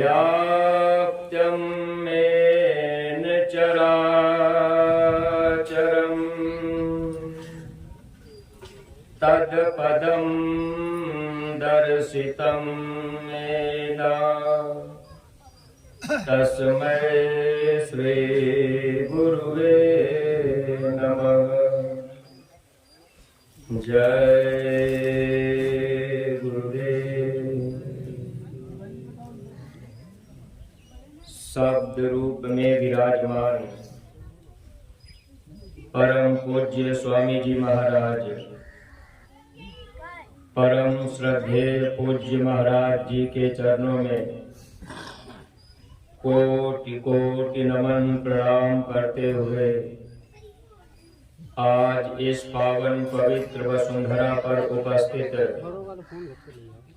व्याप्तं येन चराचरम् तत्पदं दर्शितं येन तस्मै श्री गुरुवे नमः। जय गुरुदेव। शब्द रूप में विराजमान परम पूज्य स्वामी जी महाराज, परम श्रद्धेय पूज्य महाराज जी के चरणों में कोटि कोटि नमन प्रणाम करते हुए आज इस पावन पवित्र वसुंधरा पर उपस्थित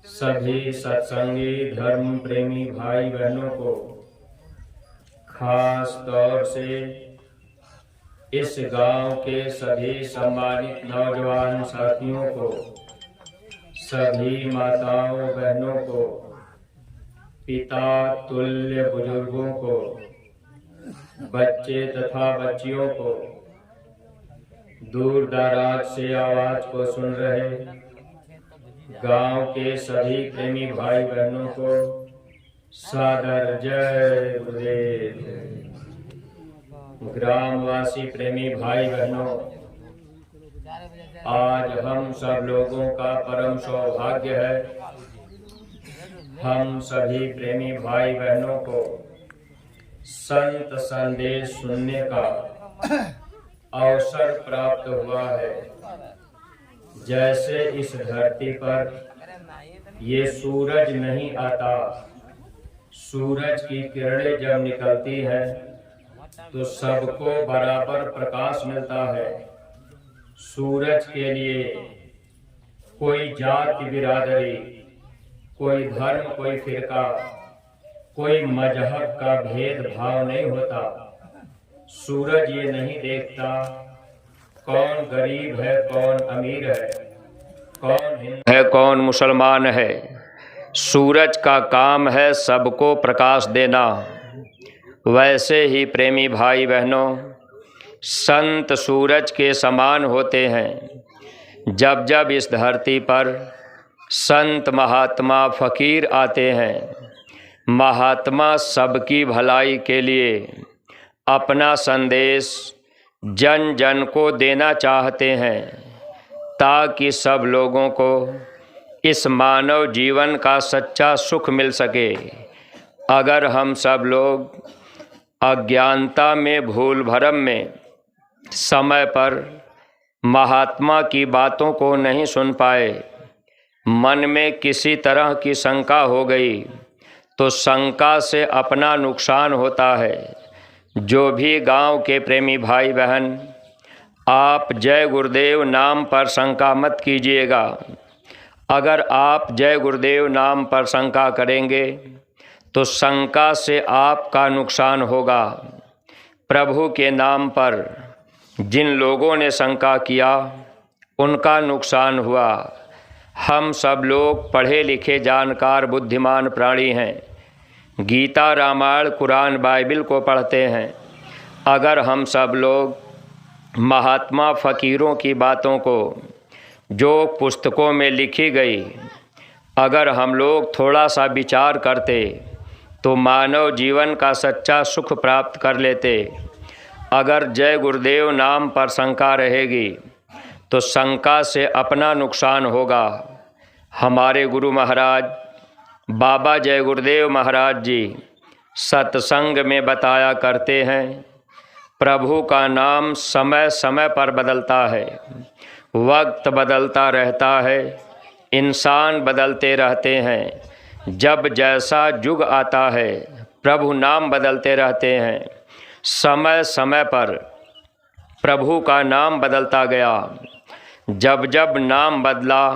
सभी सत्संगी धर्म प्रेमी भाई बहनों को, खास तौर से इस गांव के सभी सम्मानित नौजवान साथियों को, सभी माताओं बहनों को, पिता तुल्य बुजुर्गों को, बच्चे तथा बच्चियों को, दूर दराज से आवाज को सुन रहे गांव के सभी प्रेमी भाई बहनों को सादर जय गुरुदेव। ग्रामवासी प्रेमी भाई बहनों, आज हम सब लोगों का परम सौभाग्य है, हम सभी प्रेमी भाई बहनों को संत संदेश सुनने का अवसर प्राप्त हुआ है। जैसे इस धरती पर ये सूरज नहीं आता, सूरज की किरणें जब निकलती है तो सबको बराबर प्रकाश मिलता है। सूरज के लिए कोई जाति बिरादरी, कोई धर्म, कोई फिरका, कोई मजहब का भेदभाव नहीं होता। सूरज ये नहीं देखता कौन गरीब है, कौन अमीर है, कौन हिंदू है, कौन मुसलमान है। सूरज का काम है सबको प्रकाश देना। वैसे ही प्रेमी भाई बहनों, संत सूरज के समान होते हैं। जब जब इस धरती पर संत महात्मा फकीर आते हैं, महात्मा सबकी भलाई के लिए अपना संदेश जन जन को देना चाहते हैं, ताकि सब लोगों को इस मानव जीवन का सच्चा सुख मिल सके। अगर हम सब लोग अज्ञानता में, भूल भरम में समय पर महात्मा की बातों को नहीं सुन पाए, मन में किसी तरह की शंका हो गई, तो शंका से अपना नुकसान होता है। जो भी गांव के प्रेमी भाई बहन, आप जय गुरुदेव नाम पर शंका मत कीजिएगा। अगर आप जय गुरुदेव नाम पर शंका करेंगे तो शंका से आपका नुकसान होगा। प्रभु के नाम पर जिन लोगों ने शंका किया उनका नुकसान हुआ। हम सब लोग पढ़े लिखे जानकार बुद्धिमान प्राणी हैं, गीता रामायण कुरान बाइबिल को पढ़ते हैं। अगर हम सब लोग महात्मा फ़कीरों की बातों को, जो पुस्तकों में लिखी गई, अगर हम लोग थोड़ा सा विचार करते तो मानव जीवन का सच्चा सुख प्राप्त कर लेते। अगर जय गुरुदेव नाम पर शंका रहेगी तो शंका से अपना नुकसान होगा। हमारे गुरु महाराज बाबा जय गुरुदेव महाराज जी सत्संग में बताया करते हैं, प्रभु का नाम समय समय पर बदलता है, वक्त बदलता रहता है, इंसान बदलते रहते हैं। जब जैसा युग आता है प्रभु नाम बदलते रहते हैं। समय समय पर प्रभु का नाम बदलता गया। जब जब नाम बदला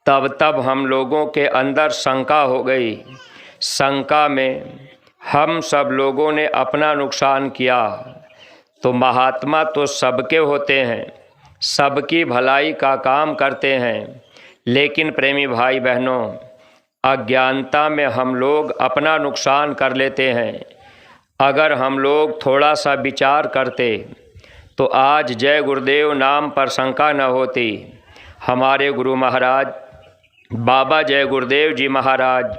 तब तब हम लोगों के अंदर शंका हो गई। शंका में हम सब लोगों ने अपना नुकसान किया। तो महात्मा तो सबके होते हैं, सबकी भलाई का काम करते हैं, लेकिन प्रेमी भाई बहनों, अज्ञानता में हम लोग अपना नुकसान कर लेते हैं। अगर हम लोग थोड़ा सा विचार करते तो आज जय गुरुदेव नाम पर शंका न होती। हमारे गुरु महाराज बाबा जय गुरुदेव जी महाराज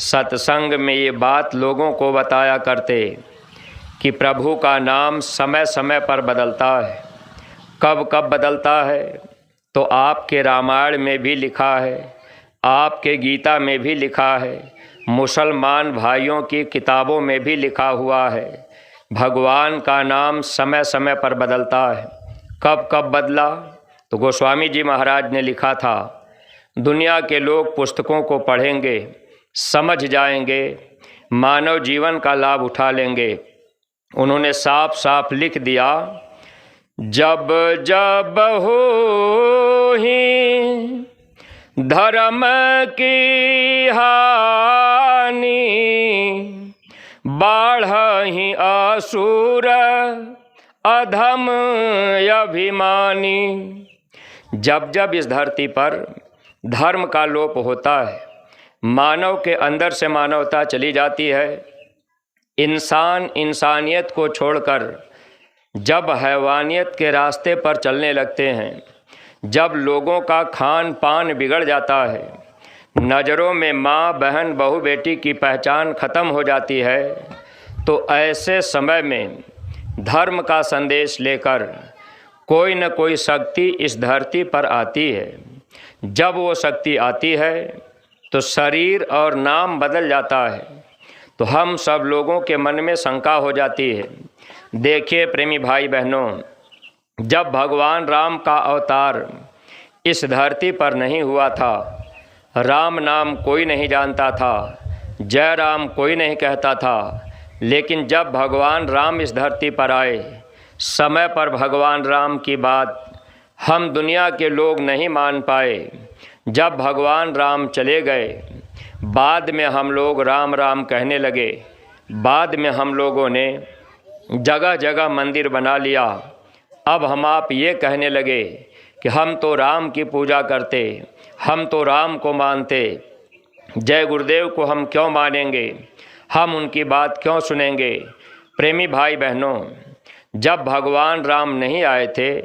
सत्संग में ये बात लोगों को बताया करते कि प्रभु का नाम समय समय पर बदलता है। कब कब बदलता है तो आपके रामायण में भी लिखा है, आपके गीता में भी लिखा है, मुसलमान भाइयों की किताबों में भी लिखा हुआ है। भगवान का नाम समय समय पर बदलता है। कब कब बदला तो गोस्वामी जी महाराज ने लिखा था, दुनिया के लोग पुस्तकों को पढ़ेंगे, समझ जाएंगे, मानव जीवन का लाभ उठा लेंगे। उन्होंने साफ साफ लिख दिया, जब जब हो ही धर्म की हानि, बाढ़हि असुर अधम अभिमानी। जब जब इस धरती पर धर्म का लोप होता है, मानव के अंदर से मानवता चली जाती है, इंसान इंसानियत को छोड़कर जब हैवानियत के रास्ते पर चलने लगते हैं, जब लोगों का खान पान बिगड़ जाता है, नज़रों में माँ बहन बहू बेटी की पहचान ख़त्म हो जाती है, तो ऐसे समय में धर्म का संदेश लेकर कोई न कोई शक्ति इस धरती पर आती है। जब वो शक्ति आती है तो शरीर और नाम बदल जाता है, तो हम सब लोगों के मन में शंका हो जाती है। देखिए प्रेमी भाई बहनों, जब भगवान राम का अवतार इस धरती पर नहीं हुआ था, राम नाम कोई नहीं जानता था, जय राम कोई नहीं कहता था, लेकिन जब भगवान राम इस धरती पर आए, समय पर भगवान राम की बात हम दुनिया के लोग नहीं मान पाए। जब भगवान राम चले गए, बाद में हम लोग राम राम कहने लगे, बाद में हम लोगों ने जगह जगह मंदिर बना लिया। अब हम आप ये कहने लगे कि हम तो राम की पूजा करते, हम तो राम को मानते, जय गुरुदेव को हम क्यों मानेंगे, हम उनकी बात क्यों सुनेंगे। प्रेमी भाई बहनों, जब भगवान राम नहीं आए थे,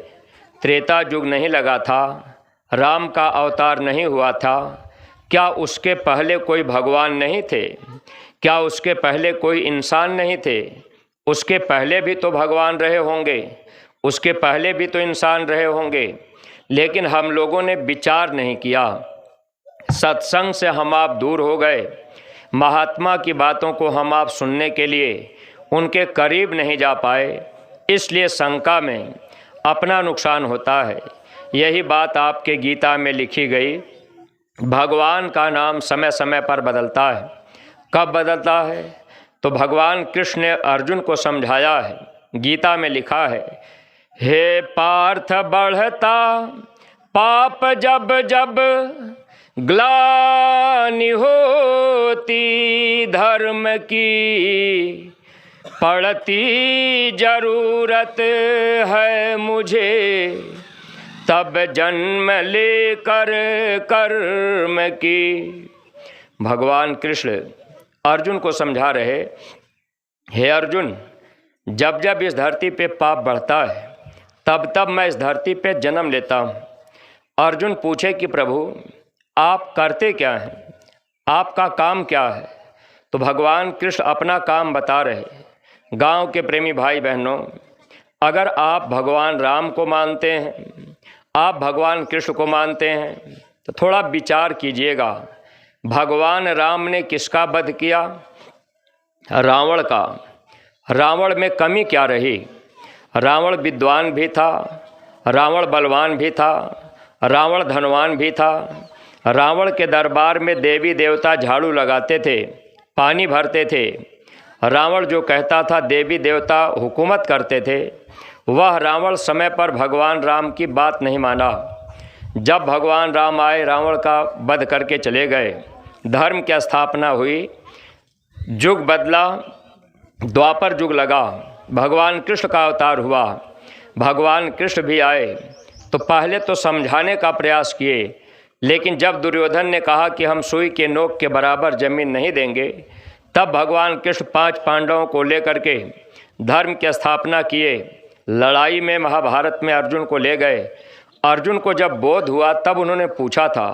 त्रेता युग नहीं लगा था, राम का अवतार नहीं हुआ था, क्या उसके पहले कोई भगवान नहीं थे? क्या उसके पहले कोई इंसान नहीं थे? उसके पहले भी तो भगवान रहे होंगे, उसके पहले भी तो इंसान रहे होंगे, लेकिन हम लोगों ने विचार नहीं किया। सत्संग से हम आप दूर हो गए, महात्मा की बातों को हम आप सुनने के लिए उनके करीब नहीं जा पाए, इसलिए शंका में अपना नुकसान होता है। यही बात आपके गीता में लिखी गई, भगवान का नाम समय समय पर बदलता है। कब बदलता है तो भगवान कृष्ण ने अर्जुन को समझाया है, गीता में लिखा है, हे पार्थ बढ़ता पाप जब जब ग्लानि होती धर्म की, पड़ती जरूरत है मुझे तब जन्म लेकर कर्म की। भगवान कृष्ण अर्जुन को समझा रहे, हे अर्जुन, जब जब इस धरती पे पाप बढ़ता है तब तब मैं इस धरती पे जन्म लेता हूँ। अर्जुन पूछे कि प्रभु आप करते क्या हैं, आपका काम क्या है? तो भगवान कृष्ण अपना काम बता रहे। गांव के प्रेमी भाई बहनों, अगर आप भगवान राम को मानते हैं, आप भगवान कृष्ण को मानते हैं, तो थोड़ा विचार कीजिएगा, भगवान राम ने किसका वध किया? रावण का। रावण में कमी क्या रही? रावण विद्वान भी था, रावण बलवान भी था, रावण धनवान भी था। रावण के दरबार में देवी देवता झाड़ू लगाते थे, पानी भरते थे। रावण जो कहता था देवी देवता हुकूमत करते थे। वह रावण समय पर भगवान राम की बात नहीं माना। जब भगवान राम आए, रावण का वध करके चले गए, धर्म की स्थापना हुई, युग बदला, द्वापर युग लगा, भगवान कृष्ण का अवतार हुआ। भगवान कृष्ण भी आए तो पहले तो समझाने का प्रयास किए लेकिन जब दुर्योधन ने कहा कि हम सुई के नोक के बराबर जमीन नहीं देंगे, तब भगवान कृष्ण 5 पांडवों को लेकर के धर्म की स्थापना किए। लड़ाई में महाभारत में अर्जुन को ले गए। अर्जुन को जब बोध हुआ तब उन्होंने पूछा था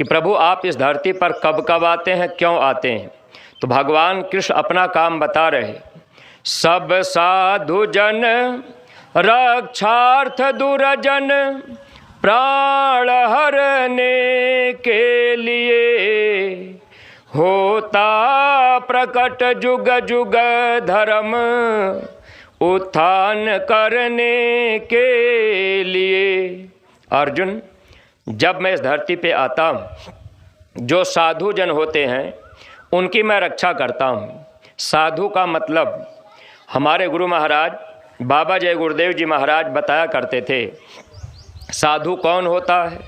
कि प्रभु आप इस धरती पर कब कब आते हैं, क्यों आते हैं? तो भगवान कृष्ण अपना काम बता रहे। सब साधु जन रक्षार्थ दुर्जन प्राण हरने के लिए होता प्रकट जुग जुग धर्म उत्थान करने के लिए। अर्जुन, जब मैं इस धरती पे आता हूँ, जो साधु जन होते हैं उनकी मैं रक्षा करता हूँ। साधु का मतलब हमारे गुरु महाराज बाबा जय गुरुदेव जी महाराज बताया करते थे। साधु कौन होता है?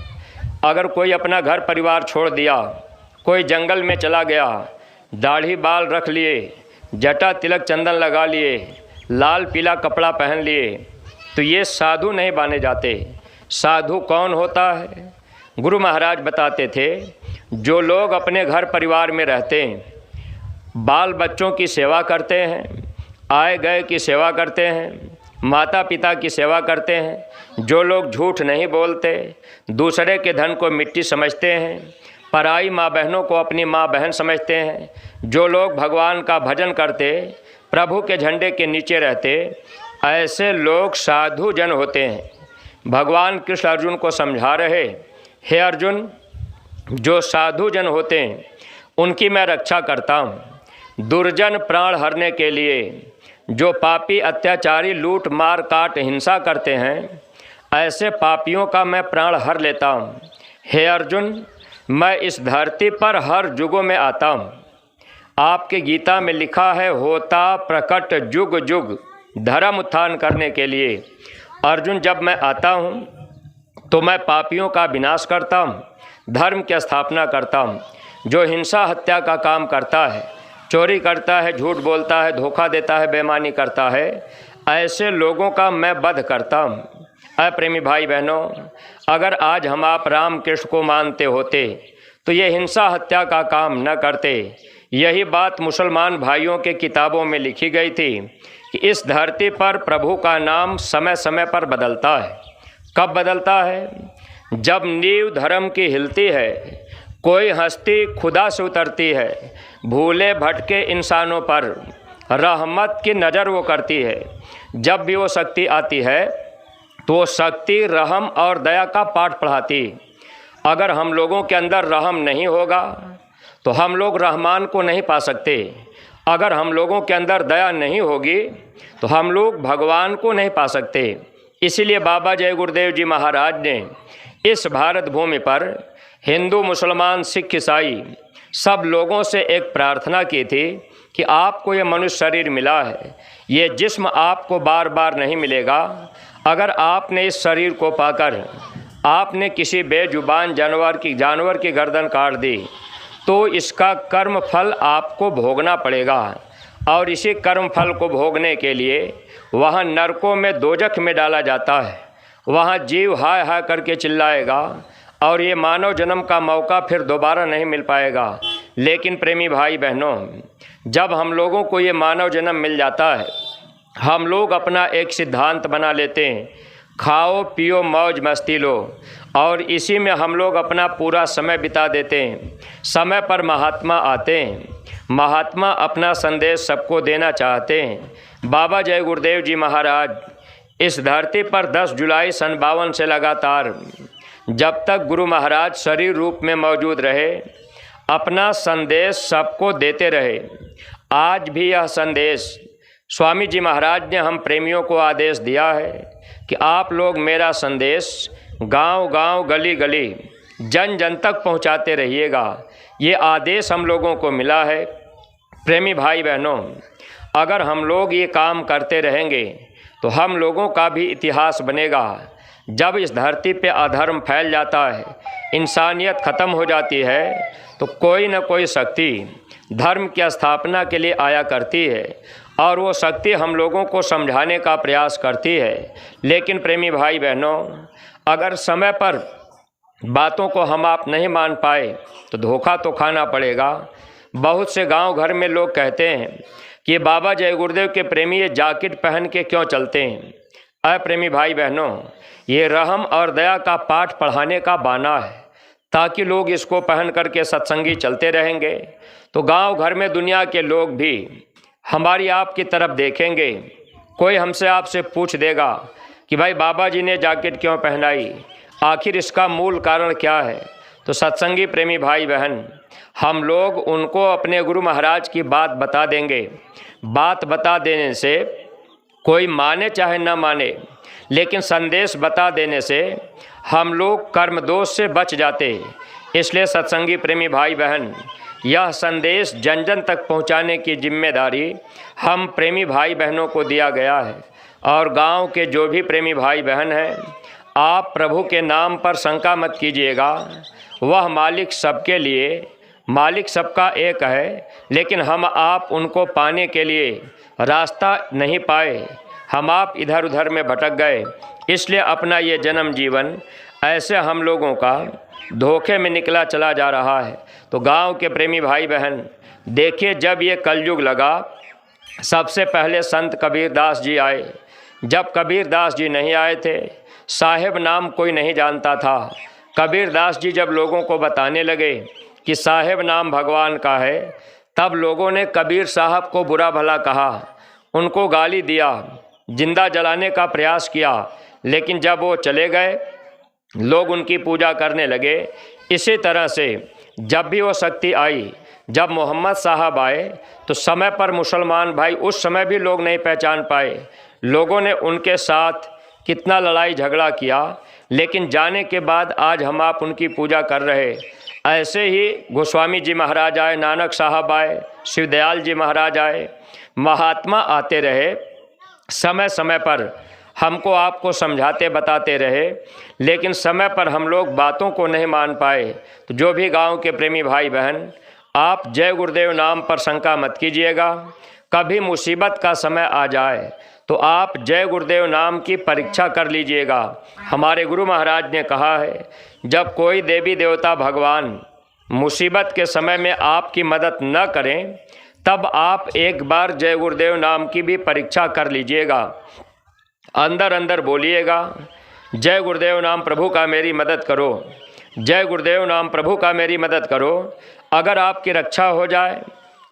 अगर कोई अपना घर परिवार छोड़ दिया, कोई जंगल में चला गया, दाढ़ी बाल रख लिए, जटा तिलक चंदन लगा लिए, लाल पीला कपड़ा पहन लिए, तो ये साधु नहीं माने जाते। साधु कौन होता है? गुरु महाराज बताते थे, जो लोग अपने घर परिवार में रहते हैं, बाल बच्चों की सेवा करते हैं, आए गए की सेवा करते हैं, माता पिता की सेवा करते हैं, जो लोग झूठ नहीं बोलते, दूसरे के धन को मिट्टी समझते हैं, पराई माँ बहनों को अपनी माँ बहन समझते हैं, जो लोग भगवान का भजन करते, प्रभु के झंडे के नीचे रहते, ऐसे लोग साधु जन होते हैं। भगवान कृष्ण अर्जुन को समझा रहे, हे अर्जुन, जो साधु जन होते हैं उनकी मैं रक्षा करता हूँ। दुर्जन प्राण हरने के लिए, जो पापी अत्याचारी लूट मार काट हिंसा करते हैं, ऐसे पापियों का मैं प्राण हर लेता हूँ। हे अर्जुन, मैं इस धरती पर हर युगों में आता हूँ। आपके गीता में लिखा है, होता प्रकट जुग जुग धर्म उत्थान करने के लिए। अर्जुन, जब मैं आता हूँ तो मैं पापियों का विनाश करता हूँ, धर्म की स्थापना करता हूँ। जो हिंसा हत्या का काम करता है, चोरी करता है, झूठ बोलता है, धोखा देता है, बेईमानी करता है, ऐसे लोगों का मैं वध करता हूँ। प्रेमी भाई बहनों, अगर आज हम आप राम कृष्ण को मानते होते तो ये हिंसा हत्या का काम न करते। यही बात मुसलमान भाइयों के किताबों में लिखी गई थी कि इस धरती पर प्रभु का नाम समय समय पर बदलता है। कब बदलता है? जब नींव धर्म की हिलती है, कोई हस्ती खुदा से उतरती है, भूले भटके इंसानों पर रहमत की नज़र वो करती है। जब भी वो शक्ति आती है तो वो शक्ति रहम और दया का पाठ पढ़ाती। अगर हम लोगों के अंदर रहम नहीं होगा तो हम लोग रहमान को नहीं पा सकते। अगर हम लोगों के अंदर दया नहीं होगी तो हम लोग भगवान को नहीं पा सकते। इसीलिए बाबा जय गुरुदेव जी महाराज ने इस भारत भूमि पर हिंदू, मुसलमान, सिख, ईसाई सब लोगों से एक प्रार्थना की थी कि आपको ये मनुष्य शरीर मिला है, ये जिस्म आपको बार बार नहीं मिलेगा। अगर आपने इस शरीर को पाकर आपने किसी बेजुबान जानवर की गर्दन काट दी तो इसका कर्म फल आपको भोगना पड़ेगा। और इसी कर्म फल को भोगने के लिए वहाँ नरकों में, दोजख में डाला जाता है। वहाँ जीव हाय हाय करके चिल्लाएगा और ये मानव जन्म का मौका फिर दोबारा नहीं मिल पाएगा। लेकिन प्रेमी भाई बहनों, जब हम लोगों को ये मानव जन्म मिल जाता है, हम लोग अपना एक सिद्धांत बना लेते हैं, खाओ पियो मौज मस्ती लो, और इसी में हम लोग अपना पूरा समय बिता देते हैं। समय पर महात्मा आते हैं, महात्मा अपना संदेश सबको देना चाहते हैं। बाबा जय गुरुदेव जी महाराज इस धरती पर 10 जुलाई सन 52 से लगातार जब तक गुरु महाराज शरीर रूप में मौजूद रहे, अपना संदेश सबको देते रहे। आज भी यह संदेश स्वामी जी महाराज ने हम प्रेमियों को आदेश दिया है कि आप लोग मेरा संदेश गांव गांव, गली गली, जन जन तक पहुंचाते रहिएगा। ये आदेश हम लोगों को मिला है। प्रेमी भाई बहनों, अगर हम लोग ये काम करते रहेंगे तो हम लोगों का भी इतिहास बनेगा। जब इस धरती पे अधर्म फैल जाता है, इंसानियत ख़त्म हो जाती है, तो कोई न कोई शक्ति धर्म की स्थापना के लिए आया करती है और वो शक्ति हम लोगों को समझाने का प्रयास करती है। लेकिन प्रेमी भाई बहनों, अगर समय पर बातों को हम आप नहीं मान पाए तो धोखा तो खाना पड़ेगा। बहुत से गांव घर में लोग कहते हैं कि बाबा जय गुरुदेव के प्रेमी ये जैकेट पहन के क्यों चलते हैं। अप्रेमी भाई बहनों, ये रहम और दया का पाठ पढ़ाने का बहाना है, ताकि लोग इसको पहन करके सत्संगी चलते रहेंगे तो गांव घर में दुनिया के लोग भी हमारी आपकी तरफ देखेंगे। कोई हमसे आपसे पूछ देगा कि भाई बाबा जी ने जैकेट क्यों पहनाई, आखिर इसका मूल कारण क्या है। तो सत्संगी प्रेमी भाई बहन, हम लोग उनको अपने गुरु महाराज की बात बता देंगे। बात बता देने से कोई माने चाहे न माने, लेकिन संदेश बता देने से हम लोग कर्म दोष से बच जाते। इसलिए सत्संगी प्रेमी भाई बहन, यह संदेश जन जन तक पहुंचाने की जिम्मेदारी हम प्रेमी भाई बहनों को दिया गया है। और गांव के जो भी प्रेमी भाई बहन हैं, आप प्रभु के नाम पर शंका मत कीजिएगा। वह मालिक सबके लिए, मालिक सबका एक है, लेकिन हम आप उनको पाने के लिए रास्ता नहीं पाए, हम आप इधर उधर में भटक गए। इसलिए अपना ये जन्म जीवन ऐसे हम लोगों का धोखे में निकला चला जा रहा है। तो गांव के प्रेमी भाई बहन देखिए, जब ये कलयुग लगा, सबसे पहले संत कबीरदास जी आए। जब कबीरदास जी नहीं आए थे, साहेब नाम कोई नहीं जानता था। कबीरदास जी जब लोगों को बताने लगे कि साहेब नाम भगवान का है, तब लोगों ने कबीर साहब को बुरा भला कहा, उनको गाली दिया, जिंदा जलाने का प्रयास किया। लेकिन जब वो चले गए, लोग उनकी पूजा करने लगे। इसी तरह से जब भी वो शक्ति आई, जब मोहम्मद साहब आए, तो समय पर मुसलमान भाई उस समय भी लोग नहीं पहचान पाए। लोगों ने उनके साथ कितना लड़ाई झगड़ा किया, लेकिन जाने के बाद आज हम आप उनकी पूजा कर रहे। ऐसे ही गोस्वामी जी महाराज आए, नानक साहब आए, शिवदयाल जी महाराज आए, महात्मा आते रहे, समय समय पर हमको आपको समझाते बताते रहे, लेकिन समय पर हम लोग बातों को नहीं मान पाए। तो जो भी गांव के प्रेमी भाई बहन, आप जय गुरुदेव नाम पर शंका मत कीजिएगा। कभी मुसीबत का समय आ जाए तो आप जय गुरुदेव नाम की परीक्षा कर लीजिएगा। हमारे गुरु महाराज ने कहा है, जब कोई देवी देवता भगवान मुसीबत के समय में आपकी मदद न करें, तब आप एक बार जय गुरुदेव नाम की भी परीक्षा कर लीजिएगा। अंदर अंदर बोलिएगा, जय गुरुदेव नाम प्रभु का मेरी मदद करो, जय गुरुदेव नाम प्रभु का मेरी मदद करो। अगर आपकी रक्षा हो जाए,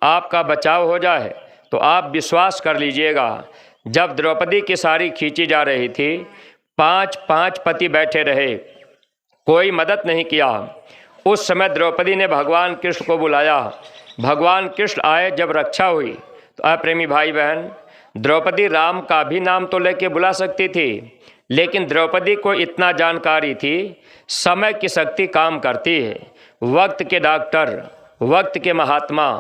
आपका बचाव हो जाए, तो आप विश्वास कर लीजिएगा। जब द्रौपदी की साड़ी खींची जा रही थी, 5 पति बैठे रहे, कोई मदद नहीं किया। उस समय द्रौपदी ने भगवान कृष्ण को बुलाया। भगवान कृष्ण आए, जब रक्षा हुई, तो अप्रेमी भाई बहन, द्रौपदी राम का भी नाम तो लेके बुला सकती थी, लेकिन द्रौपदी को इतना जानकारी थी, समय की शक्ति काम करती है। वक्त के डॉक्टर, वक्त के महात्मा,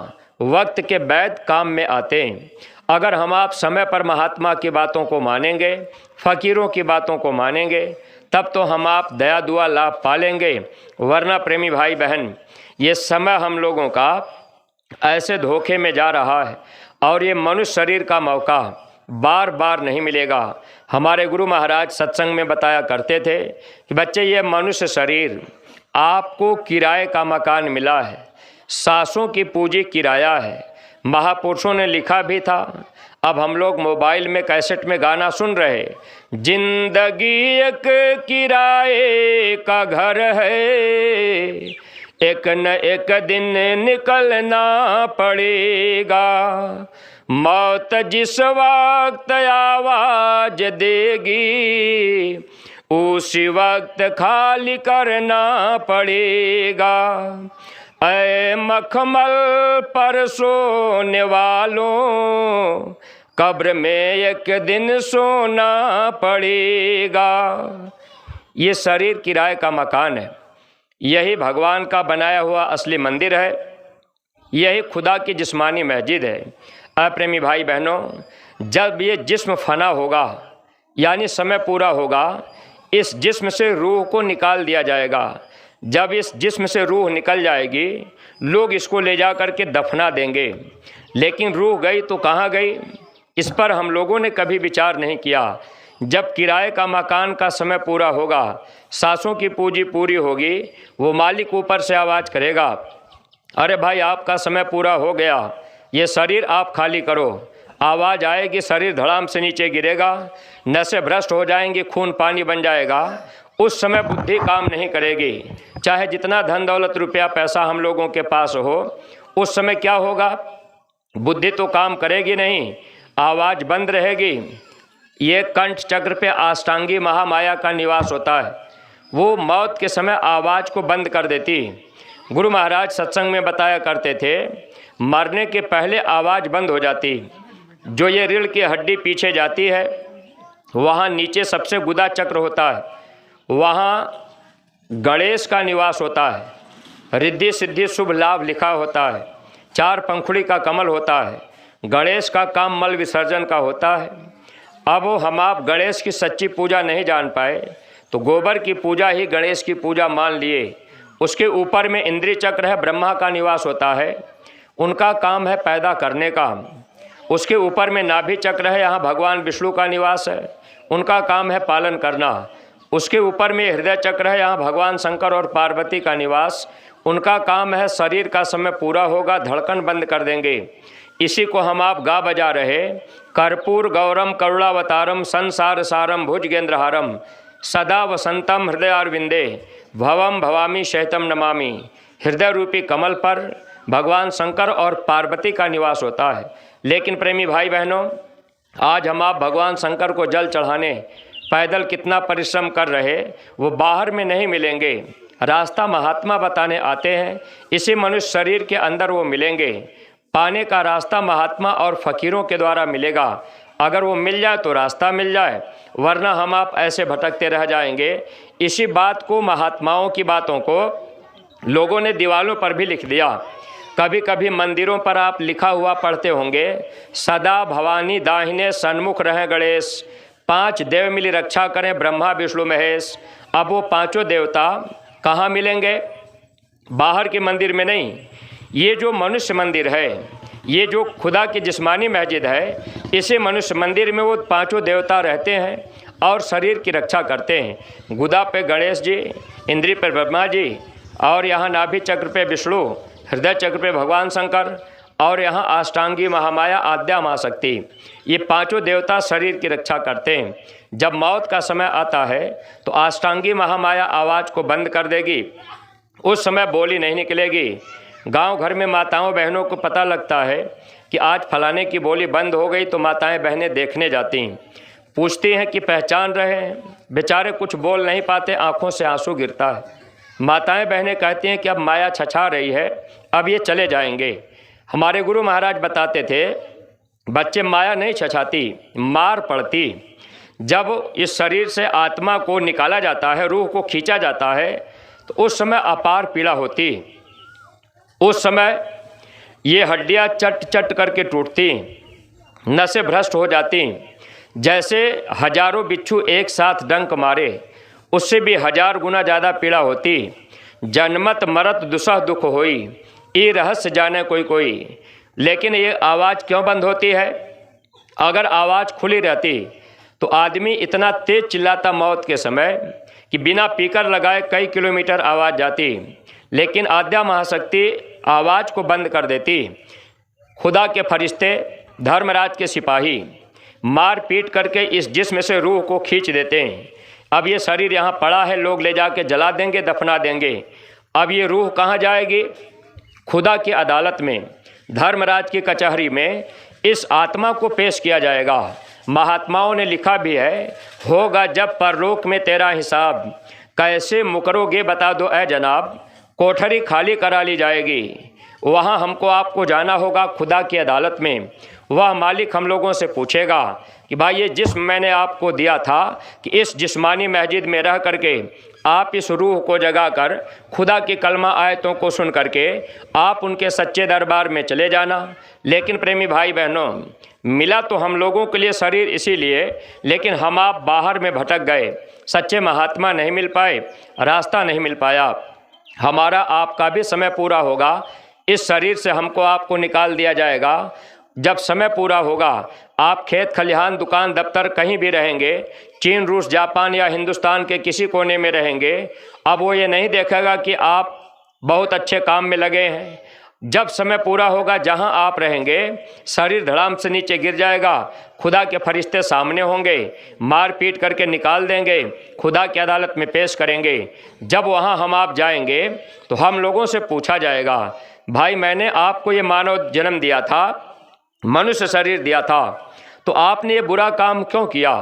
वक्त के वैद्य काम में आते हैं। अगर हम आप समय पर महात्मा की बातों को मानेंगे, फ़कीरों की बातों को मानेंगे, तब तो हम आप दया दुआ लाभ पालेंगे। वरना प्रेमी भाई बहन, ये समय हम लोगों का ऐसे धोखे में जा रहा है, और ये मनुष्य शरीर का मौका बार बार नहीं मिलेगा। हमारे गुरु महाराज सत्संग में बताया करते थे कि बच्चे, ये मनुष्य शरीर आपको किराए का मकान मिला है, सासों की पूंजी किराया है। महापुरुषों ने लिखा भी था। अब हम लोग मोबाइल में कैसेट में गाना सुन रहे, जिंदगी एक किराए का घर है, एक न एक दिन निकलना पड़ेगा, मौत जिस वक्त आवाज देगी, उसी वक्त खाली करना पड़ेगा। ऐ मखमल पर सोने वालों, कब्र में एक दिन सोना पड़ेगा। ये शरीर किराए का मकान है, यही भगवान का बनाया हुआ असली मंदिर है, यही खुदा की जिस्मानी मस्जिद है। अप्रेमी भाई बहनों, जब ये जिस्म फना होगा, यानी समय पूरा होगा, इस जिस्म से रूह को निकाल दिया जाएगा। जब इस जिस्म से रूह निकल जाएगी, लोग इसको ले जा कर के दफना देंगे, लेकिन रूह गई तो कहाँ गई, इस पर हम लोगों ने कभी विचार नहीं किया। जब किराए का मकान का समय पूरा होगा, सासों की पूंजी पूरी होगी, वो मालिक ऊपर से आवाज़ करेगा, अरे भाई आपका समय पूरा हो गया, ये शरीर आप खाली करो। आवाज़ आएगी, शरीर धड़ाम से नीचे गिरेगा, नसें भ्रष्ट हो जाएंगी, खून पानी बन जाएगा। उस समय बुद्धि काम नहीं करेगी। चाहे जितना धन दौलत रुपया पैसा हम लोगों के पास हो, उस समय क्या होगा? बुद्धि तो काम करेगी नहीं, आवाज़ बंद रहेगी। ये कंठ चक्र पे अष्टांगी महामाया का निवास होता है। वो मौत के समय आवाज़ को बंद कर देती। गुरु महाराज सत्संग में बताया करते थे, मरने के पहले आवाज़ बंद हो जाती। जो ये रीढ़ की हड्डी पीछे जाती है, वहाँ नीचे सबसे गुदा चक्र होता है, वहाँ गणेश का निवास होता है। रिद्धि सिद्धि शुभ लाभ लिखा होता है। 4 पंखुड़ी का कमल होता है। गणेश का काम मल विसर्जन का होता है। अब हम आप गणेश की सच्ची पूजा नहीं जान पाए तो गोबर की पूजा ही गणेश की पूजा मान लिए। उसके ऊपर में इंद्रिय चक्र है, ब्रह्मा का निवास होता है, उनका काम है पैदा करने का। उसके ऊपर में नाभि चक्र है, यहाँ भगवान विष्णु का निवास है, उनका काम है पालन करना। उसके ऊपर में हृदय चक्र है, यहाँ भगवान शंकर और पार्वती का निवास, उनका काम है शरीर का समय पूरा होगा धड़कन बंद कर देंगे। इसी को हम आप गा बजा रहे, कर्पूर गौरम करुणावतारम संसार सारम भुजगेंद्रहारम सदा वसंतम हृदयारविंदे भवम भवामी शैतम नमामि। हृदय रूपी कमल पर भगवान शंकर और पार्वती का निवास होता है। लेकिन प्रेमी भाई बहनों, आज हम आप भगवान शंकर को जल चढ़ाने पैदल कितना परिश्रम कर रहे, वो बाहर में नहीं मिलेंगे। रास्ता महात्मा बताने आते हैं, इसी मनुष्य शरीर के अंदर वो मिलेंगे। पाने का रास्ता महात्मा और फकीरों के द्वारा मिलेगा। अगर वो मिल जाए तो रास्ता मिल जाए, वरना हम आप ऐसे भटकते रह जाएंगे। इसी बात को, महात्माओं की बातों को लोगों ने दीवारों पर भी लिख दिया। कभी कभी मंदिरों पर आप लिखा हुआ पढ़ते होंगे, सदा भवानी दाहिने सन्मुख रहे गणेश, 5 देव मिली रक्षा करें ब्रह्मा विष्णु महेश। अब वो 5 देवता कहाँ मिलेंगे? बाहर के मंदिर में नहीं। ये जो मनुष्य मंदिर है, ये जो खुदा की जिस्मानी मस्जिद है, इसी मनुष्य मंदिर में वो 5 देवता रहते हैं और शरीर की रक्षा करते हैं। गुदा पे गणेश जी, इंद्री पे ब्रह्मा जी, और यहाँ नाभि चक्र पे विष्णु, हृदय चक्र पे भगवान शंकर, और यहाँ अष्टांगी महामाया आद्या महाशक्ति। ये 5 देवता शरीर की रक्षा करते हैं। जब मौत का समय आता है तो अष्टांगी महामाया आवाज़ को बंद कर देगी। उस समय बोली नहीं निकलेगी। गांव घर में माताओं बहनों को पता लगता है कि आज फलाने की बोली बंद हो गई, तो माताएं बहनें देखने जाती हैं, पूछती हैं कि पहचान रहे हैं। बेचारे कुछ बोल नहीं पाते, आंखों से आंसू गिरता है। माताएं बहनें कहती हैं कि अब माया छछा रही है, अब ये चले जाएंगे। हमारे गुरु महाराज बताते थे, बच्चे माया नहीं छछाती, मार पड़ती। जब इस शरीर से आत्मा को निकाला जाता है, रूह को खींचा जाता है, तो उस समय अपार पीड़ा होती। उस समय ये हड्डियाँ चट चट करके टूटती, नसें भ्रष्ट हो जाती, जैसे हजारों बिच्छू एक साथ डंक मारे, उससे भी 1000 गुना ज़्यादा पीड़ा होती। जन्मत मरत दुसह दुख होई, ये रहस्य जाने कोई कोई। लेकिन ये आवाज़ क्यों बंद होती है? अगर आवाज़ खुली रहती तो आदमी इतना तेज चिल्लाता मौत के समय कि बिना पीकर लगाए कई किलोमीटर आवाज़ जाती। लेकिन आद्या महाशक्ति आवाज़ को बंद कर देती। खुदा के फरिश्ते, धर्मराज के सिपाही मार पीट करके इस जिस्म से रूह को खींच देते हैं। अब ये शरीर यहाँ पड़ा है, लोग ले जाके जला देंगे, दफना देंगे। अब ये रूह कहाँ जाएगी? खुदा की अदालत में, धर्मराज की कचहरी में इस आत्मा को पेश किया जाएगा। महात्माओं ने लिखा भी है, होगा जब परलोक में तेरा हिसाब, कैसे मुकरोगे बता दो ऐ जनाब। कोठरी खाली करा ली जाएगी, वहाँ हमको आपको जाना होगा खुदा की अदालत में। वह मालिक हम लोगों से पूछेगा कि भाई ये जिस्म मैंने आपको दिया था कि इस जिस्मानी मस्जिद में रह करके आप इस रूह को जगा कर खुदा की कलमा आयतों को सुन करके आप उनके सच्चे दरबार में चले जाना। लेकिन प्रेमी भाई बहनों, मिला तो हम लोगों के लिए शरीर इसीलिए, लेकिन हम आप बाहर में भटक गए, सच्चे महात्मा नहीं मिल पाए, रास्ता नहीं मिल पाया। हमारा आपका भी समय पूरा होगा, इस शरीर से हमको आपको निकाल दिया जाएगा जब समय पूरा होगा, आप खेत खलिहान दुकान दफ्तर कहीं भी रहेंगे, चीन रूस जापान या हिंदुस्तान के किसी कोने में रहेंगे, अब वो ये नहीं देखेगा कि आप बहुत अच्छे काम में लगे हैं। जब समय पूरा होगा, जहां आप रहेंगे शरीर धड़ाम से नीचे गिर जाएगा, खुदा के फरिश्ते सामने होंगे, मार पीट करके निकाल देंगे, खुदा की अदालत में पेश करेंगे। जब वहां हम आप जाएंगे तो हम लोगों से पूछा जाएगा, भाई मैंने आपको ये मानव जन्म दिया था, मनुष्य शरीर दिया था, तो आपने ये बुरा काम क्यों किया?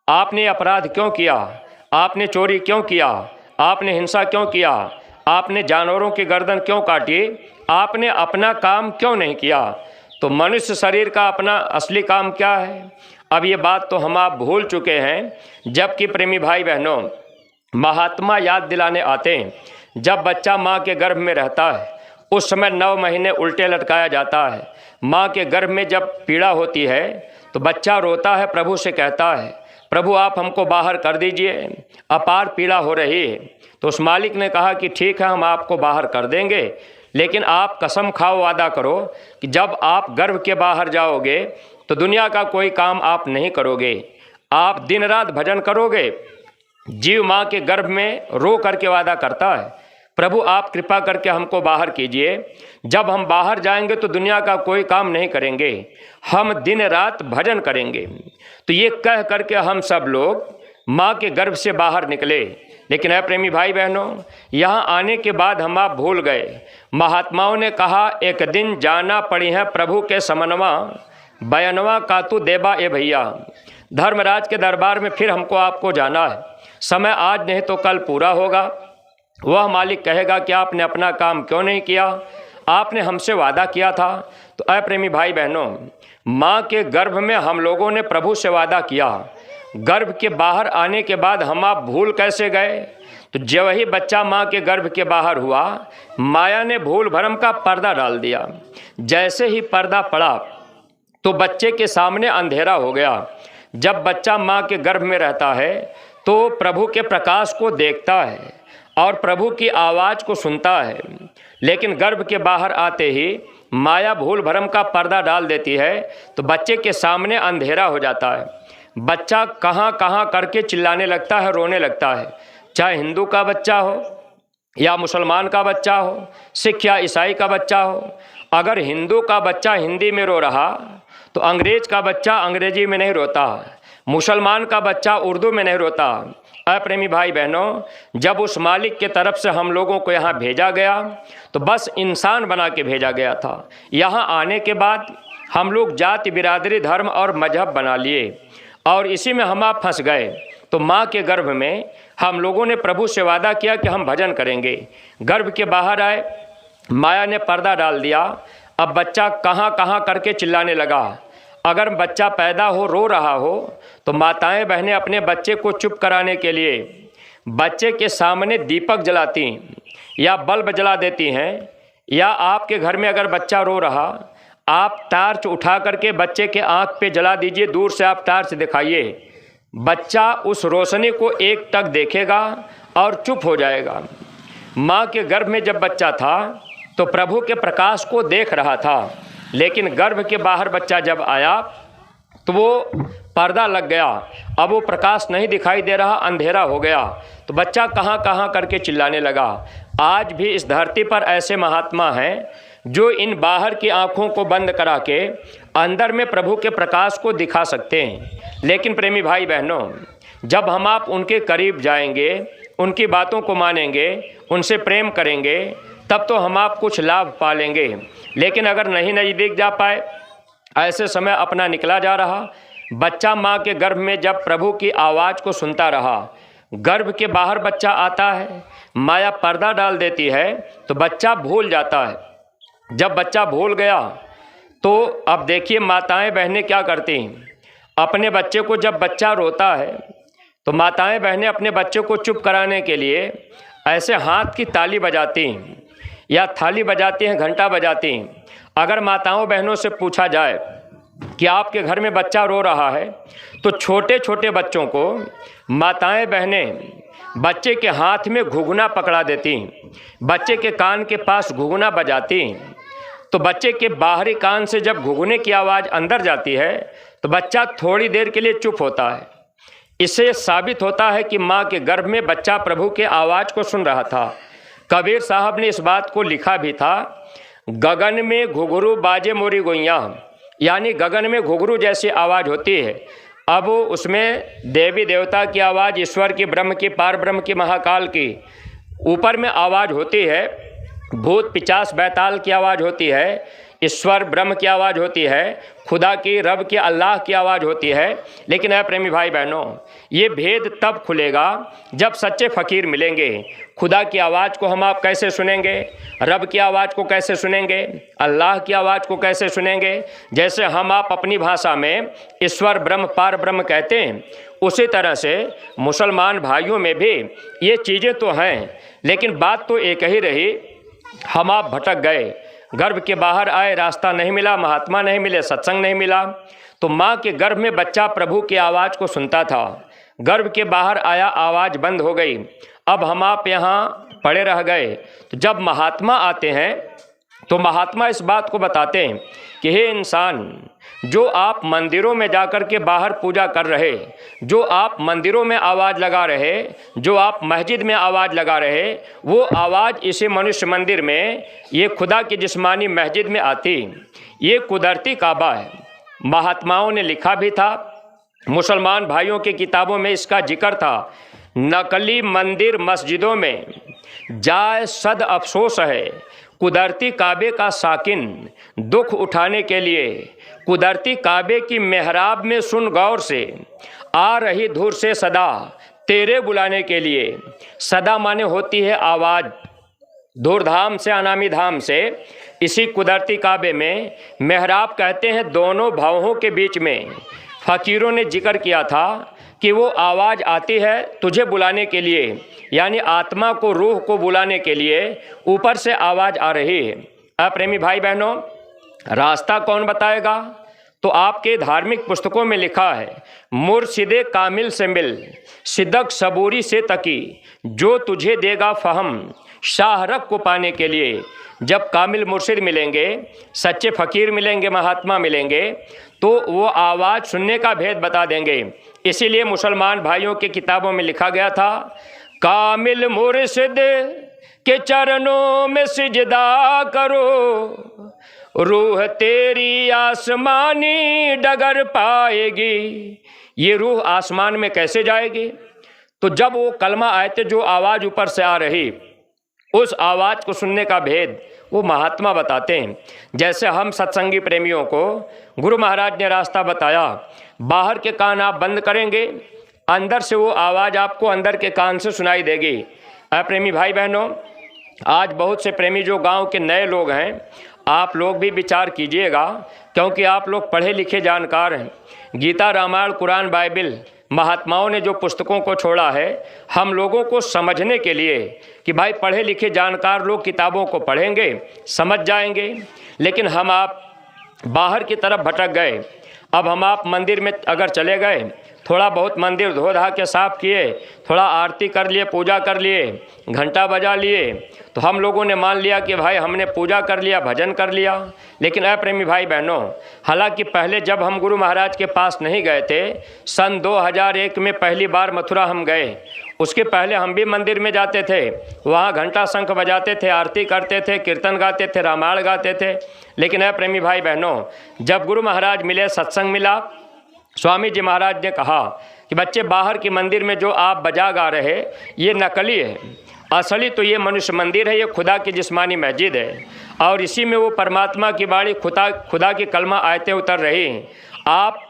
आपने ये अपराध क्यों किया? आपने चोरी क्यों किया? आपने हिंसा क्यों किया? आपने जानवरों की गर्दन क्यों काटी? आपने अपना काम क्यों नहीं किया? तो मनुष्य शरीर का अपना असली काम क्या है? अब ये बात तो हम आप भूल चुके हैं। जबकि प्रेमी भाई बहनों, महात्मा याद दिलाने आते हैं, जब बच्चा माँ के गर्भ में रहता है उस समय 9 महीने उल्टे लटकाया जाता है। माँ के गर्भ में जब पीड़ा होती है तो बच्चा रोता है, प्रभु से कहता है, प्रभु आप हमको बाहर कर दीजिए, अपार पीड़ा हो रही है। तो उस मालिक ने कहा कि ठीक है, हम आपको बाहर कर देंगे, लेकिन आप कसम खाओ, वादा करो कि जब आप गर्भ के बाहर जाओगे तो दुनिया का कोई काम आप नहीं करोगे, आप दिन रात भजन करोगे। जीव माँ के गर्भ में रो करके वादा करता है, प्रभु आप कृपा करके हमको बाहर कीजिए, जब हम बाहर जाएंगे तो दुनिया का कोई काम नहीं करेंगे, हम दिन रात भजन करेंगे। तो ये कह करके हम सब लोग माँ के गर्भ से बाहर निकले। लेकिन है प्रेमी भाई बहनों, यहाँ आने के बाद हम आप भूल गए। महात्माओं ने कहा, एक दिन जाना पड़ी है प्रभु के समनवा, बयनवा का तू देबा ए भैया। धर्मराज के दरबार में फिर हमको आपको जाना है, समय आज नहीं तो कल पूरा होगा। वह मालिक कहेगा कि आपने अपना काम क्यों नहीं किया, आपने हमसे वादा किया था। तो ऐ प्रेमी भाई बहनों, माँ के गर्भ में हम लोगों ने प्रभु से वादा किया, गर्भ के बाहर आने के बाद हम आप भूल कैसे गए? तो जब ही बच्चा माँ के गर्भ के बाहर हुआ, माया ने भूल भरम का पर्दा डाल दिया। जैसे ही पर्दा पड़ा तो बच्चे के सामने अंधेरा हो गया। जब बच्चा माँ के गर्भ में रहता है तो प्रभु के प्रकाश को देखता है और प्रभु की आवाज़ को सुनता है, लेकिन गर्भ के बाहर आते ही माया भूल भरम का पर्दा डाल देती है, तो बच्चे के सामने अंधेरा हो जाता है। बच्चा कहाँ कहाँ करके चिल्लाने लगता है, रोने लगता है। चाहे हिंदू का बच्चा हो या मुसलमान का बच्चा हो, सिख या ईसाई का बच्चा हो। अगर हिंदू का बच्चा हिंदी में रो रहा तो अंग्रेज का बच्चा अंग्रेजी में नहीं रोता, मुसलमान का बच्चा उर्दू में नहीं रोता। प्रेमी भाई बहनों, जब उस मालिक के तरफ से हम लोगों को यहाँ भेजा गया तो बस इंसान बना के भेजा गया था। यहाँ आने के बाद हम लोग जाति, बिरादरी, धर्म और मजहब बना लिए और इसी में हम आप फंस गए। तो माँ के गर्भ में हम लोगों ने प्रभु से वादा किया कि हम भजन करेंगे। गर्भ के बाहर आए, माया ने पर्दा डाल दिया। अब बच्चा कहाँ कहाँ करके चिल्लाने लगा। अगर बच्चा पैदा हो, रो रहा हो, तो माताएं बहनें अपने बच्चे को चुप कराने के लिए बच्चे के सामने दीपक जलाती या बल्ब जला देती हैं। या आपके घर में अगर बच्चा रो रहा, आप टार्च उठा करके बच्चे के आँख पे जला दीजिए, दूर से आप टार्च दिखाइए, बच्चा उस रोशनी को एक टक देखेगा और चुप हो जाएगा। माँ के गर्भ में जब बच्चा था तो प्रभु के प्रकाश को देख रहा था, लेकिन गर्भ के बाहर बच्चा जब आया तो वो पर्दा लग गया, अब वो प्रकाश नहीं दिखाई दे रहा, अंधेरा हो गया। तो बच्चा कहाँ कहाँ करके चिल्लाने लगा। आज भी इस धरती पर ऐसे महात्मा हैं जो इन बाहर की आँखों को बंद करा के अंदर में प्रभु के प्रकाश को दिखा सकते हैं। लेकिन प्रेमी भाई बहनों, जब हम आप उनके करीब जाएंगे, उनकी बातों को मानेंगे, उनसे प्रेम करेंगे, तब तो हम आप कुछ लाभ पा लेंगे। लेकिन अगर नहीं नज़दीक जा पाए, ऐसे समय अपना निकला जा रहा। बच्चा माँ के गर्भ में जब प्रभु की आवाज़ को सुनता रहा, गर्भ के बाहर बच्चा आता है, माया पर्दा डाल देती है तो बच्चा भूल जाता है। जब बच्चा भूल गया तो अब देखिए माताएं बहनें क्या करती हैं। अपने बच्चे को, जब बच्चा रोता है तो माताएं बहनें अपने बच्चे को चुप कराने के लिए ऐसे हाथ की ताली बजाती हैं या थाली बजाती हैं, घंटा बजाती हैं। अगर माताओं बहनों से पूछा जाए कि आपके घर में बच्चा रो रहा है, तो छोटे छोटे बच्चों को माताएं बहनें बच्चे के हाथ में घुघना पकड़ा देती, बच्चे के कान के पास घुघना बजाती। तो बच्चे के बाहरी कान से जब घुघुने की आवाज़ अंदर जाती है तो बच्चा थोड़ी देर के लिए चुप होता है। इससे साबित होता है कि माँ के गर्भ में बच्चा प्रभु के आवाज़ को सुन रहा था। कबीर साहब ने इस बात को लिखा भी था, गगन में घुघरू बाजे मोरी गोइयाँ, यानी गगन में घुघरू जैसी आवाज़ होती है। अब उसमें देवी देवता की आवाज़, ईश्वर की, ब्रह्म की, पार ब्रह्म की, महाकाल की ऊपर में आवाज़ होती है, भूत पिचास बैताल की आवाज़ होती है, ईश्वर ब्रह्म की आवाज़ होती है, खुदा की, रब की, अल्लाह की आवाज़ होती है। लेकिन ऐ प्रेमी भाई बहनों, ये भेद तब खुलेगा जब सच्चे फ़कीर मिलेंगे। खुदा की आवाज़ को हम आप कैसे सुनेंगे, रब की आवाज़ को कैसे सुनेंगे, अल्लाह की आवाज़ को कैसे सुनेंगे? जैसे हम आप अपनी भाषा में ईश्वर ब्रह्म पार ब्रह्म कहते हैं, उसी तरह से मुसलमान भाइयों में भी ये चीज़ें तो हैं, लेकिन बात तो एक ही रही, हम आप भटक गए। गर्भ के बाहर आए, रास्ता नहीं मिला, महात्मा नहीं मिले, सत्संग नहीं मिला। तो माँ के गर्भ में बच्चा प्रभु की आवाज़ को सुनता था, गर्भ के बाहर आया, आवाज़ बंद हो गई। अब हम आप यहाँ पड़े रह गए। तो जब महात्मा आते हैं तो महात्मा इस बात को बताते हैं कि हे इंसान, जो आप मंदिरों में जाकर के बाहर पूजा कर रहे, जो आप मंदिरों में आवाज़ लगा रहे, जो आप मस्जिद में आवाज़ लगा रहे, वो आवाज़ इसी मनुष्य मंदिर में, ये खुदा की जिस्मानी मस्जिद में आती। ये कुदरती काबा है। महात्माओं ने लिखा भी था, मुसलमान भाइयों की किताबों में इसका जिक्र था, नकली मंदिर मस्जिदों में जाए सद अफसोस है, कुदरती काबे का साकिन दुख उठाने के लिए, कुदरती काबे की मेहराब में सुन गौर से, आ रही धूर से सदा तेरे बुलाने के लिए। सदा माने होती है आवाज़, धूरधाम से, अनामी धाम से। इसी कुदरती काबे में मेहराब कहते हैं दोनों भावों के बीच में। फ़कीरों ने जिक्र किया था कि वो आवाज़ आती है तुझे बुलाने के लिए, यानी आत्मा को, रूह को बुलाने के लिए ऊपर से आवाज़ आ रही है। अब प्रेमी भाई बहनों, रास्ता कौन बताएगा? तो आपके धार्मिक पुस्तकों में लिखा है, मुर्शिदे कामिल से मिल, सिद्दक सबूरी से तकी, जो तुझे देगा फ़हम शाहरक को पाने के लिए। जब कामिल मुर्शिद मिलेंगे, सच्चे फ़कीर मिलेंगे, महात्मा मिलेंगे, तो वो आवाज़ सुनने का भेद बता देंगे। इसीलिए मुसलमान भाइयों की किताबों में लिखा गया था, कामिल मुर्शिद के चरणों में सिजदा करो, रूह तेरी आसमानी डगर पाएगी। ये रूह आसमान में कैसे जाएगी? तो जब वो कलमा आयते, जो आवाज़ ऊपर से आ रही, उस आवाज़ को सुनने का भेद वो महात्मा बताते हैं। जैसे हम सत्संगी प्रेमियों को गुरु महाराज ने रास्ता बताया, बाहर के कान आप बंद करेंगे, अंदर से वो आवाज़ आपको अंदर के कान से सुनाई देगी। प्रेमी भाई बहनों, आज बहुत से प्रेमी जो गांव के नए लोग हैं, आप लोग भी विचार कीजिएगा, क्योंकि आप लोग पढ़े लिखे जानकार हैं। गीता, रामायण, कुरान, बाइबिल, महात्माओं ने जो पुस्तकों को छोड़ा है हम लोगों को समझने के लिए कि भाई पढ़े लिखे जानकार लोग किताबों को पढ़ेंगे, समझ जाएंगे। लेकिन हम आप बाहर की तरफ भटक गए। अब हम आप मंदिर में अगर चले गए, थोड़ा बहुत मंदिर धो धा के साफ़ किए, थोड़ा आरती कर लिए, पूजा कर लिए, घंटा बजा लिए, तो हम लोगों ने मान लिया कि भाई हमने पूजा कर लिया, भजन कर लिया। लेकिन प्रेमी भाई बहनों, हालांकि पहले जब हम गुरु महाराज के पास नहीं गए थे, सन 2001 में पहली बार मथुरा हम गए, उसके पहले हम भी मंदिर में जाते थे, वहाँ घंटा शंख बजाते थे, आरती करते थे, कीर्तन गाते थे, रामायण गाते थे। लेकिन प्रेमी भाई बहनों, जब गुरु महाराज मिले, सत्संग मिला, स्वामी जी महाराज ने कहा कि बच्चे, बाहर की मंदिर में जो आप बजा गा रहे ये नकली है, असली तो ये मनुष्य मंदिर है, ये खुदा की जिस्मानी मस्जिद है, और इसी में वो परमात्मा की बाणी, खुदा की कलमा आयतें उतर रही। आप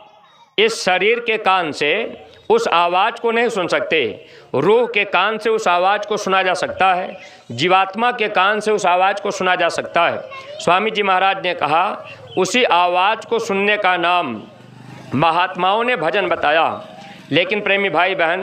इस शरीर के कान से उस आवाज़ को नहीं सुन सकते, रूह के कान से उस आवाज़ को सुना जा सकता है, जीवात्मा के कान से उस आवाज़ को सुना जा सकता है। स्वामी जी महाराज ने कहा, उसी आवाज़ को सुनने का नाम महात्माओं ने भजन बताया। लेकिन प्रेमी भाई बहन,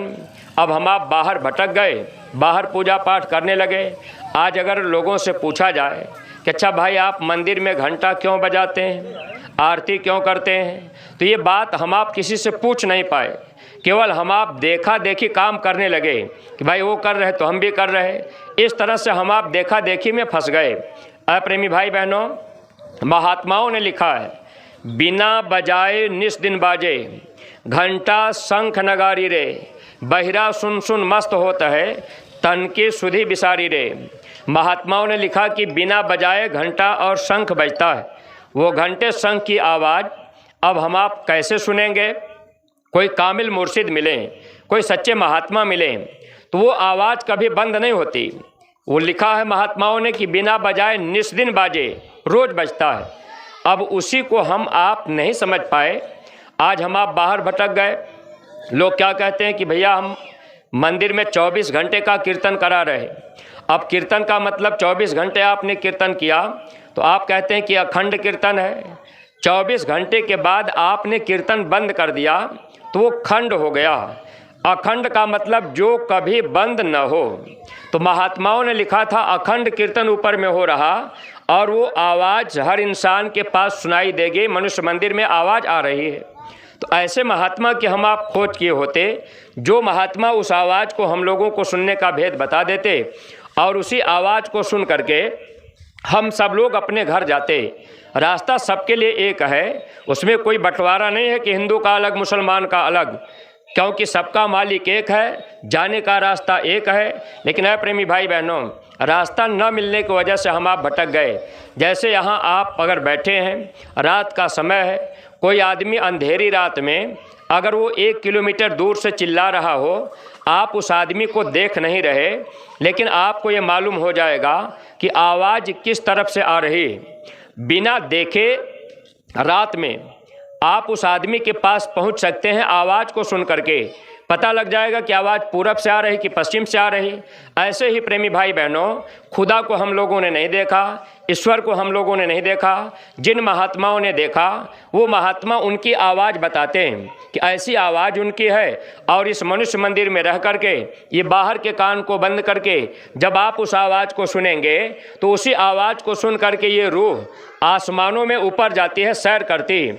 अब हम आप बाहर भटक गए, बाहर पूजा पाठ करने लगे। आज अगर लोगों से पूछा जाए कि अच्छा भाई आप मंदिर में घंटा क्यों बजाते हैं, आरती क्यों करते हैं, तो ये बात हम आप किसी से पूछ नहीं पाए। केवल हम आप देखा देखी काम करने लगे कि भाई वो कर रहे तो हम भी कर रहे। इस तरह से हम आप देखा देखी में फंस गए। प्रेमी भाई बहनों, महात्माओं ने लिखा है, बिना बजाए निस दिन बाजे, घंटा शंख नगारी रे, बहिरा सुन सुन मस्त होता है, तन की सुधि बिसारी रे। महात्माओं ने लिखा कि बिना बजाए घंटा और शंख बजता है, वो घंटे शंख की आवाज़ अब हम आप कैसे सुनेंगे? कोई कामिल मुर्शिद मिले, कोई सच्चे महात्मा मिले तो वो आवाज़ कभी बंद नहीं होती। वो लिखा है महात्माओं ने कि बिना बजाए निस दिन बाजे, रोज़ बजता है। अब उसी को हम आप नहीं समझ पाए। आज हम आप बाहर भटक गए। लोग क्या कहते हैं कि भैया हम मंदिर में 24 घंटे का कीर्तन करा रहे। अब कीर्तन का मतलब 24 घंटे आपने कीर्तन किया तो आप कहते हैं कि अखंड कीर्तन है। 24 घंटे के बाद आपने कीर्तन बंद कर दिया तो वो खंड हो गया। अखंड का मतलब जो कभी बंद न हो। तो महात्माओं ने लिखा था अखंड कीर्तन ऊपर में हो रहा और वो आवाज़ हर इंसान के पास सुनाई देगी। मनुष्य मंदिर में आवाज़ आ रही है। तो ऐसे महात्मा की हम आप खोज किए होते, जो महात्मा उस आवाज़ को हम लोगों को सुनने का भेद बता देते और उसी आवाज़ को सुन करके हम सब लोग अपने घर जाते। रास्ता सबके लिए एक है, उसमें कोई बंटवारा नहीं है कि हिंदू का अलग मुसलमान का अलग, क्योंकि सबका मालिक एक है, जाने का रास्ता एक है। लेकिन है प्रेमी भाई बहनों, रास्ता न मिलने की वजह से हम आप भटक गए। जैसे यहाँ आप अगर बैठे हैं, रात का समय है, कोई आदमी अंधेरी रात में अगर वो 1 किलोमीटर दूर से चिल्ला रहा हो, आप उस आदमी को देख नहीं रहे, लेकिन आपको ये मालूम हो जाएगा कि आवाज़ किस तरफ से आ रही। बिना देखे रात में आप उस आदमी के पास पहुंच सकते हैं। आवाज़ को सुन करके पता लग जाएगा कि आवाज़ पूरब से आ रही कि पश्चिम से आ रही। ऐसे ही प्रेमी भाई बहनों, खुदा को हम लोगों ने नहीं देखा, ईश्वर को हम लोगों ने नहीं देखा। जिन महात्माओं ने देखा वो महात्मा उनकी आवाज़ बताते हैं कि ऐसी आवाज़ उनकी है। और इस मनुष्य मंदिर में रह करके, ये बाहर के कान को बंद करके जब आप उस आवाज़ को सुनेंगे तो उसी आवाज़ को सुन करके ये रूह आसमानों में ऊपर जाती है, सैर करती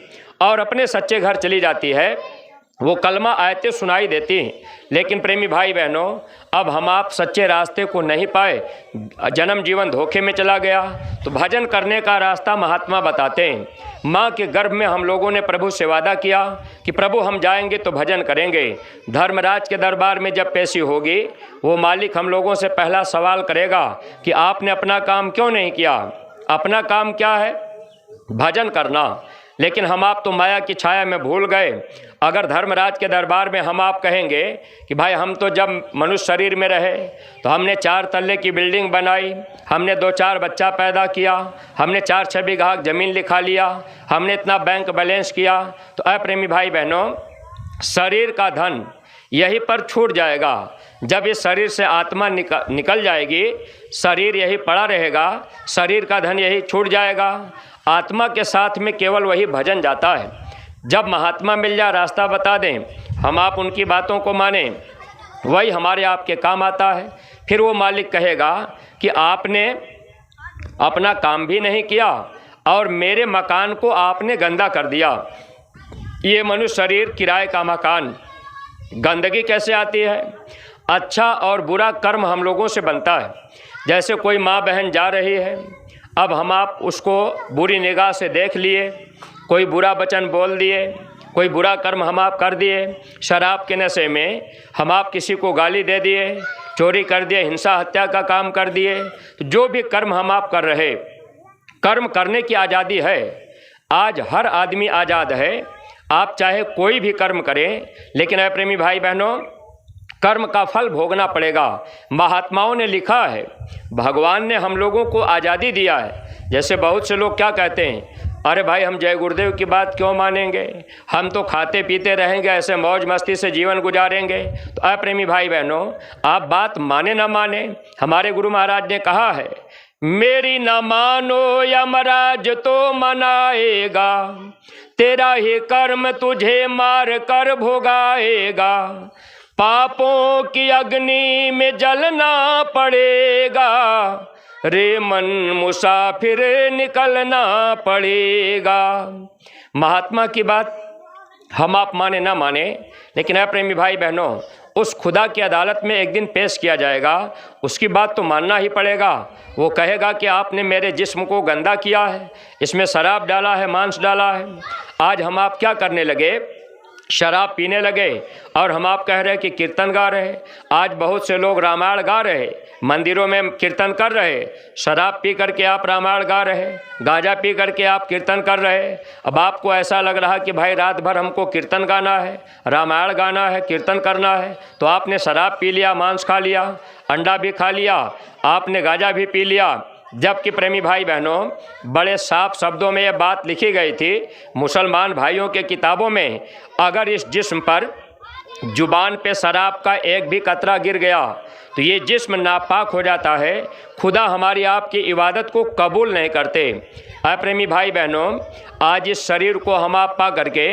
और अपने सच्चे घर चली जाती है। वो कलमा आयतें सुनाई देती हैं। लेकिन प्रेमी भाई बहनों, अब हम आप सच्चे रास्ते को नहीं पाए, जन्म जीवन धोखे में चला गया। तो भजन करने का रास्ता महात्मा बताते हैं। माँ के गर्भ में हम लोगों ने प्रभु से वादा किया कि प्रभु हम जाएंगे तो भजन करेंगे। धर्मराज के दरबार में जब पेशी होगी, वो मालिक हम लोगों से पहला सवाल करेगा कि आपने अपना काम क्यों नहीं किया। अपना काम क्या है? भजन करना। लेकिन हम आप तो माया की छाया में भूल गए। अगर धर्मराज के दरबार में हम आप कहेंगे कि भाई हम तो जब मनुष्य शरीर में रहे तो हमने 4 तल्ले की बिल्डिंग बनाई, हमने 2-4 बच्चा पैदा किया, हमने 4-6 बीघा ज़मीन लिखा लिया, हमने इतना बैंक बैलेंस किया, तो अप्रेमी भाई बहनों, शरीर का धन यहीं पर छूट जाएगा। जब इस शरीर से आत्मा निकल जाएगी, शरीर यही पड़ा रहेगा, शरीर का धन यही छूट जाएगा। आत्मा के साथ में केवल वही भजन जाता है। जब महात्मा मिल जाए, रास्ता बता दें, हम आप उनकी बातों को माने, वही हमारे आपके काम आता है। फिर वो मालिक कहेगा कि आपने अपना काम भी नहीं किया और मेरे मकान को आपने गंदा कर दिया। ये मनुष्य शरीर किराए का मकान, गंदगी कैसे आती है? अच्छा और बुरा कर्म हम लोगों से बनता है। जैसे कोई माँ बहन जा रही है, अब हम आप उसको बुरी निगाह से देख लिए, कोई बुरा वचन बोल दिए, कोई बुरा कर्म हम आप कर दिए, शराब के नशे में हम आप किसी को गाली दे दिए, चोरी कर दिए, हिंसा हत्या का काम कर दिए। तो जो भी कर्म हम आप कर रहे, कर्म करने की आज़ादी है। आज हर आदमी आज़ाद है, आप चाहे कोई भी कर्म करें, लेकिन ऐ प्रेमी भाई बहनों, कर्म का फल भोगना पड़ेगा। महात्माओं ने लिखा है, भगवान ने हम लोगों को आज़ादी दिया है। जैसे बहुत से लोग क्या कहते हैं, अरे भाई हम जय गुरुदेव की बात क्यों मानेंगे, हम तो खाते पीते रहेंगे, ऐसे मौज मस्ती से जीवन गुजारेंगे। तो अप्रेमी भाई बहनों, आप बात माने ना माने, हमारे गुरु महाराज ने कहा है, मेरी न मानो यमराज तो मनाएगा, तेरा ही कर्म तुझे मार कर भोगाएगा, पापों की अग्नि में जलना पड़ेगा, रे मन मुसाफिर निकलना पड़ेगा। महात्मा की बात हम आप माने ना माने, लेकिन है प्रेमी भाई बहनों, उस खुदा की अदालत में एक दिन पेश किया जाएगा, उसकी बात तो मानना ही पड़ेगा। वो कहेगा कि आपने मेरे जिस्म को गंदा किया है, इसमें शराब डाला है, मांस डाला है। आज हम आप क्या करने लगे? शराब पीने लगे और हम आप कह रहे कि कीर्तन गा रहे। आज बहुत से लोग रामायण गा रहे, मंदिरों में कीर्तन कर रहे। शराब पी करके आप रामायण गा रहे, गांजा पी करके आप कीर्तन कर रहे। अब आपको ऐसा लग रहा कि भाई रात भर हमको कीर्तन गाना है, रामायण गाना है, कीर्तन करना है, तो आपने शराब पी लिया, मांस खा लिया, अंडा भी खा लिया, आपने गांजा भी पी लिया। जबकि प्रेमी भाई बहनों, बड़े साफ शब्दों में ये बात लिखी गई थी मुसलमान भाइयों के किताबों में, अगर इस जिस्म पर जुबान पे शराब का एक भी कतरा गिर गया तो ये जिस्म नापाक हो जाता है। खुदा हमारी आपकी इबादत को कबूल नहीं करते। प्रेमी भाई बहनों, आज इस शरीर को हम आप पा करके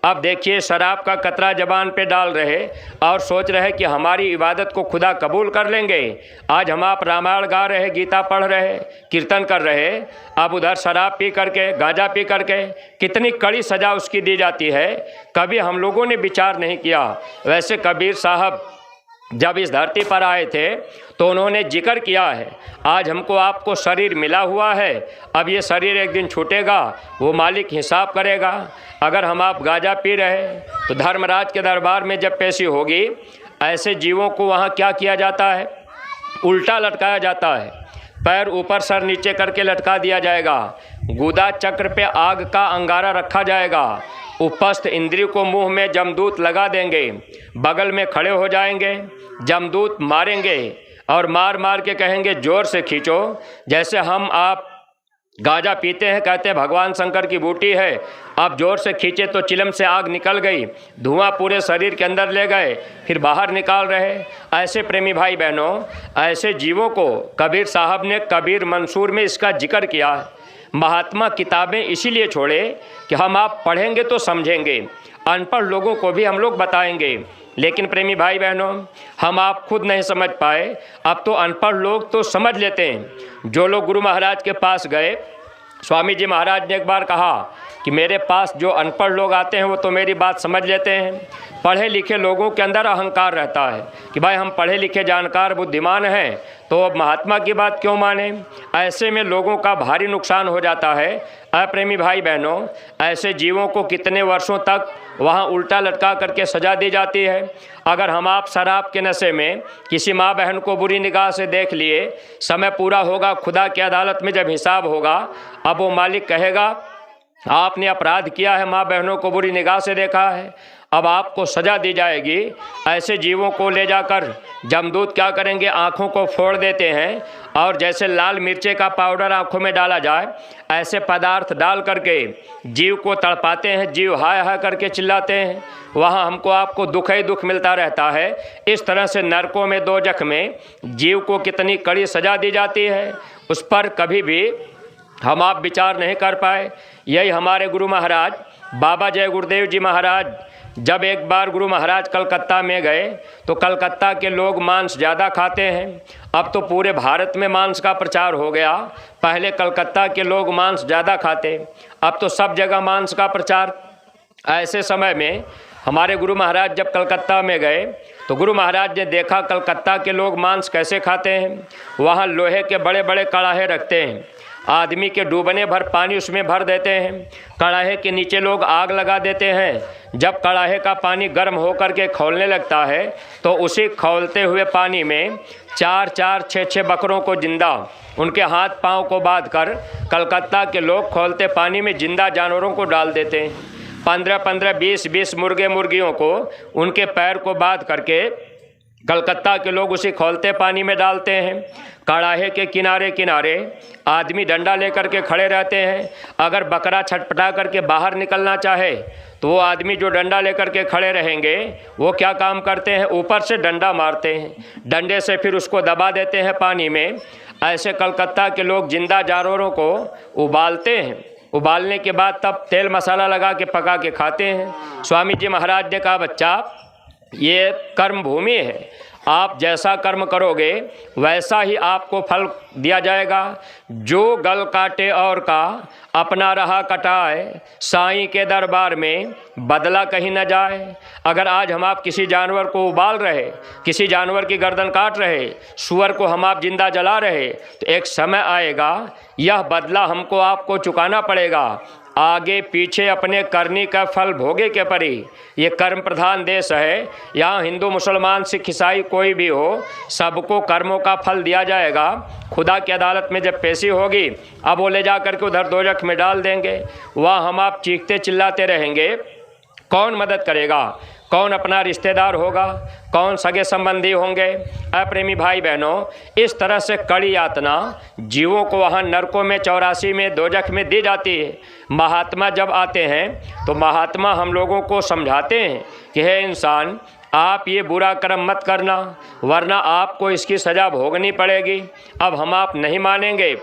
अब देखिए शराब का कतरा जबान पे डाल रहे और सोच रहे कि हमारी इबादत को खुदा कबूल कर लेंगे। आज हम आप रामायण गा रहे, गीता पढ़ रहे, कीर्तन कर रहे, अब उधर शराब पी करके, गांजा पी करके कितनी कड़ी सज़ा उसकी दी जाती है, कभी हम लोगों ने विचार नहीं किया। वैसे कबीर साहब जब इस धरती पर आए थे तो उन्होंने जिक्र किया है, आज हमको आपको शरीर मिला हुआ है, अब ये शरीर एक दिन छूटेगा, वो मालिक हिसाब करेगा। अगर हम आप गांजा पी रहे तो धर्मराज के दरबार में जब पेशी होगी, ऐसे जीवों को वहाँ क्या किया जाता है? उल्टा लटकाया जाता है, पैर ऊपर सर नीचे करके लटका दिया जाएगा, गुदा चक्र पे आग का अंगारा रखा जाएगा, उपस्थ इंद्री को मुंह में जमदूत लगा देंगे, बगल में खड़े हो जाएंगे, जमदूत मारेंगे और मार मार के कहेंगे जोर से खींचो। जैसे हम आप गांजा पीते हैं, कहते हैं भगवान शंकर की बूटी है, आप जोर से खींचे तो चिलम से आग निकल गई, धुआं पूरे शरीर के अंदर ले गए, फिर बाहर निकाल रहे। ऐसे प्रेमी भाई बहनों, ऐसे जीवों को कबीर साहब ने कबीर मंसूर में इसका जिक्र किया है। महात्मा किताबें इसीलिए छोड़े कि हम आप पढ़ेंगे तो समझेंगे, अनपढ़ लोगों को भी हम लोग बताएंगे। लेकिन प्रेमी भाई बहनों, हम आप खुद नहीं समझ पाए, अब तो अनपढ़ लोग तो समझ लेते हैं। जो लोग गुरु महाराज के पास गए, स्वामी जी महाराज ने एक बार कहा कि मेरे पास जो अनपढ़ लोग आते हैं वो तो मेरी बात समझ लेते हैं, पढ़े लिखे लोगों के अंदर अहंकार रहता है कि भाई हम पढ़े लिखे जानकार बुद्धिमान हैं, तो अब महात्मा की बात क्यों माने। ऐसे में लोगों का भारी नुकसान हो जाता है। प्रेमी भाई बहनों, ऐसे जीवों को कितने वर्षों तक वहाँ उल्टा लटका करके सजा दी जाती है। अगर हम आप शराब के नशे में किसी माँ बहन को बुरी निगाह से देख लिए, समय पूरा होगा, खुदा की अदालत में जब हिसाब होगा, अब वो मालिक कहेगा आपने अपराध किया है, माँ बहनों को बुरी निगाह से देखा है, अब आपको सज़ा दी जाएगी। ऐसे जीवों को ले जाकर जमदूत क्या करेंगे? आँखों को फोड़ देते हैं और जैसे लाल मिर्चे का पाउडर आँखों में डाला जाए, ऐसे पदार्थ डाल करके जीव को तड़पाते हैं, जीव हाय हाय करके चिल्लाते हैं, वहाँ हमको आपको दुख ही दुख मिलता रहता है। इस तरह से नरकों में, दोजख में जीव को कितनी कड़ी सज़ा दी जाती है, उस पर कभी भी हम आप विचार नहीं कर पाए। यही हमारे गुरु महाराज बाबा जय गुरुदेव जी महाराज जब एक बार गुरु महाराज कलकत्ता में गए तो कलकत्ता के लोग मांस ज़्यादा खाते हैं। अब तो पूरे भारत में मांस का प्रचार हो गया, पहले कलकत्ता के लोग मांस ज़्यादा खाते, अब तो सब जगह मांस का प्रचार। ऐसे समय में हमारे गुरु महाराज जब कलकत्ता में गए तो गुरु महाराज ने देखा कलकत्ता के लोग मांस कैसे खाते हैं। वहाँ लोहे के बड़े बड़े कड़ाहे रखते हैं, आदमी के डूबने भर पानी उसमें भर देते हैं, कड़ाहे के नीचे लोग आग लगा देते हैं। जब कड़ाहे का पानी गर्म होकर के खौलने लगता है तो उसी खौलते हुए पानी में 4-4, 6-6 बकरों को जिंदा उनके हाथ पांव को बांधकर कलकत्ता के लोग खौलते पानी में जिंदा जानवरों को डाल देते हैं। 15-15, 20-20 मुर्गे मुर्गियों को उनके पैर को बांध करके कलकत्ता के लोग उसी खौलते पानी में डालते हैं। कड़ाहे के किनारे किनारे आदमी डंडा लेकर के खड़े रहते हैं। अगर बकरा छटपटा करके बाहर निकलना चाहे तो वो आदमी जो डंडा लेकर के खड़े रहेंगे वो क्या काम करते हैं? ऊपर से डंडा मारते हैं, डंडे से फिर उसको दबा देते हैं पानी में। ऐसे कलकत्ता के लोग जिंदा जानवरों को उबालते हैं, उबालने के बाद तब तेल मसाला लगा के पका के खाते हैं। स्वामी जी महाराज ने कहा बच्चा ये कर्म भूमि है, आप जैसा कर्म करोगे वैसा ही आपको फल दिया जाएगा। जो गल काटे और का अपना रहा कटाए, साईं के दरबार में बदला कहीं न जाए। अगर आज हम आप किसी जानवर को उबाल रहे, किसी जानवर की गर्दन काट रहे, सूअर को हम आप जिंदा जला रहे, तो एक समय आएगा यह बदला हमको आपको चुकाना पड़ेगा। आगे पीछे अपने करनी का फल भोगे के परी। ये कर्म प्रधान देश है। यहाँ हिंदू मुसलमान सिख ईसाई कोई भी हो, सबको कर्मों का फल दिया जाएगा। खुदा की अदालत में जब पेशी होगी, अब वो ले जा करके उधर दोजख में डाल देंगे। वहाँ हम आप चीखते चिल्लाते रहेंगे। कौन मदद करेगा? कौन अपना रिश्तेदार होगा? कौन सगे संबंधी होंगे? अप्रेमी भाई बहनों, इस तरह से कड़ी यातना जीवों को वहाँ नरकों में 84 में दोजख में दी जाती है। महात्मा जब आते हैं तो महात्मा हम लोगों को समझाते हैं कि हे इंसान, आप ये बुरा कर्म मत करना, वरना आपको इसकी सज़ा भोगनी पड़ेगी। अब हम आप नहीं मानेंगे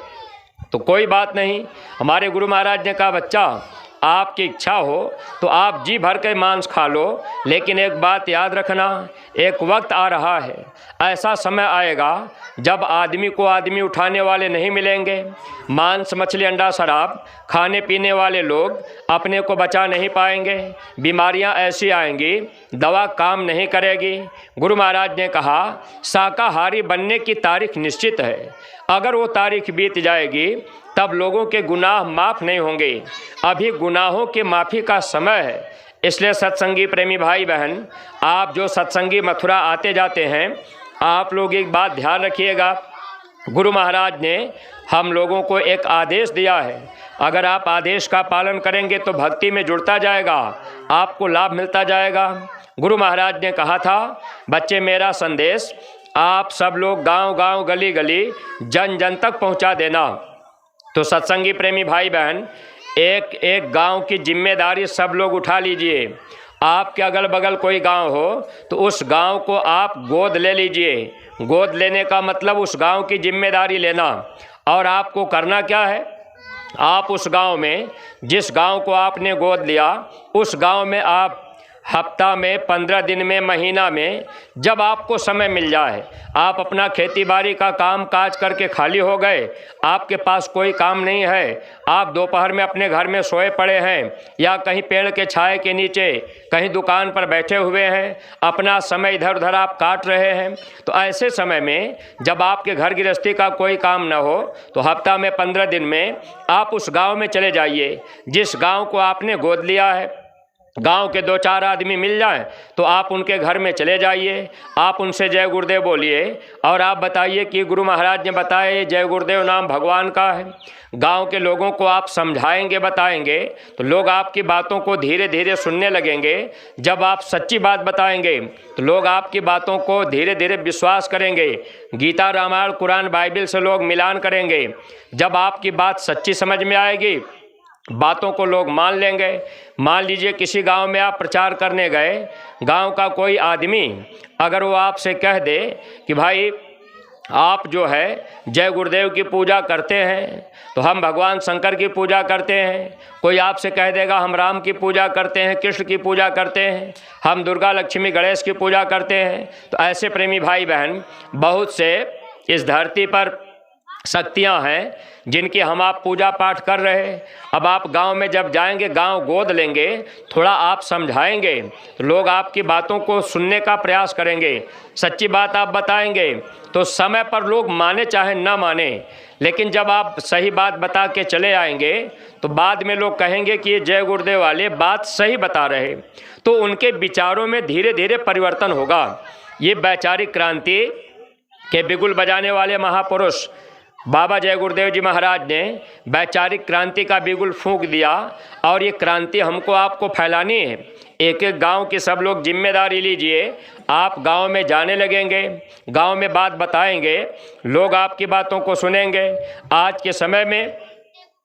तो कोई बात नहीं। हमारे गुरु महाराज ने कहा, बच्चा आपकी इच्छा हो तो आप जी भर के मांस खा लो, लेकिन एक बात याद रखना, एक वक्त आ रहा है, ऐसा समय आएगा जब आदमी को आदमी उठाने वाले नहीं मिलेंगे। मांस मछली अंडा शराब खाने पीने वाले लोग अपने को बचा नहीं पाएंगे। बीमारियां ऐसी आएंगी, दवा काम नहीं करेगी। गुरु महाराज ने कहा, शाकाहारी बनने की तारीख निश्चित है। अगर वो तारीख बीत जाएगी तब लोगों के गुनाह माफ़ नहीं होंगे। अभी गुनाहों के माफ़ी का समय है। इसलिए सत्संगी प्रेमी भाई बहन, आप जो सत्संगी मथुरा आते जाते हैं, आप लोग एक बात ध्यान रखिएगा। गुरु महाराज ने हम लोगों को एक आदेश दिया है। अगर आप आदेश का पालन करेंगे तो भक्ति में जुड़ता जाएगा, आपको लाभ मिलता जाएगा। गुरु महाराज ने कहा था, बच्चे मेरा संदेश आप सब लोग गांव गांव गली गली जन जन तक पहुंचा देना। तो सत्संगी प्रेमी भाई बहन, एक एक गांव की जिम्मेदारी सब लोग उठा लीजिए। आपके अगल बगल कोई गांव हो तो उस गांव को आप गोद ले लीजिए। गोद लेने का मतलब उस गांव की जिम्मेदारी लेना। और आपको करना क्या है? आप उस गांव में, जिस गांव को आपने गोद लिया, उस गांव में आप हफ्ता में, 15 दिन में, महीना में, जब आपको समय मिल जाए, आप अपना खेती बाड़ी का काम काज करके खाली हो गए, आपके पास कोई काम नहीं है, आप दोपहर में अपने घर में सोए पड़े हैं या कहीं पेड़ के छाए के नीचे कहीं दुकान पर बैठे हुए हैं, अपना समय इधर उधर आप काट रहे हैं, तो ऐसे समय में जब आपके घर गृहस्थी का कोई काम न हो तो हफ्ता में, 15 दिन में आप उस गाँव में चले जाइए जिस गाँव को आपने गोद लिया है। गांव के 2-4 आदमी मिल जाएं तो आप उनके घर में चले जाइए। आप उनसे जय गुरुदेव बोलिए और आप बताइए कि गुरु महाराज ने बताया ये जय गुरुदेव नाम भगवान का है। गांव के लोगों को आप समझाएंगे, बताएंगे तो लोग आपकी बातों को धीरे धीरे सुनने लगेंगे। जब आप सच्ची बात बताएंगे तो लोग आपकी बातों को धीरे धीरे विश्वास करेंगे। गीता, रामायण, कुरान, बाइबिल से लोग मिलान करेंगे। जब आपकी बात सच्ची समझ में आएगी, बातों को लोग मान लेंगे। मान लीजिए किसी गांव में आप प्रचार करने गए, गांव का कोई आदमी अगर वो आपसे कह दे कि भाई आप जो है जय गुरुदेव की पूजा करते हैं तो हम भगवान शंकर की पूजा करते हैं। कोई आपसे कह देगा हम राम की पूजा करते हैं, कृष्ण की पूजा करते हैं, हम दुर्गा, लक्ष्मी, गणेश की पूजा करते हैं। तो ऐसे प्रेमी भाई बहन, बहुत से इस धरती पर शक्तियां हैं जिनकी हम आप पूजा पाठ कर रहे हैं। अब आप गांव में जब जाएंगे, गांव गोद लेंगे, थोड़ा आप समझाएंगे तो लोग आपकी बातों को सुनने का प्रयास करेंगे। सच्ची बात आप बताएंगे तो समय पर लोग माने चाहे ना माने, लेकिन जब आप सही बात बता के चले आएंगे तो बाद में लोग कहेंगे कि ये जय गुरुदेव वाले बात सही बता रहे, तो उनके विचारों में धीरे धीरे परिवर्तन होगा। ये वैचारिक क्रांति के बिगुल बजाने वाले महापुरुष बाबा जय गुरुदेव जी महाराज ने वैचारिक क्रांति का बिगुल फूंक दिया और ये क्रांति हमको आपको फैलानी है। एक एक गांव के सब लोग जिम्मेदारी लीजिए। आप गांव में जाने लगेंगे, गांव में बात बताएंगे, लोग आपकी बातों को सुनेंगे। आज के समय में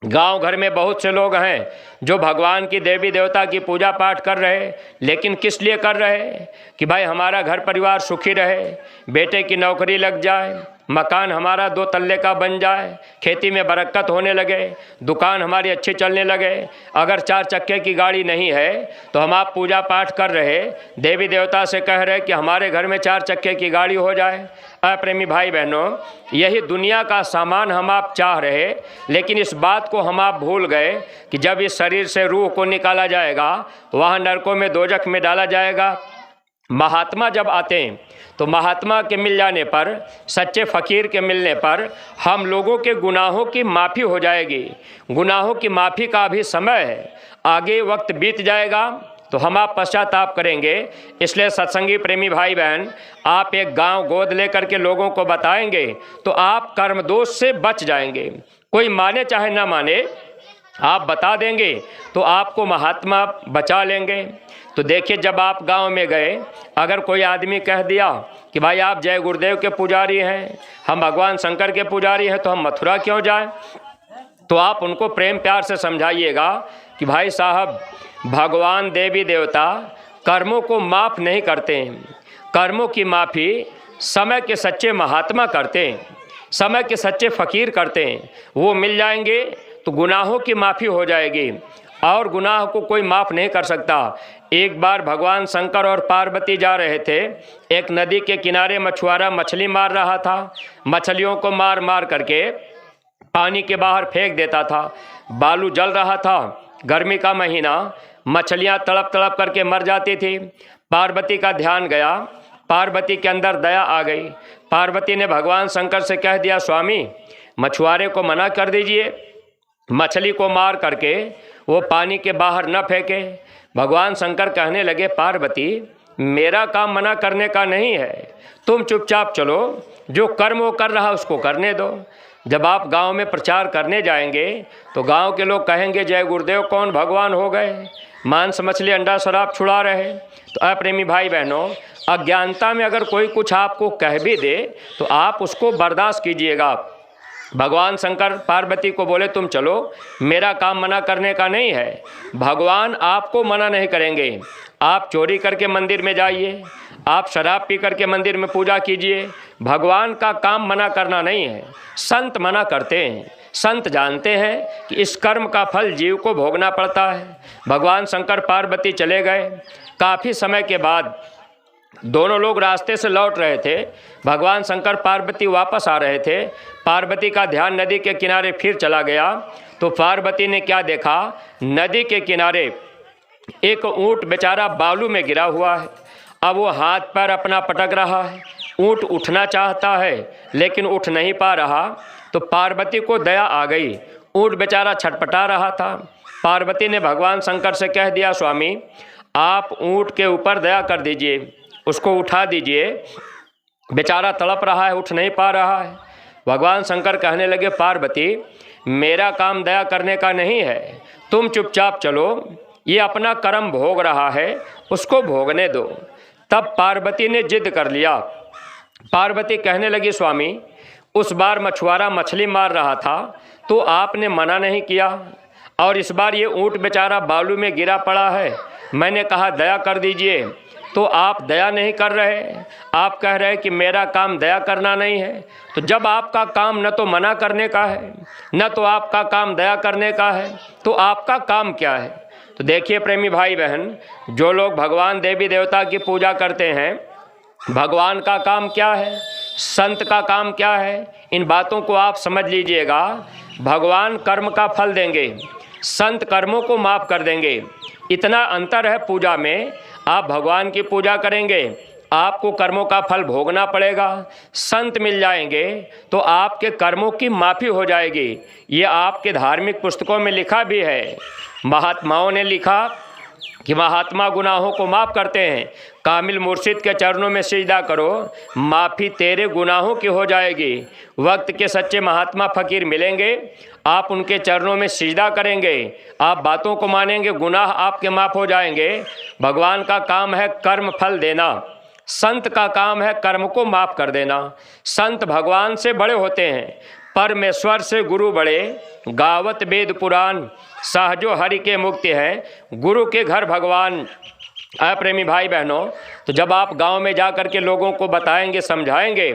गांव घर में बहुत से लोग हैं जो भगवान की, देवी देवता की पूजा पाठ कर रहे हैं, लेकिन किस लिए कर रहे हैं? कि भाई हमारा घर परिवार सुखी रहे, बेटे की नौकरी लग जाए, मकान हमारा 2 तल्ले का बन जाए, खेती में बरकत होने लगे, दुकान हमारी अच्छी चलने लगे। अगर 4 चक्के की गाड़ी नहीं है तो हम आप पूजा पाठ कर रहे, देवी देवता से कह रहे कि हमारे घर में 4 चक्के की गाड़ी हो जाए। प्रेमी भाई बहनों, यही दुनिया का सामान हम आप चाह रहे, लेकिन इस बात को हम आप भूल गए कि जब इस शरीर से रूह को निकाला जाएगा, वहाँ नरकों में, दोजख में डाला जाएगा। महात्मा जब आते हैं तो महात्मा के मिल जाने पर, सच्चे फ़कीर के मिलने पर हम लोगों के गुनाहों की माफ़ी हो जाएगी। गुनाहों की माफ़ी का भी समय है, आगे वक्त बीत जाएगा तो हम आप पश्चाताप करेंगे। इसलिए सत्संगी प्रेमी भाई बहन, आप एक गांव गोद लेकर के लोगों को बताएंगे तो आप कर्म दोष से बच जाएंगे। कोई माने चाहे ना माने, आप बता देंगे तो आपको महात्मा बचा लेंगे। तो देखिए, जब आप गांव में गए, अगर कोई आदमी कह दिया कि भाई आप जय गुरुदेव के पुजारी हैं, हम भगवान शंकर के पुजारी हैं, तो हम मथुरा क्यों जाएं? तो आप उनको प्रेम प्यार से समझाइएगा कि भाई साहब, भगवान देवी देवता कर्मों को माफ़ नहीं करते हैं। कर्मों की माफ़ी समय के सच्चे महात्मा करते हैं, समय के सच्चे फ़कीर करते हैं। वो मिल जाएंगे तो गुनाहों की माफ़ी हो जाएगी, और गुनाह को कोई माफ़ नहीं कर सकता। एक बार भगवान शंकर और पार्वती जा रहे थे, एक नदी के किनारे मछुआरा मछली मार रहा था। मछलियों को मार मार करके पानी के बाहर फेंक देता था। बालू जल रहा था, गर्मी का महीना, मछलियां तड़प तड़प करके मर जाती थी। पार्वती का ध्यान गया, पार्वती के अंदर दया आ गई। पार्वती ने भगवान शंकर से कह दिया, स्वामी मछुआरे को मना कर दीजिए, मछली को मार करके वो पानी के बाहर न फेंके। भगवान शंकर कहने लगे, पार्वती मेरा काम मना करने का नहीं है, तुम चुपचाप चलो, जो कर्म वो कर रहा उसको करने दो। जब आप गांव में प्रचार करने जाएंगे तो गांव के लोग कहेंगे, जय गुरुदेव कौन भगवान हो गए, मांस मछली अंडा शराब छुड़ा रहे। तो अप्रेमी भाई बहनों, अज्ञानता में अगर कोई कुछ आपको कह भी दे तो आप उसको बर्दाश्त कीजिएगा। भगवान शंकर पार्वती को बोले, तुम चलो, मेरा काम मना करने का नहीं है। भगवान आपको मना नहीं करेंगे। आप चोरी करके मंदिर में जाइए, आप शराब पी करके मंदिर में पूजा कीजिए, भगवान का काम मना करना नहीं है। संत मना करते हैं, संत जानते हैं कि इस कर्म का फल जीव को भोगना पड़ता है। भगवान शंकर पार्वती चले गए। काफ़ी समय के बाद दोनों लोग रास्ते से लौट रहे थे, भगवान शंकर पार्वती वापस आ रहे थे। पार्वती का ध्यान नदी के किनारे फिर चला गया तो पार्वती ने क्या देखा, नदी के किनारे एक ऊँट बेचारा बालू में गिरा हुआ है। अब वो हाथ पैर अपना पटक रहा है, ऊँट उठना चाहता है लेकिन उठ नहीं पा रहा। तो पार्वती को दया आ गई, ऊँट बेचारा छटपटा रहा था। पार्वती ने भगवान शंकर से कह दिया, स्वामी आप ऊँट के ऊपर दया कर दीजिए, उसको उठा दीजिए, बेचारा तड़प रहा है, उठ नहीं पा रहा है। भगवान शंकर कहने लगे, पार्वती मेरा काम दया करने का नहीं है, तुम चुपचाप चलो, ये अपना कर्म भोग रहा है, उसको भोगने दो। तब पार्वती ने जिद कर लिया। पार्वती कहने लगी, स्वामी उस बार मछुआरा मछली मार रहा था तो आपने मना नहीं किया, और इस बार ये ऊँट बेचारा बालू में गिरा पड़ा है, मैंने कहा दया कर दीजिए, तो आप दया नहीं कर रहे। आप कह रहे हैं कि मेरा काम दया करना नहीं है। तो जब आपका काम न तो मना करने का है, न तो आपका काम दया करने का है, तो आपका काम क्या है? तो देखिए प्रेमी भाई बहन, जो लोग भगवान देवी देवता की पूजा करते हैं, भगवान का काम क्या है, संत का काम क्या है, इन बातों को आप समझ लीजिएगा। भगवान कर्म का फल देंगे, संत कर्मों को माफ़ कर देंगे। इतना अंतर है पूजा में। आप भगवान की पूजा करेंगे, आपको कर्मों का फल भोगना पड़ेगा। संत मिल जाएंगे तो आपके कर्मों की माफ़ी हो जाएगी। ये आपके धार्मिक पुस्तकों में लिखा भी है। महात्माओं ने लिखा कि महात्मा गुनाहों को माफ़ करते हैं। कामिल मुर्शिद के चरणों में सिजदा करो, माफ़ी तेरे गुनाहों की हो जाएगी। वक्त के सच्चे महात्मा फ़कीर मिलेंगे, आप उनके चरणों में सिजदा करेंगे, आप बातों को मानेंगे, गुनाह आपके माफ़ हो जाएंगे। भगवान का काम है कर्म फल देना, संत का काम है कर्म को माफ़ कर देना। संत भगवान से बड़े होते हैं, परमेश्वर से गुरु बड़े, गावत वेद पुराण, सहजो हरि के मुक्ति है, गुरु के घर भगवान। प्रेमी भाई बहनों, तो जब आप गांव में जा कर के लोगों को बताएंगे, समझाएंगे,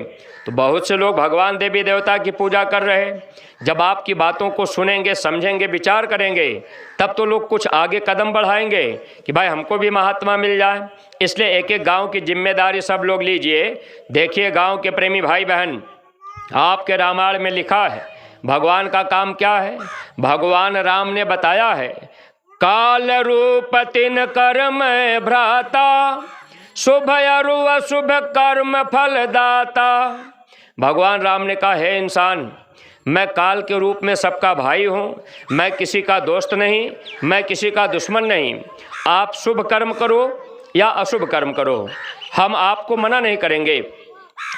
तो बहुत से लोग भगवान देवी देवता की पूजा कर रहे हैं। जब आपकी बातों को सुनेंगे, समझेंगे, विचार करेंगे, तब तो लोग कुछ आगे कदम बढ़ाएंगे कि भाई हमको भी महात्मा मिल जाए। इसलिए एक एक गांव की जिम्मेदारी सब लोग लीजिए। देखिए गांव के प्रेमी भाई बहन, आपके रामायण में लिखा है भगवान का काम क्या है। भगवान राम ने बताया है, काल रूप तिन कर्म भ्राता, शुभ अरु अशुभ कर्म फलदाता। भगवान राम ने कहा, है इंसान, मैं काल के रूप में सबका भाई हूँ, मैं किसी का दोस्त नहीं, मैं किसी का दुश्मन नहीं। आप शुभ कर्म करो या अशुभ कर्म करो, हम आपको मना नहीं करेंगे,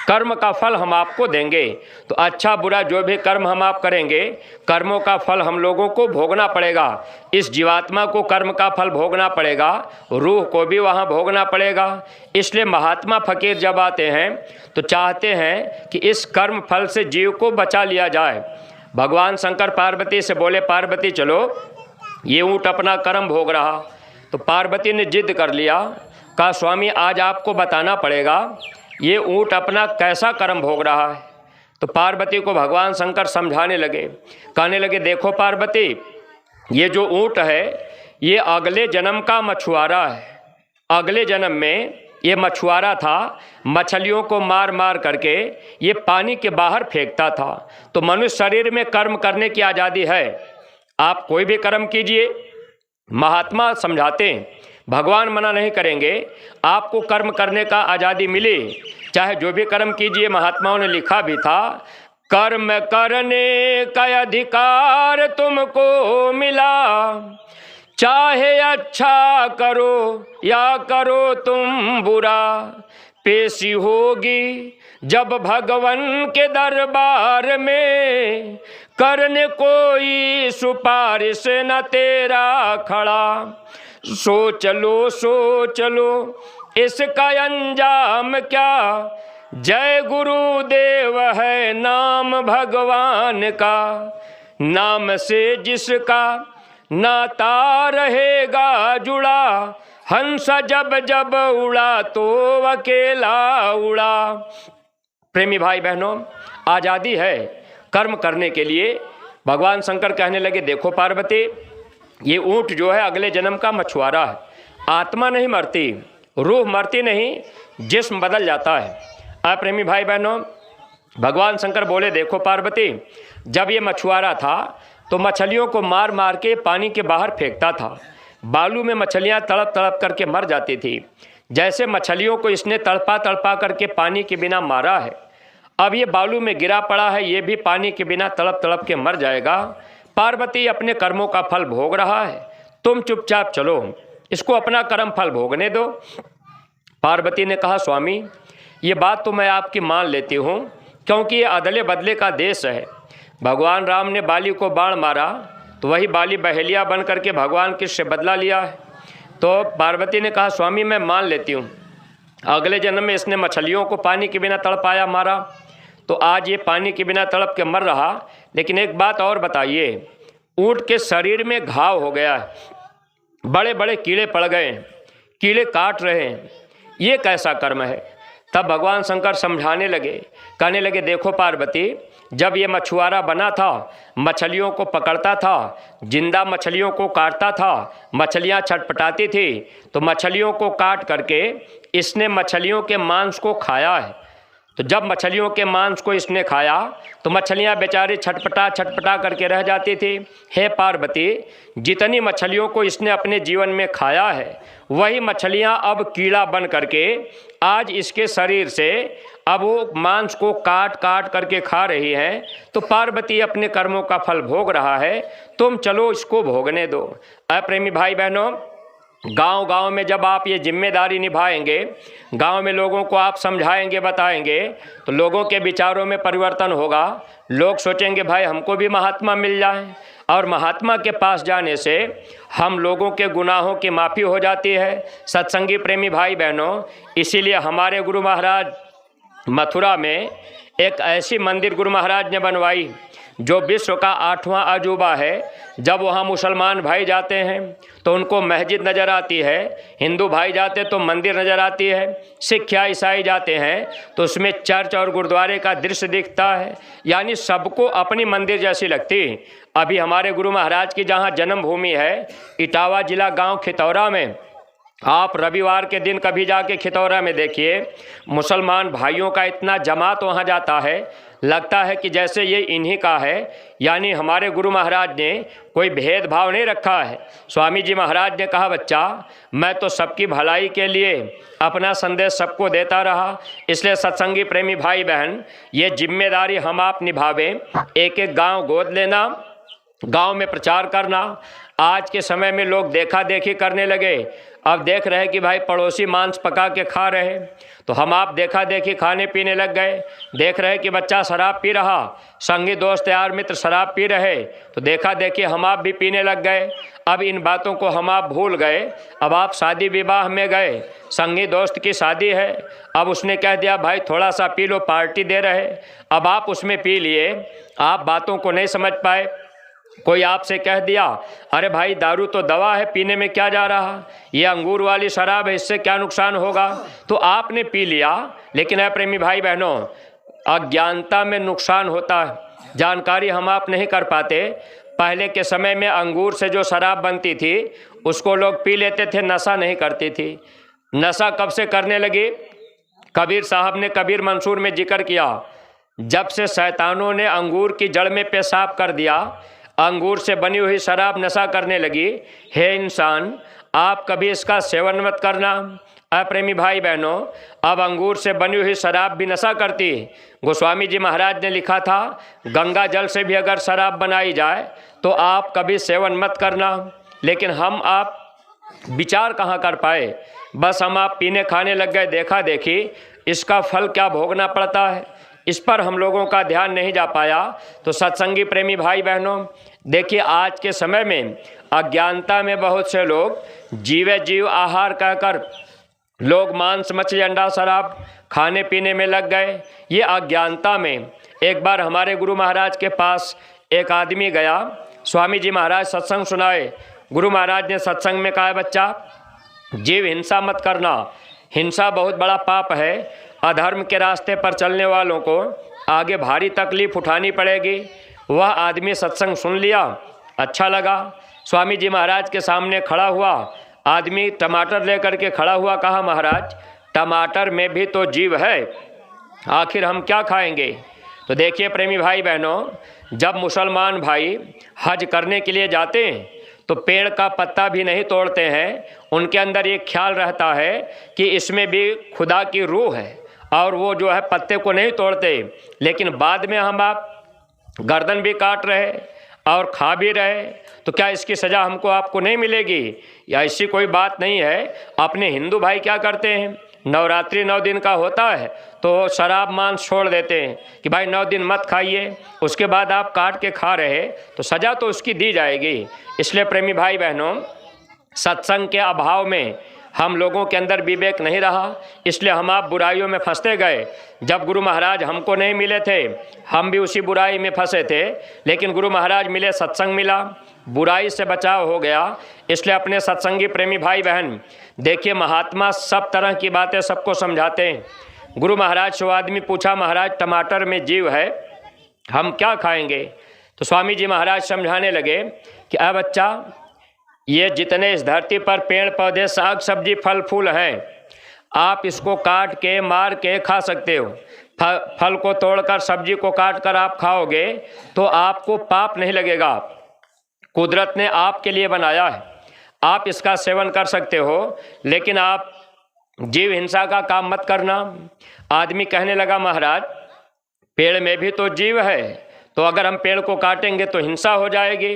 कर्म का फल हम आपको देंगे। तो अच्छा बुरा जो भी कर्म हम आप करेंगे, कर्मों का फल हम लोगों को भोगना पड़ेगा। इस जीवात्मा को कर्म का फल भोगना पड़ेगा, रूह को भी वहाँ भोगना पड़ेगा। इसलिए महात्मा फकीर जब आते हैं तो चाहते हैं कि इस कर्म फल से जीव को बचा लिया जाए। भगवान शंकर पार्वती से बोले, पार्वती चलो, ये ऊँट अपना कर्म भोग रहा। तो पार्वती ने जिद कर लिया, कहा स्वामी आज आपको बताना पड़ेगा ये ऊँट अपना कैसा कर्म भोग रहा है। तो पार्वती को भगवान शंकर समझाने लगे, कहने लगे, देखो पार्वती, ये जो ऊँट है ये अगले जन्म का मछुआरा है। अगले जन्म में ये मछुआरा था, मछलियों को मार मार करके ये पानी के बाहर फेंकता था। तो मनुष्य शरीर में कर्म करने की आज़ादी है, आप कोई भी कर्म कीजिए। महात्मा समझाते हैं, भगवान मना नहीं करेंगे, आपको कर्म करने का आज़ादी मिली, चाहे जो भी कर्म कीजिए। महात्माओं ने लिखा भी था, कर्म करने का अधिकार तुमको मिला, चाहे अच्छा करो या करो तुम बुरा, पेशी होगी जब भगवान के दरबार में, करने कोई सुपारिश न तेरा खड़ा। सोच लो इसका अंजाम क्या, जय गुरुदेव है नाम भगवान का, नाम से जिसका नाता रहेगा जुड़ा, हंस जब जब उड़ा तो अकेला उड़ा। प्रेमी भाई बहनों, आज़ादी है कर्म करने के लिए। भगवान शंकर कहने लगे, देखो पार्वती, ये ऊँट जो है अगले जन्म का मछुआरा है। आत्मा नहीं मरती, रूह मरती नहीं, जिस्म बदल जाता है। प्रेमी भाई बहनों, भगवान शंकर बोले, देखो पार्वती, जब ये मछुआरा था तो मछलियों को मार मार के पानी के बाहर फेंकता था। बालू में मछलियाँ तड़प तड़प करके मर जाती थी। जैसे मछलियों को इसने तड़पा तड़पा करके पानी के बिना मारा है, अब ये बालू में गिरा पड़ा है, ये भी पानी के बिना तड़प तड़प के मर जाएगा। पार्वती अपने कर्मों का फल भोग रहा है, तुम चुपचाप चलो, इसको अपना कर्म फल भोगने दो। पार्वती ने कहा, स्वामी ये बात तो मैं आपकी मान लेती हूँ, क्योंकि ये अदले बदले का देश है। भगवान राम ने बाली को बाण मारा तो वही बाली बहेलिया बन करके भगवान कृष्ण से बदला लिया है। तो पार्वती ने कहा, स्वामी मैं मान लेती हूँ, अगले जन्म में इसने मछलियों को पानी के बिना तड़पाया मारा, तो आज ये पानी के बिना तड़प के मर रहा। लेकिन एक बात और बताइए, ऊँट के शरीर में घाव हो गया है, बड़े बड़े कीड़े पड़ गए, कीड़े काट रहे हैं, ये कैसा कर्म है। तब भगवान शंकर समझाने लगे, कहने लगे, देखो पार्वती, जब ये मछुआरा बना था, मछलियों को पकड़ता था, जिंदा मछलियों को काटता था, मछलियाँ छटपटाती थी, तो मछलियों को काट करके इसने मछलियों के मांस को खाया है। तो जब मछलियों के मांस को इसने खाया तो मछलियाँ बेचारी छटपटा छटपटा करके रह जाती थी। हे पार्वती, जितनी मछलियों को इसने अपने जीवन में खाया है, वही मछलियाँ अब कीड़ा बन करके आज इसके शरीर से अब वो मांस को काट काट करके खा रही हैं। तो पार्वती अपने कर्मों का फल भोग रहा है, तुम चलो इसको भोगने दो। प्रेमी भाई बहनों, गांव गांव में जब आप ये जिम्मेदारी निभाएंगे, गांव में लोगों को आप समझाएंगे, बताएंगे, तो लोगों के विचारों में परिवर्तन होगा। लोग सोचेंगे भाई हमको भी महात्मा मिल जाए, और महात्मा के पास जाने से हम लोगों के गुनाहों की माफ़ी हो जाती है। सत्संगी प्रेमी भाई बहनों, इसीलिए हमारे गुरु महाराज मथुरा में एक ऐसी मंदिर गुरु महाराज ने बनवाई जो विश्व का 8वां अजूबा है। जब वहाँ मुसलमान भाई जाते हैं तो उनको मस्जिद नज़र आती है, हिंदू भाई जाते तो मंदिर नज़र आती है, सिख या ईसाई जाते हैं तो उसमें चर्च और गुरुद्वारे का दृश्य दिखता है, यानी सबको अपनी मंदिर जैसी लगती। अभी हमारे गुरु महाराज की जहाँ जन्मभूमि है, इटावा जिला गांव खितौरा में, आप रविवार के दिन कभी जाके खितौरा में देखिए, मुसलमान भाइयों का इतना जमात वहाँ जाता है, लगता है कि जैसे ये इन्हीं का है। यानी हमारे गुरु महाराज ने कोई भेदभाव नहीं रखा है। स्वामी जी महाराज ने कहा, बच्चा मैं तो सबकी भलाई के लिए अपना संदेश सबको देता रहा, इसलिए सत्संगी प्रेमी भाई बहन ये जिम्मेदारी हम आप निभावें। एक एक गांव गोद लेना, गांव में प्रचार करना। आज के समय में लोग देखा देखी करने लगे। अब देख रहे कि भाई पड़ोसी मांस पका के खा रहे, तो हम आप देखा देखी खाने पीने लग गए। देख रहे कि बच्चा शराब पी रहा, संगी दोस्त यार मित्र शराब पी रहे, तो देखा देखी हम आप भी पीने लग गए। अब इन बातों को हम आप भूल गए। अब आप शादी विवाह में गए, संगी दोस्त की शादी है, अब उसने कह दिया भाई थोड़ा सा पी लो, पार्टी दे रहे, अब आप उसमें पी लिए। आप बातों को नहीं समझ पाए। कोई आपसे कह दिया, अरे भाई दारू तो दवा है, पीने में क्या जा रहा, ये अंगूर वाली शराब है, इससे क्या नुकसान होगा, तो आपने पी लिया। लेकिन है प्रेमी भाई बहनों, अज्ञानता में नुकसान होता है, जानकारी हम आप नहीं कर पाते। पहले के समय में अंगूर से जो शराब बनती थी उसको लोग पी लेते थे, नशा नहीं करती थी। नशा कब से करने लगी? कबीर साहब ने कबीर मंसूर में जिक्र किया, जब से शैतानों ने अंगूर की जड़ में पेशाब कर दिया, अंगूर से बनी हुई शराब नशा करने लगी। हे इंसान, आप कभी इसका सेवन मत करना। अप्रेमी भाई बहनों, अब अंगूर से बनी हुई शराब भी नशा करती। गोस्वामी जी महाराज ने लिखा था, गंगा जल से भी अगर शराब बनाई जाए तो आप कभी सेवन मत करना। लेकिन हम आप विचार कहाँ कर पाए, बस हम आप पीने खाने लग गए, देखा देखी। इसका फल क्या भोगना पड़ता है, इस पर हम लोगों का ध्यान नहीं जा पाया। तो सत्संगी प्रेमी भाई बहनों, देखिए आज के समय में अज्ञानता में बहुत से लोग जीवे जीव आहार कहकर लोग मांस मछली अंडा शराब खाने पीने में लग गए। ये अज्ञानता में। एक बार हमारे गुरु महाराज के पास एक आदमी गया, स्वामी जी महाराज सत्संग सुनाए। गुरु महाराज ने सत्संग में कहा, बच्चा जीव हिंसा मत करना, हिंसा बहुत बड़ा पाप है, अधर्म के रास्ते पर चलने वालों को आगे भारी तकलीफ उठानी पड़ेगी। वह आदमी सत्संग सुन लिया, अच्छा लगा, स्वामी जी महाराज के सामने खड़ा हुआ। आदमी टमाटर लेकर के खड़ा हुआ, कहा महाराज टमाटर में भी तो जीव है, आखिर हम क्या खाएंगे। तो देखिए प्रेमी भाई बहनों, जब मुसलमान भाई हज करने के लिए जाते हैं तो पेड़ का पत्ता भी नहीं तोड़ते हैं। उनके अंदर ये ख्याल रहता है कि इसमें भी खुदा की रूह है, और वो जो है पत्ते को नहीं तोड़ते। लेकिन बाद में हम आप गर्दन भी काट रहे और खा भी रहे, तो क्या इसकी सज़ा हमको आपको नहीं मिलेगी? या ऐसी कोई बात नहीं है। अपने हिंदू भाई क्या करते हैं, नवरात्रि 9 दिन का होता है तो शराब मांस छोड़ देते हैं कि भाई 9 दिन मत खाइए, उसके बाद आप काट के खा रहे, तो सज़ा तो उसकी दी जाएगी। इसलिए प्रेमी भाई बहनों, सत्संग के अभाव में हम लोगों के अंदर विवेक नहीं रहा, इसलिए हम आप बुराइयों में फंसते गए। जब गुरु महाराज हमको नहीं मिले थे, हम भी उसी बुराई में फंसे थे। लेकिन गुरु महाराज मिले, सत्संग मिला, बुराई से बचाव हो गया। इसलिए अपने सत्संगी प्रेमी भाई बहन देखिए, महात्मा सब तरह की बातें सबको समझाते हैं। गुरु महाराज से आदमी पूछा, महाराज टमाटर में जीव है, हम क्या खाएंगे? तो स्वामी जी महाराज समझाने लगे कि अब बच्चा, ये जितने इस धरती पर पेड़ पौधे साग सब्जी फल फूल हैं, आप इसको काट के मार के खा सकते हो। फल को तोड़कर सब्जी को काट कर आप खाओगे तो आपको पाप नहीं लगेगा। कुदरत ने आपके लिए बनाया है, आप इसका सेवन कर सकते हो, लेकिन आप जीव हिंसा का काम मत करना। आदमी कहने लगा, महाराज पेड़ में भी तो जीव है, तो अगर हम पेड़ को काटेंगे तो हिंसा हो जाएगी।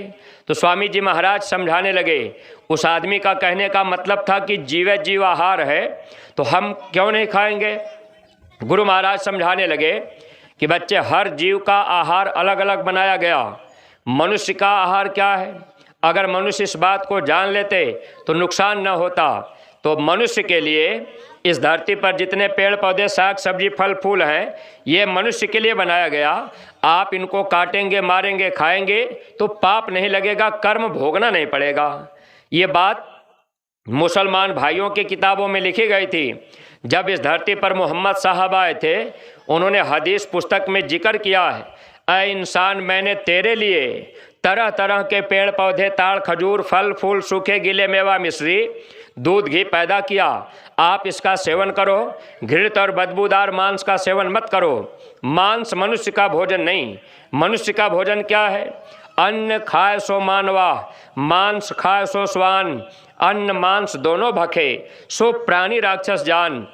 तो स्वामी जी महाराज समझाने लगे, उस आदमी का कहने का मतलब था कि जीवे जीव आहार है तो हम क्यों नहीं खाएंगे। गुरु महाराज समझाने लगे कि बच्चे, हर जीव का आहार अलग अलग बनाया गया। मनुष्य का आहार क्या है, अगर मनुष्य इस बात को जान लेते तो नुकसान न होता। तो मनुष्य के लिए इस धरती पर जितने पेड़ पौधे साग सब्जी फल फूल हैं, ये मनुष्य के लिए बनाया गया। आप इनको काटेंगे, मारेंगे, खाएंगे तो पाप नहीं लगेगा, कर्म भोगना नहीं पड़ेगा। ये बात मुसलमान भाइयों की किताबों में लिखी गई थी। जब इस धरती पर मोहम्मद साहब आए थे, उन्होंने हदीस पुस्तक में जिक्र किया है, ऐ इंसान, मैंने तेरे लिए तरह तरह के पेड़ पौधे, ताड़, खजूर, फल फूल, सूखे गीले मेवा, मिश्री, दूध, घी पैदा किया। आप इसका सेवन करो। घृत और बदबूदार मांस का सेवन मत करो। मांस मनुष्य का भोजन नहीं। मनुष्य का भोजन क्या है? अन्न खाए सो मानवा, मांस खाए सो स्वान। अन्न मांस दोनों भखे, सो प्राणी राक्षस जान।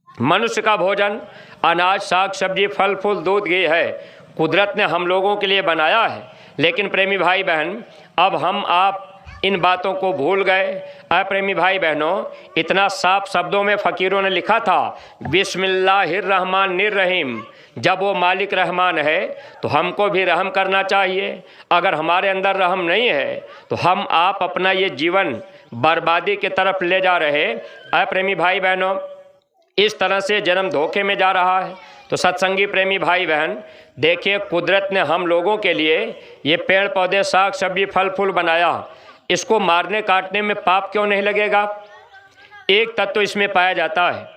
मनुष्य का भोजन अनाज, साग सब्जी, फल फूल, दूध, घी है। कुदरत ने हम लोगों के लिए बनाया है। लेकिन प्रेमी भाई बहन, अब हम आप इन बातों को भूल गए। प्रेमी भाई बहनों, इतना साफ शब्दों में फ़कीरों ने लिखा था, बिस्मिल्लाहिर्रहमानिर्रहीम। जब वो मालिक रहमान है तो हमको भी रहम करना चाहिए। अगर हमारे अंदर रहम नहीं है तो हम आप अपना ये जीवन बर्बादी की तरफ ले जा रहे। प्रेमी भाई बहनों, इस तरह से जन्म धोखे में जा रहा है। तो सत्संगी प्रेमी भाई बहन, देखिए, कुदरत ने हम लोगों के लिए ये पेड़ पौधे, साग सब्जी, फल फूल बनाया। इसको मारने काटने में पाप क्यों नहीं लगेगा? एक तत्व इसमें पाया जाता है।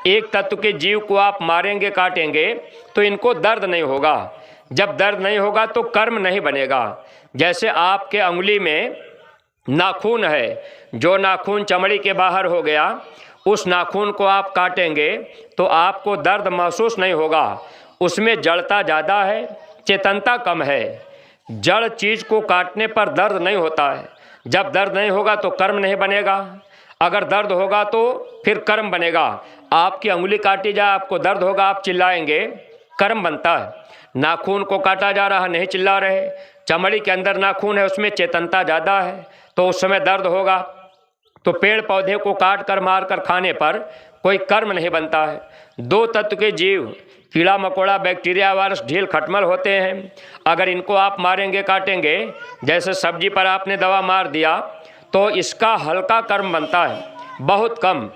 एक तत्व के जीव को आप मारेंगे, काटेंगे तो इनको दर्द नहीं होगा। जब दर्द नहीं होगा तो कर्म नहीं बनेगा। जैसे आपके अंगुली में नाखून है, जो नाखून चमड़ी के बाहर हो गया, उस नाखून को आप काटेंगे तो आपको दर्द महसूस नहीं होगा। उसमें जड़ता ज़्यादा है, चेतनता कम है। जड़ चीज़ को काटने पर दर्द नहीं होता है। जब दर्द नहीं होगा तो कर्म नहीं बनेगा। अगर दर्द होगा तो फिर कर्म बनेगा। आपकी अंगुली काटी जाए, आपको दर्द होगा, आप चिल्लाएंगे, कर्म बनता है। नाखून को काटा जा रहा, नहीं चिल्ला रहे। चमड़ी के अंदर नाखून है, उसमें चेतनता ज़्यादा है, तो उस समय दर्द होगा। तो पेड़ पौधे को काट कर, मार कर खाने पर कोई कर्म नहीं बनता है। दो तत्व के जीव, कीड़ा मकोड़ा, बैक्टीरिया, वायरस, ढील, खटमल होते हैं। अगर इनको आप मारेंगे, काटेंगे, जैसे सब्जी पर आपने दवा मार दिया, तो इसका हल्का कर्म बनता है, बहुत कम।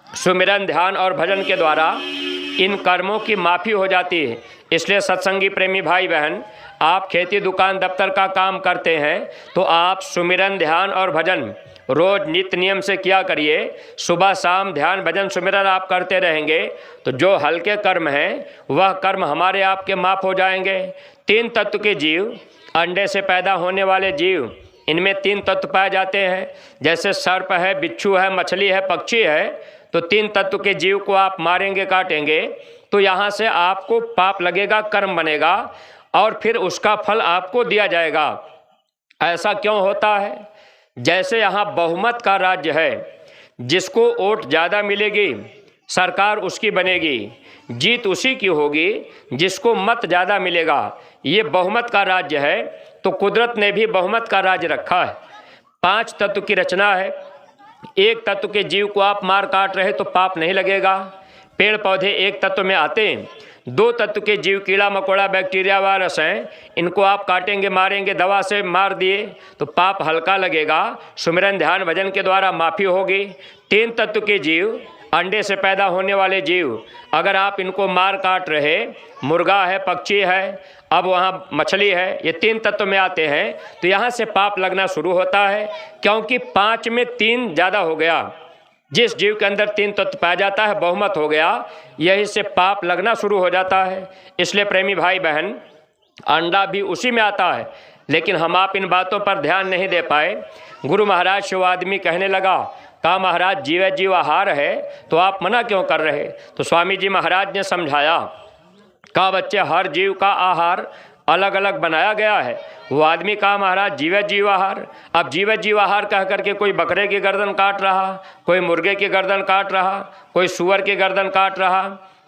सुमिरन, ध्यान और भजन के द्वारा इन कर्मों की माफ़ी हो जाती है। इसलिए सत्संगी प्रेमी भाई बहन, आप खेती, दुकान, दफ्तर का काम करते हैं तो आप सुमिरन, ध्यान और भजन रोज़ नित्य नियम से किया करिए। सुबह शाम ध्यान, भजन, सुमिरन आप करते रहेंगे तो जो हल्के कर्म हैं वह कर्म हमारे आपके माफ़ हो जाएंगे। तीन तत्व के जीव, अंडे से पैदा होने वाले जीव, इनमें तीन तत्व पाए जाते हैं। जैसे सर्प है, बिच्छू है, मछली है, पक्षी है। तो तीन तत्व के जीव को आप मारेंगे, काटेंगे तो यहाँ से आपको पाप लगेगा, कर्म बनेगा और फिर उसका फल आपको दिया जाएगा। ऐसा क्यों होता है? जैसे यहाँ बहुमत का राज्य है, जिसको वोट ज़्यादा मिलेगी सरकार उसकी बनेगी, जीत उसी की होगी जिसको मत ज़्यादा मिलेगा। ये बहुमत का राज्य है। तो कुदरत ने भी बहुमत का राज्य रखा है। 5 तत्व की रचना है। एक तत्व के जीव को आप मार काट रहे तो पाप नहीं लगेगा। पेड़ पौधे एक तत्व में आते हैं। 2 तत्व के जीव, कीड़ा मकोड़ा, बैक्टीरिया, वायरस हैं, इनको आप काटेंगे, मारेंगे, दवा से मार दिए तो पाप हल्का लगेगा। सुमिरन, ध्यान, भजन के द्वारा माफ़ी होगी। 3 तत्व के जीव, अंडे से पैदा होने वाले जीव, अगर आप इनको मार काट रहे, मुर्गा है, पक्षी है, अब वहाँ मछली है, ये 3 तत्व में आते हैं तो यहाँ से पाप लगना शुरू होता है। क्योंकि 5 में 3 ज़्यादा हो गया। जिस जीव के अंदर 3 तत्व पाया जाता है, बहुमत हो गया, यही से पाप लगना शुरू हो जाता है। इसलिए प्रेमी भाई बहन, अंडा भी उसी में आता है, लेकिन हम आप इन बातों पर ध्यान नहीं दे पाए। गुरु महाराज से वो आदमी कहने लगा, कहा महाराज जीव जीव आहार है तो आप मना क्यों कर रहे? तो स्वामी जी महाराज ने समझाया, कहा बच्चे, हर जीव का आहार अलग अलग बनाया गया है। वो आदमी कहा महाराज जीव जीव आहार। अब जीव जीव आहार कह करके कोई बकरे की गर्दन काट रहा, कोई मुर्गे की गर्दन काट रहा, कोई सूअर की गर्दन काट रहा।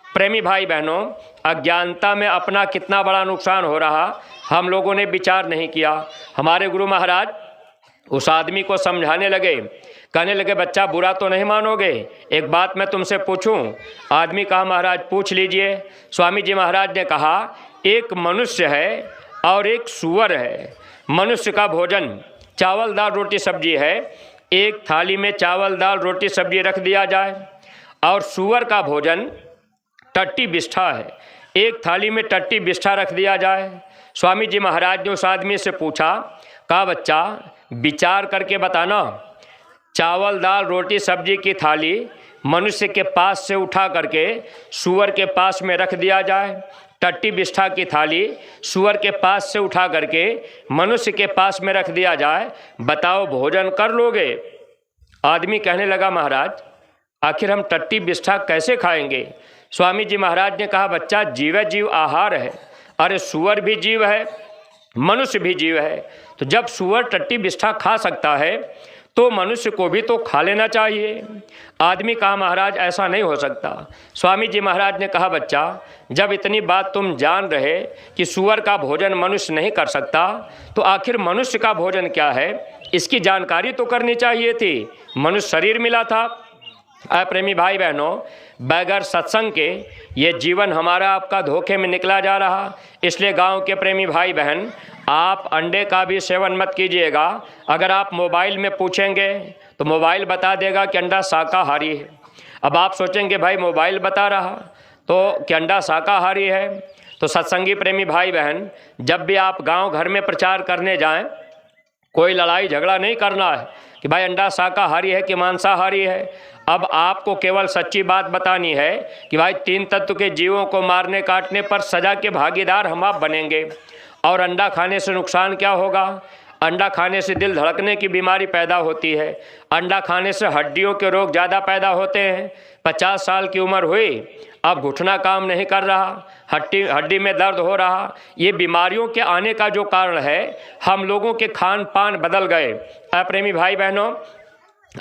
प्रेमी भाई बहनों, अज्ञानता में अपना कितना बड़ा नुकसान हो रहा हम लोगों ने विचार नहीं किया। हमारे गुरु महाराज उस आदमी को समझाने लगे, कहने लगे बच्चा बुरा तो नहीं मानोगे, एक बात मैं तुमसे पूछूं? आदमी कहा महाराज पूछ लीजिए। स्वामी जी महाराज ने कहा, एक मनुष्य है और एक सूअर है। मनुष्य का भोजन चावल दाल रोटी सब्जी है, एक थाली में चावल दाल रोटी सब्जी रख दिया जाए। और सूअर का भोजन टट्टी बिष्ठा है, एक थाली में टट्टी बिष्ठा रख दिया जाए। स्वामी जी महाराज ने उस आदमी से पूछा, कहा बच्चा विचार करके बताना, चावल दाल रोटी सब्जी की थाली मनुष्य के पास से उठा करके सूअर के पास में रख दिया जाए, टट्टी बिष्ठा की थाली सूअर के पास से उठा करके मनुष्य के पास में रख दिया जाए, बताओ भोजन कर लोगे? आदमी कहने लगा, महाराज आखिर हम टट्टी बिष्ठा कैसे खाएंगे? स्वामी जी महाराज ने कहा, बच्चा जीव जीव आहार है। अरे सूअर भी जीव है, मनुष्य भी जीव है, तो जब सूअर टट्टी बिष्ठा खा सकता है तो मनुष्य को भी तो खा लेना चाहिए। आदमी कहा, महाराज ऐसा नहीं हो सकता। स्वामी जी महाराज ने कहा, बच्चा जब इतनी बात तुम जान रहे कि सूअर का भोजन मनुष्य नहीं कर सकता, तो आखिर मनुष्य का भोजन क्या है इसकी जानकारी तो करनी चाहिए थी। मनुष्य शरीर मिला था। प्रेमी भाई बहनों, बगैर सत्संग के ये जीवन हमारा आपका धोखे में निकला जा रहा। इसलिए गांव के प्रेमी भाई बहन, आप अंडे का भी सेवन मत कीजिएगा। अगर आप मोबाइल में पूछेंगे तो मोबाइल बता देगा कि अंडा शाकाहारी है। अब आप सोचेंगे भाई मोबाइल बता रहा तो कि अंडा शाकाहारी है। तो सत्संगी प्रेमी भाई बहन, जब भी आप गांव घर में प्रचार करने जाएं, कोई लड़ाई झगड़ा नहीं करना है कि भाई अंडा शाकाहारी है कि मांसाहारी है। अब आपको केवल सच्ची बात बतानी है कि भाई 3 तत्व के जीवों को मारने काटने पर सजा के भागीदार हम आप बनेंगे। और अंडा खाने से नुकसान क्या होगा? अंडा खाने से दिल धड़कने की बीमारी पैदा होती है। अंडा खाने से हड्डियों के रोग ज़्यादा पैदा होते हैं। 50 साल की उम्र हुई, अब घुटना काम नहीं कर रहा, हड्डी में दर्द हो रहा। ये बीमारियों के आने का जो कारण है, हम लोगों के खान पान बदल गए। प्रेमी भाई बहनों,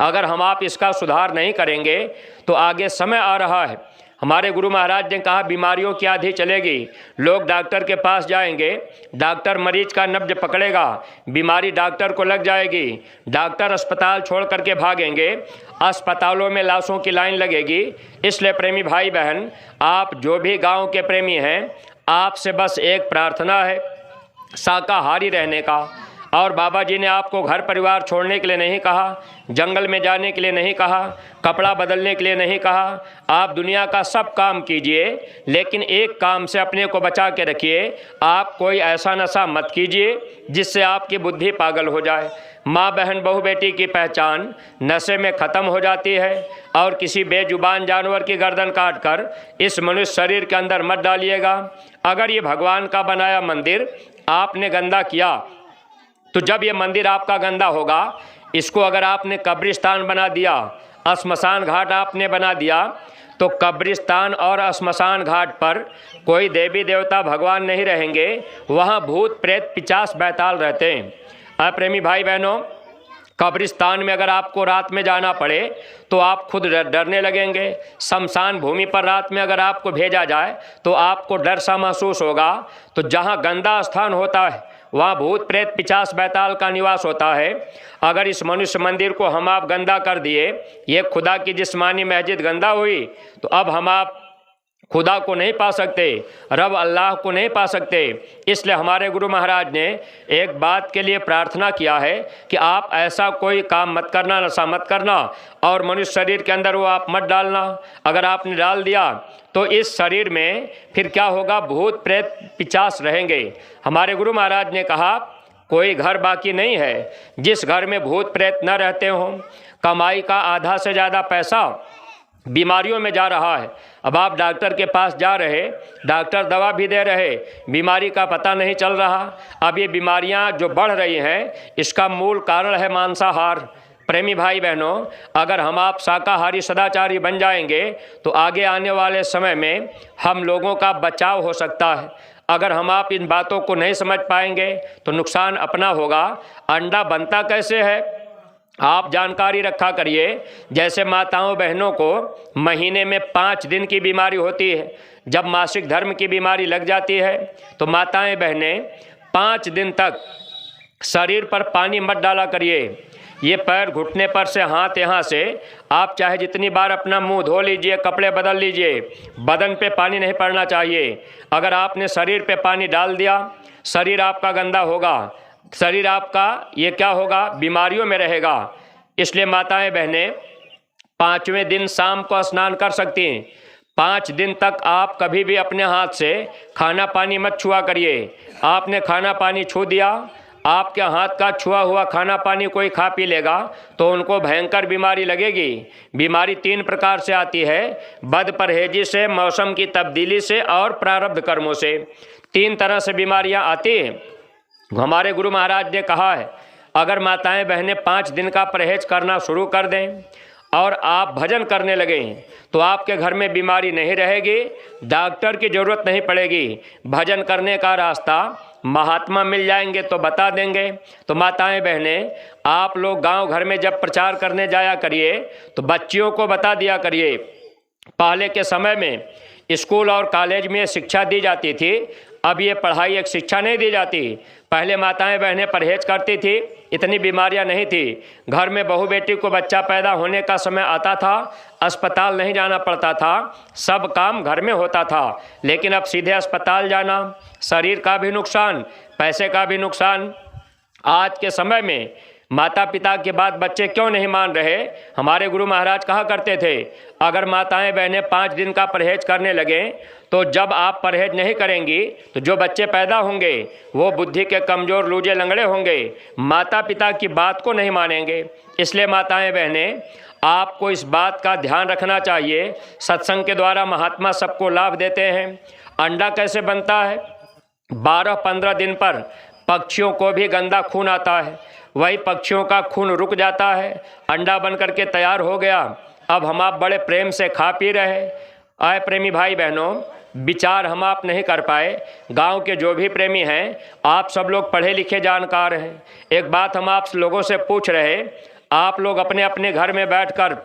अगर हम आप इसका सुधार नहीं करेंगे तो आगे समय आ रहा है। हमारे गुरु महाराज ने कहा, बीमारियों की आंधी चलेगी, लोग डॉक्टर के पास जाएंगे, डॉक्टर मरीज का नब्ज पकड़ेगा, बीमारी डॉक्टर को लग जाएगी, डॉक्टर अस्पताल छोड़ करके भागेंगे, अस्पतालों में लाशों की लाइन लगेगी। इसलिए प्रेमी भाई बहन, आप जो भी गांव के प्रेमी हैं, आपसे बस एक प्रार्थना है, शाकाहारी रहने का। और बाबा जी ने आपको घर परिवार छोड़ने के लिए नहीं कहा, जंगल में जाने के लिए नहीं कहा, कपड़ा बदलने के लिए नहीं कहा। आप दुनिया का सब काम कीजिए, लेकिन एक काम से अपने को बचा के रखिए, आप कोई ऐसा नशा मत कीजिए जिससे आपकी बुद्धि पागल हो जाए। माँ बहन बहू बेटी की पहचान नशे में ख़त्म हो जाती है। और किसी बेजुबान जानवर की गर्दन काट कर इस मनुष्य शरीर के अंदर मत डालिएगा। अगर ये भगवान का बनाया मंदिर आपने गंदा किया, तो जब ये मंदिर आपका गंदा होगा, इसको अगर आपने कब्रिस्तान बना दिया, श्मशान घाट आपने बना दिया, तो कब्रिस्तान और श्मशान घाट पर कोई देवी देवता भगवान नहीं रहेंगे, वहाँ भूत प्रेत पिशाच बैताल रहते हैं। प्रेमी भाई बहनों, कब्रिस्तान में अगर आपको रात में जाना पड़े तो आप खुद डरने लगेंगे। शमशान भूमि पर रात में अगर आपको भेजा जाए तो आपको डर सा महसूस होगा। तो जहाँ गंदा स्थान होता है वहाँ भूत प्रेत पिशाच बैताल का निवास होता है। अगर इस मनुष्य मंदिर को हम आप गंदा कर दिए, ये खुदा की जिस्मानी मस्जिद गंदा हुई, तो अब हम आप खुदा को नहीं पा सकते, रब अल्लाह को नहीं पा सकते। इसलिए हमारे गुरु महाराज ने एक बात के लिए प्रार्थना किया है कि आप ऐसा कोई काम मत करना, नशा मत करना, और मनुष्य शरीर के अंदर वो आप मत डालना। अगर आपने डाल दिया तो इस शरीर में फिर क्या होगा? भूत प्रेत पिशाच रहेंगे। हमारे गुरु महाराज ने कहा, कोई घर बाकी नहीं है जिस घर में भूत प्रेत न रहते हों। कमाई का आधा से ज़्यादा पैसा बीमारियों में जा रहा है। अब आप डॉक्टर के पास जा रहे, डॉक्टर दवा भी दे रहे, बीमारी का पता नहीं चल रहा। अब ये बीमारियां जो बढ़ रही हैं, इसका मूल कारण है मांसाहार। प्रेमी भाई बहनों, अगर हम आप शाकाहारी सदाचारी बन जाएंगे तो आगे आने वाले समय में हम लोगों का बचाव हो सकता है। अगर हम आप इन बातों को नहीं समझ पाएंगे तो नुकसान अपना होगा। अंडा बनता कैसे है आप जानकारी रखा करिए। जैसे माताओं बहनों को महीने में 5 दिन की बीमारी होती है, जब मासिक धर्म की बीमारी लग जाती है तो माताएं बहनें 5 दिन तक शरीर पर पानी मत डाला करिए। ये पैर घुटने पर से हाथ यहाँ से आप चाहे जितनी बार अपना मुंह धो लीजिए, कपड़े बदल लीजिए, बदन पे पानी नहीं पड़ना चाहिए। अगर आपने शरीर पे पानी डाल दिया, शरीर आपका गंदा होगा, शरीर आपका ये क्या होगा? बीमारियों में रहेगा। इसलिए माताएं बहनें 5वें दिन शाम को स्नान कर सकती हैं। 5 दिन तक आप कभी भी अपने हाथ से खाना पानी मत छुआ करिए। आपने खाना पानी छू दिया, आपके हाथ का छुआ हुआ खाना पानी कोई खा पी लेगा तो उनको भयंकर बीमारी लगेगी। बीमारी 3 प्रकार से आती है, बद परहेजी से, मौसम की तब्दीली से और प्रारब्ध कर्मों से। 3 तरह से बीमारियां आती हैं। हमारे गुरु महाराज ने कहा है, अगर माताएं बहनें 5 दिन का परहेज करना शुरू कर दें और आप भजन करने लगें तो आपके घर में बीमारी नहीं रहेगी, डॉक्टर की ज़रूरत नहीं पड़ेगी। भजन करने का रास्ता महात्मा मिल जाएंगे तो बता देंगे। तो माताएं बहनें, आप लोग गांव घर में जब प्रचार करने जाया करिए तो बच्चियों को बता दिया करिए। पहले के समय में स्कूल और कॉलेज में शिक्षा दी जाती थी, अब ये पढ़ाई एक शिक्षा नहीं दी जाती। पहले माताएं बहनें परहेज करती थी, इतनी बीमारियां नहीं थी। घर में बहू बेटी को बच्चा पैदा होने का समय आता था, अस्पताल नहीं जाना पड़ता था, सब काम घर में होता था। लेकिन अब सीधे अस्पताल जाना, शरीर का भी नुकसान, पैसे का भी नुकसान। आज के समय में माता पिता की बात बच्चे क्यों नहीं मान रहे? हमारे गुरु महाराज कहा करते थे, अगर माताएं बहनें 5 दिन का परहेज करने लगें तो जब आप परहेज नहीं करेंगी तो जो बच्चे पैदा होंगे वो बुद्धि के कमज़ोर लूजे लंगड़े होंगे, माता पिता की बात को नहीं मानेंगे। इसलिए माताएं बहनें, आपको इस बात का ध्यान रखना चाहिए। सत्संग के द्वारा महात्मा सबको लाभ देते हैं। अंडा कैसे बनता है? 12-15 दिन पर पक्षियों को भी गंदा खून आता है, वही पक्षियों का खून रुक जाता है, अंडा बन करके तैयार हो गया। अब हम आप बड़े प्रेम से खा पी रहे। आए प्रेमी भाई बहनों, विचार हम आप नहीं कर पाए। गांव के जो भी प्रेमी हैं, आप सब लोग पढ़े लिखे जानकार हैं। एक बात हम आप लोगों से पूछ रहे, आप लोग अपने अपने घर में बैठकर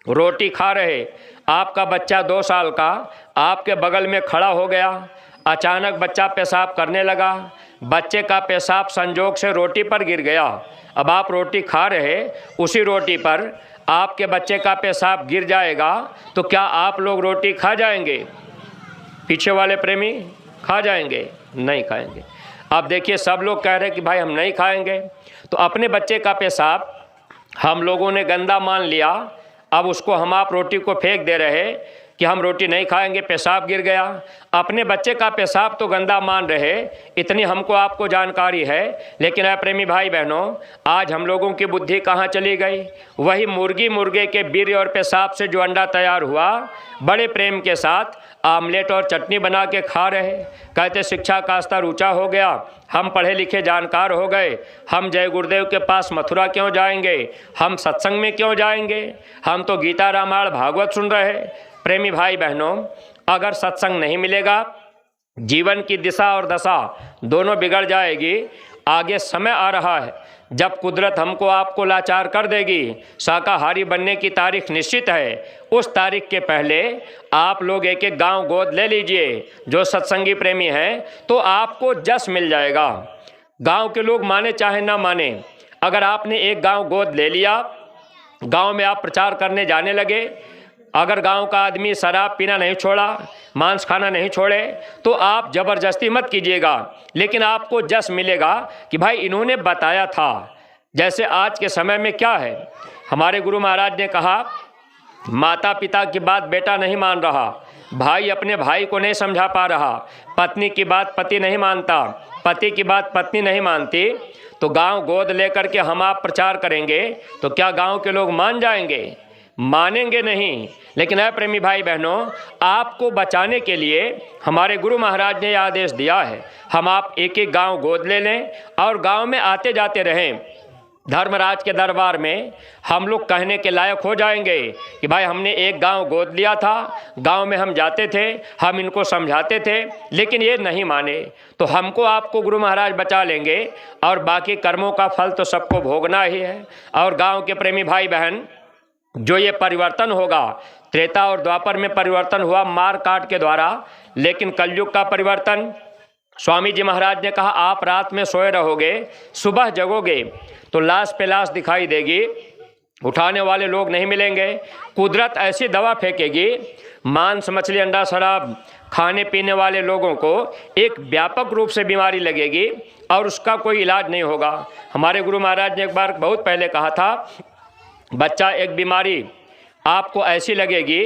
रोटी खा रहे, आपका बच्चा 2 साल का आपके बगल में खड़ा हो गया, अचानक बच्चा पेशाब करने लगा, बच्चे का पेशाब संजोग से रोटी पर गिर गया। अब आप रोटी खा रहे, उसी रोटी पर आपके बच्चे का पेशाब गिर जाएगा तो क्या आप लोग रोटी खा जाएंगे? पीछे वाले प्रेमी खा जाएंगे? नहीं खाएंगे। अब देखिए, सब लोग कह रहे हैं कि भाई हम नहीं खाएंगे। तो अपने बच्चे का पेशाब हम लोगों ने गंदा मान लिया, अब उसको हम आप रोटी को फेंक दे रहे कि हम रोटी नहीं खाएंगे, पेशाब गिर गया। अपने बच्चे का पेशाब तो गंदा मान रहे, इतनी हमको आपको जानकारी है। लेकिन है प्रेमी भाई बहनों, आज हम लोगों की बुद्धि कहाँ चली गई? वही मुर्गी मुर्गे के वीर्य और पेशाब से जो अंडा तैयार हुआ, बड़े प्रेम के साथ आमलेट और चटनी बना के खा रहे। कहते शिक्षा का स्तर ऊंचा हो गया, हम पढ़े लिखे जानकार हो गए, हम जय गुरुदेव के पास मथुरा क्यों जाएंगे, हम सत्संग में क्यों जाएंगे, हम तो गीता रामायण भागवत सुन रहे। प्रेमी भाई बहनों, अगर सत्संग नहीं मिलेगा, जीवन की दिशा और दशा दोनों बिगड़ जाएगी। आगे समय आ रहा है जब कुदरत हमको आपको लाचार कर देगी। शाकाहारी बनने की तारीख निश्चित है। उस तारीख के पहले आप लोग एक एक गांव गोद ले लीजिए। जो सत्संगी प्रेमी हैं तो आपको जस मिल जाएगा। गांव के लोग माने चाहे ना माने, अगर आपने एक गांव गोद ले लिया, गांव में आप प्रचार करने जाने लगे, अगर गांव का आदमी शराब पीना नहीं छोड़ा, मांस खाना नहीं छोड़े, तो आप ज़बरदस्ती मत कीजिएगा, लेकिन आपको जस मिलेगा कि भाई इन्होंने बताया था। जैसे आज के समय में क्या है, हमारे गुरु महाराज ने कहा, माता पिता की बात बेटा नहीं मान रहा, भाई अपने भाई को नहीं समझा पा रहा, पत्नी की बात पति नहीं मानता, पति की बात पत्नी नहीं मानती, तो गांव गोद लेकर के हम आप प्रचार करेंगे तो क्या गांव के लोग मान जाएंगे? मानेंगे नहीं। लेकिन है प्रेमी भाई बहनों, आपको बचाने के लिए हमारे गुरु महाराज ने आदेश दिया है, हम आप एक एक गांव गोद ले लें और गांव में आते जाते रहें। धर्मराज के दरबार में हम लोग कहने के लायक हो जाएंगे कि भाई हमने एक गांव गोद लिया था, गांव में हम जाते थे, हम इनको समझाते थे, लेकिन ये नहीं माने, तो हमको आपको गुरु महाराज बचा लेंगे और बाकी कर्मों का फल तो सबको भोगना ही है। और गांव के प्रेमी भाई बहन, जो ये परिवर्तन होगा, त्रेता और द्वापर में परिवर्तन हुआ मार काट के द्वारा, लेकिन कलयुग का परिवर्तन, स्वामी जी महाराज ने कहा आप रात में सोए रहोगे, सुबह जगोगे तो लाश पे लाश दिखाई देगी, उठाने वाले लोग नहीं मिलेंगे, कुदरत ऐसी दवा फेंकेगी, मांस मछली अंडा शराब खाने पीने वाले लोगों को एक व्यापक रूप से बीमारी लगेगी और उसका कोई इलाज नहीं होगा। हमारे गुरु महाराज ने एक बार बहुत पहले कहा था, बच्चा एक बीमारी आपको ऐसी लगेगी,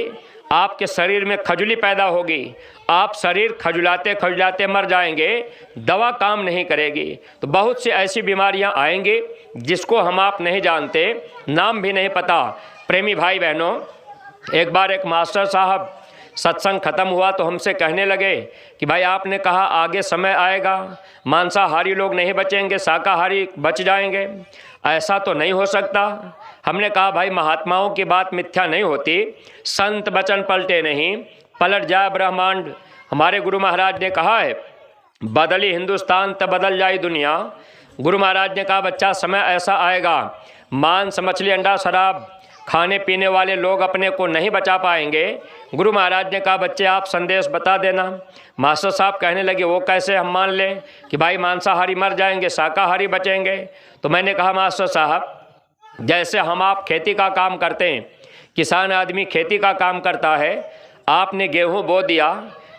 आपके शरीर में खजुली पैदा होगी, आप शरीर खजुलाते खजुलाते मर जाएंगे, दवा काम नहीं करेगी। तो बहुत सी ऐसी बीमारियां आएंगी जिसको हम आप नहीं जानते, नाम भी नहीं पता। प्रेमी भाई बहनों, एक बार एक मास्टर साहब सत्संग खत्म हुआ तो हमसे कहने लगे कि भाई आपने कहा आगे समय आएगा मांसाहारी लोग नहीं बचेंगे, शाकाहारी बच जाएंगे, ऐसा तो नहीं हो सकता। हमने कहा भाई महात्माओं की बात मिथ्या नहीं होती, संत वचन पलटे नहीं, पलट जाए ब्रह्मांड। हमारे गुरु महाराज ने कहा है बदली हिंदुस्तान तब बदल जाए दुनिया। गुरु महाराज ने कहा बच्चा समय ऐसा आएगा मांस मछली अंडा शराब खाने पीने वाले लोग अपने को नहीं बचा पाएंगे। गुरु महाराज ने कहा बच्चे आप संदेश बता देना। मास्टर साहब कहने लगे वो कैसे हम मान लें कि भाई मांसाहारी मर जाएंगे शाकाहारी बचेंगे। तो मैंने कहा मास्टर साहब जैसे हम आप खेती का काम करते हैं, किसान आदमी खेती का काम करता है, आपने गेहूं बो दिया,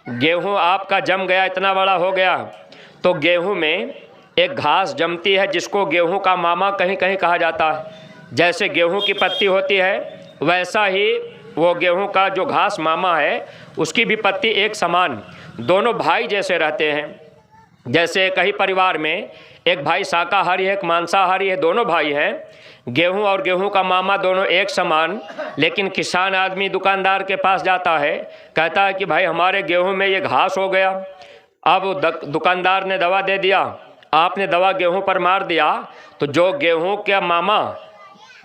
गेहूं आपका जम गया, इतना बड़ा हो गया, तो गेहूं में एक घास जमती है जिसको गेहूं का मामा कहीं कहीं कहा जाता है। जैसे गेहूं की पत्ती होती है वैसा ही वो गेहूं का जो घास मामा है उसकी भी पत्ती एक समान, दोनों भाई जैसे रहते हैं। जैसे कई परिवार में एक भाई शाकाहारी है एक मांसाहारी है, दोनों भाई हैं, गेहूं और गेहूं का मामा दोनों एक समान। लेकिन किसान आदमी दुकानदार के पास जाता है, कहता है कि भाई हमारे गेहूं में ये घास हो गया। अब दुकानदार ने दवा दे दिया, आपने दवा गेहूं पर मार दिया, तो जो गेहूं के मामा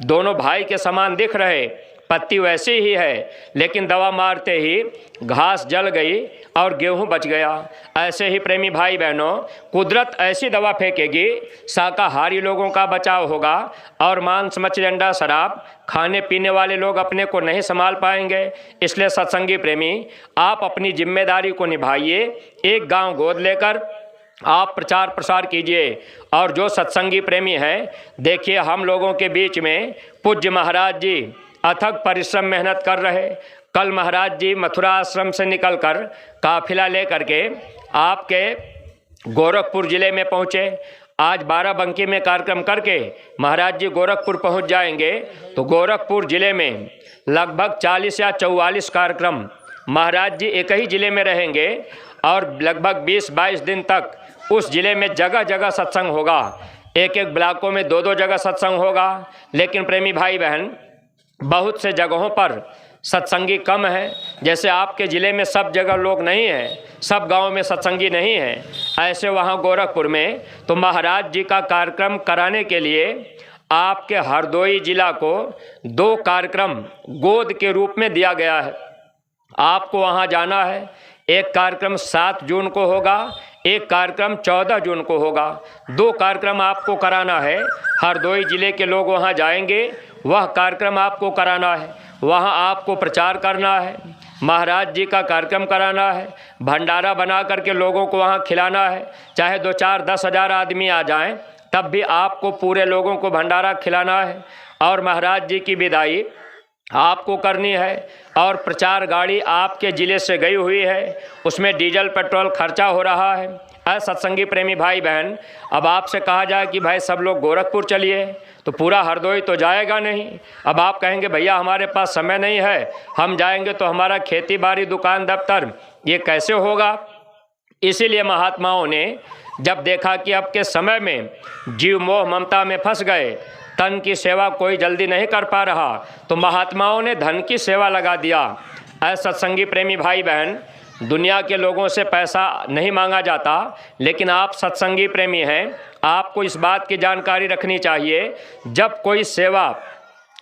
दोनों भाई के समान दिख रहे, पत्ती वैसी ही है, लेकिन दवा मारते ही घास जल गई और गेहूं बच गया। ऐसे ही प्रेमी भाई बहनों, कुदरत ऐसी दवा फेंकेगी, शाकाहारी लोगों का बचाव होगा और मांस मछली अंडा शराब खाने पीने वाले लोग अपने को नहीं संभाल पाएंगे। इसलिए सत्संगी प्रेमी आप अपनी जिम्मेदारी को निभाइए, एक गांव गोद लेकर आप प्रचार प्रसार कीजिए। और जो सत्संगी प्रेमी हैं, देखिए हम लोगों के बीच में पूज्य महाराज जी अथक परिश्रम मेहनत कर रहे। कल महाराज जी मथुरा आश्रम से निकलकर काफिला लेकर के आपके गोरखपुर ज़िले में पहुँचे। आज बाराबंकी में कार्यक्रम करके महाराज जी गोरखपुर पहुँच जाएंगे। तो गोरखपुर ज़िले में लगभग 40 या 44 कार्यक्रम महाराज जी एक ही ज़िले में रहेंगे और लगभग 20-22 दिन तक उस ज़िले में जगह जगह सत्संग होगा। एक एक ब्लॉकों में 2-2 जगह सत्संग होगा। लेकिन प्रेमी भाई बहन बहुत से जगहों पर सत्संगी कम है। जैसे आपके ज़िले में सब जगह लोग नहीं हैं, सब गांव में सत्संगी नहीं हैं, ऐसे वहां गोरखपुर में तो महाराज जी का कार्यक्रम कराने के लिए आपके हरदोई जिला को 2 कार्यक्रम गोद के रूप में दिया गया है। आपको वहां जाना है। एक कार्यक्रम 7 जून को होगा, एक कार्यक्रम 14 जून को होगा। 2 कार्यक्रम आपको कराना है। हरदोई जिले के लोग वहां जाएंगे, वह कार्यक्रम आपको कराना है, वहां आपको प्रचार करना है, महाराज जी का कार्यक्रम कराना है, भंडारा बना करके लोगों को वहां खिलाना है। चाहे 2-4-10 हज़ार आदमी आ जाएं, तब भी आपको पूरे लोगों को भंडारा खिलाना है। और महाराज जी की विदाई आपको करनी है। और प्रचार गाड़ी आपके ज़िले से गई हुई है, उसमें डीजल पेट्रोल खर्चा हो रहा है। सत्संगी प्रेमी भाई बहन, अब आपसे कहा जाए कि भाई सब लोग गोरखपुर चलिए, तो पूरा हरदोई तो जाएगा नहीं। अब आप कहेंगे भैया हमारे पास समय नहीं है, हम जाएंगे तो हमारा खेती बाड़ी दुकान दफ्तर ये कैसे होगा। इसीलिए महात्माओं ने जब देखा कि अब के समय में जीव मोह ममता में फंस गए, तन की सेवा कोई जल्दी नहीं कर पा रहा, तो महात्माओं ने धन की सेवा लगा दिया। सत्संगी प्रेमी भाई बहन, दुनिया के लोगों से पैसा नहीं मांगा जाता, लेकिन आप सत्संगी प्रेमी हैं, आपको इस बात की जानकारी रखनी चाहिए। जब कोई सेवा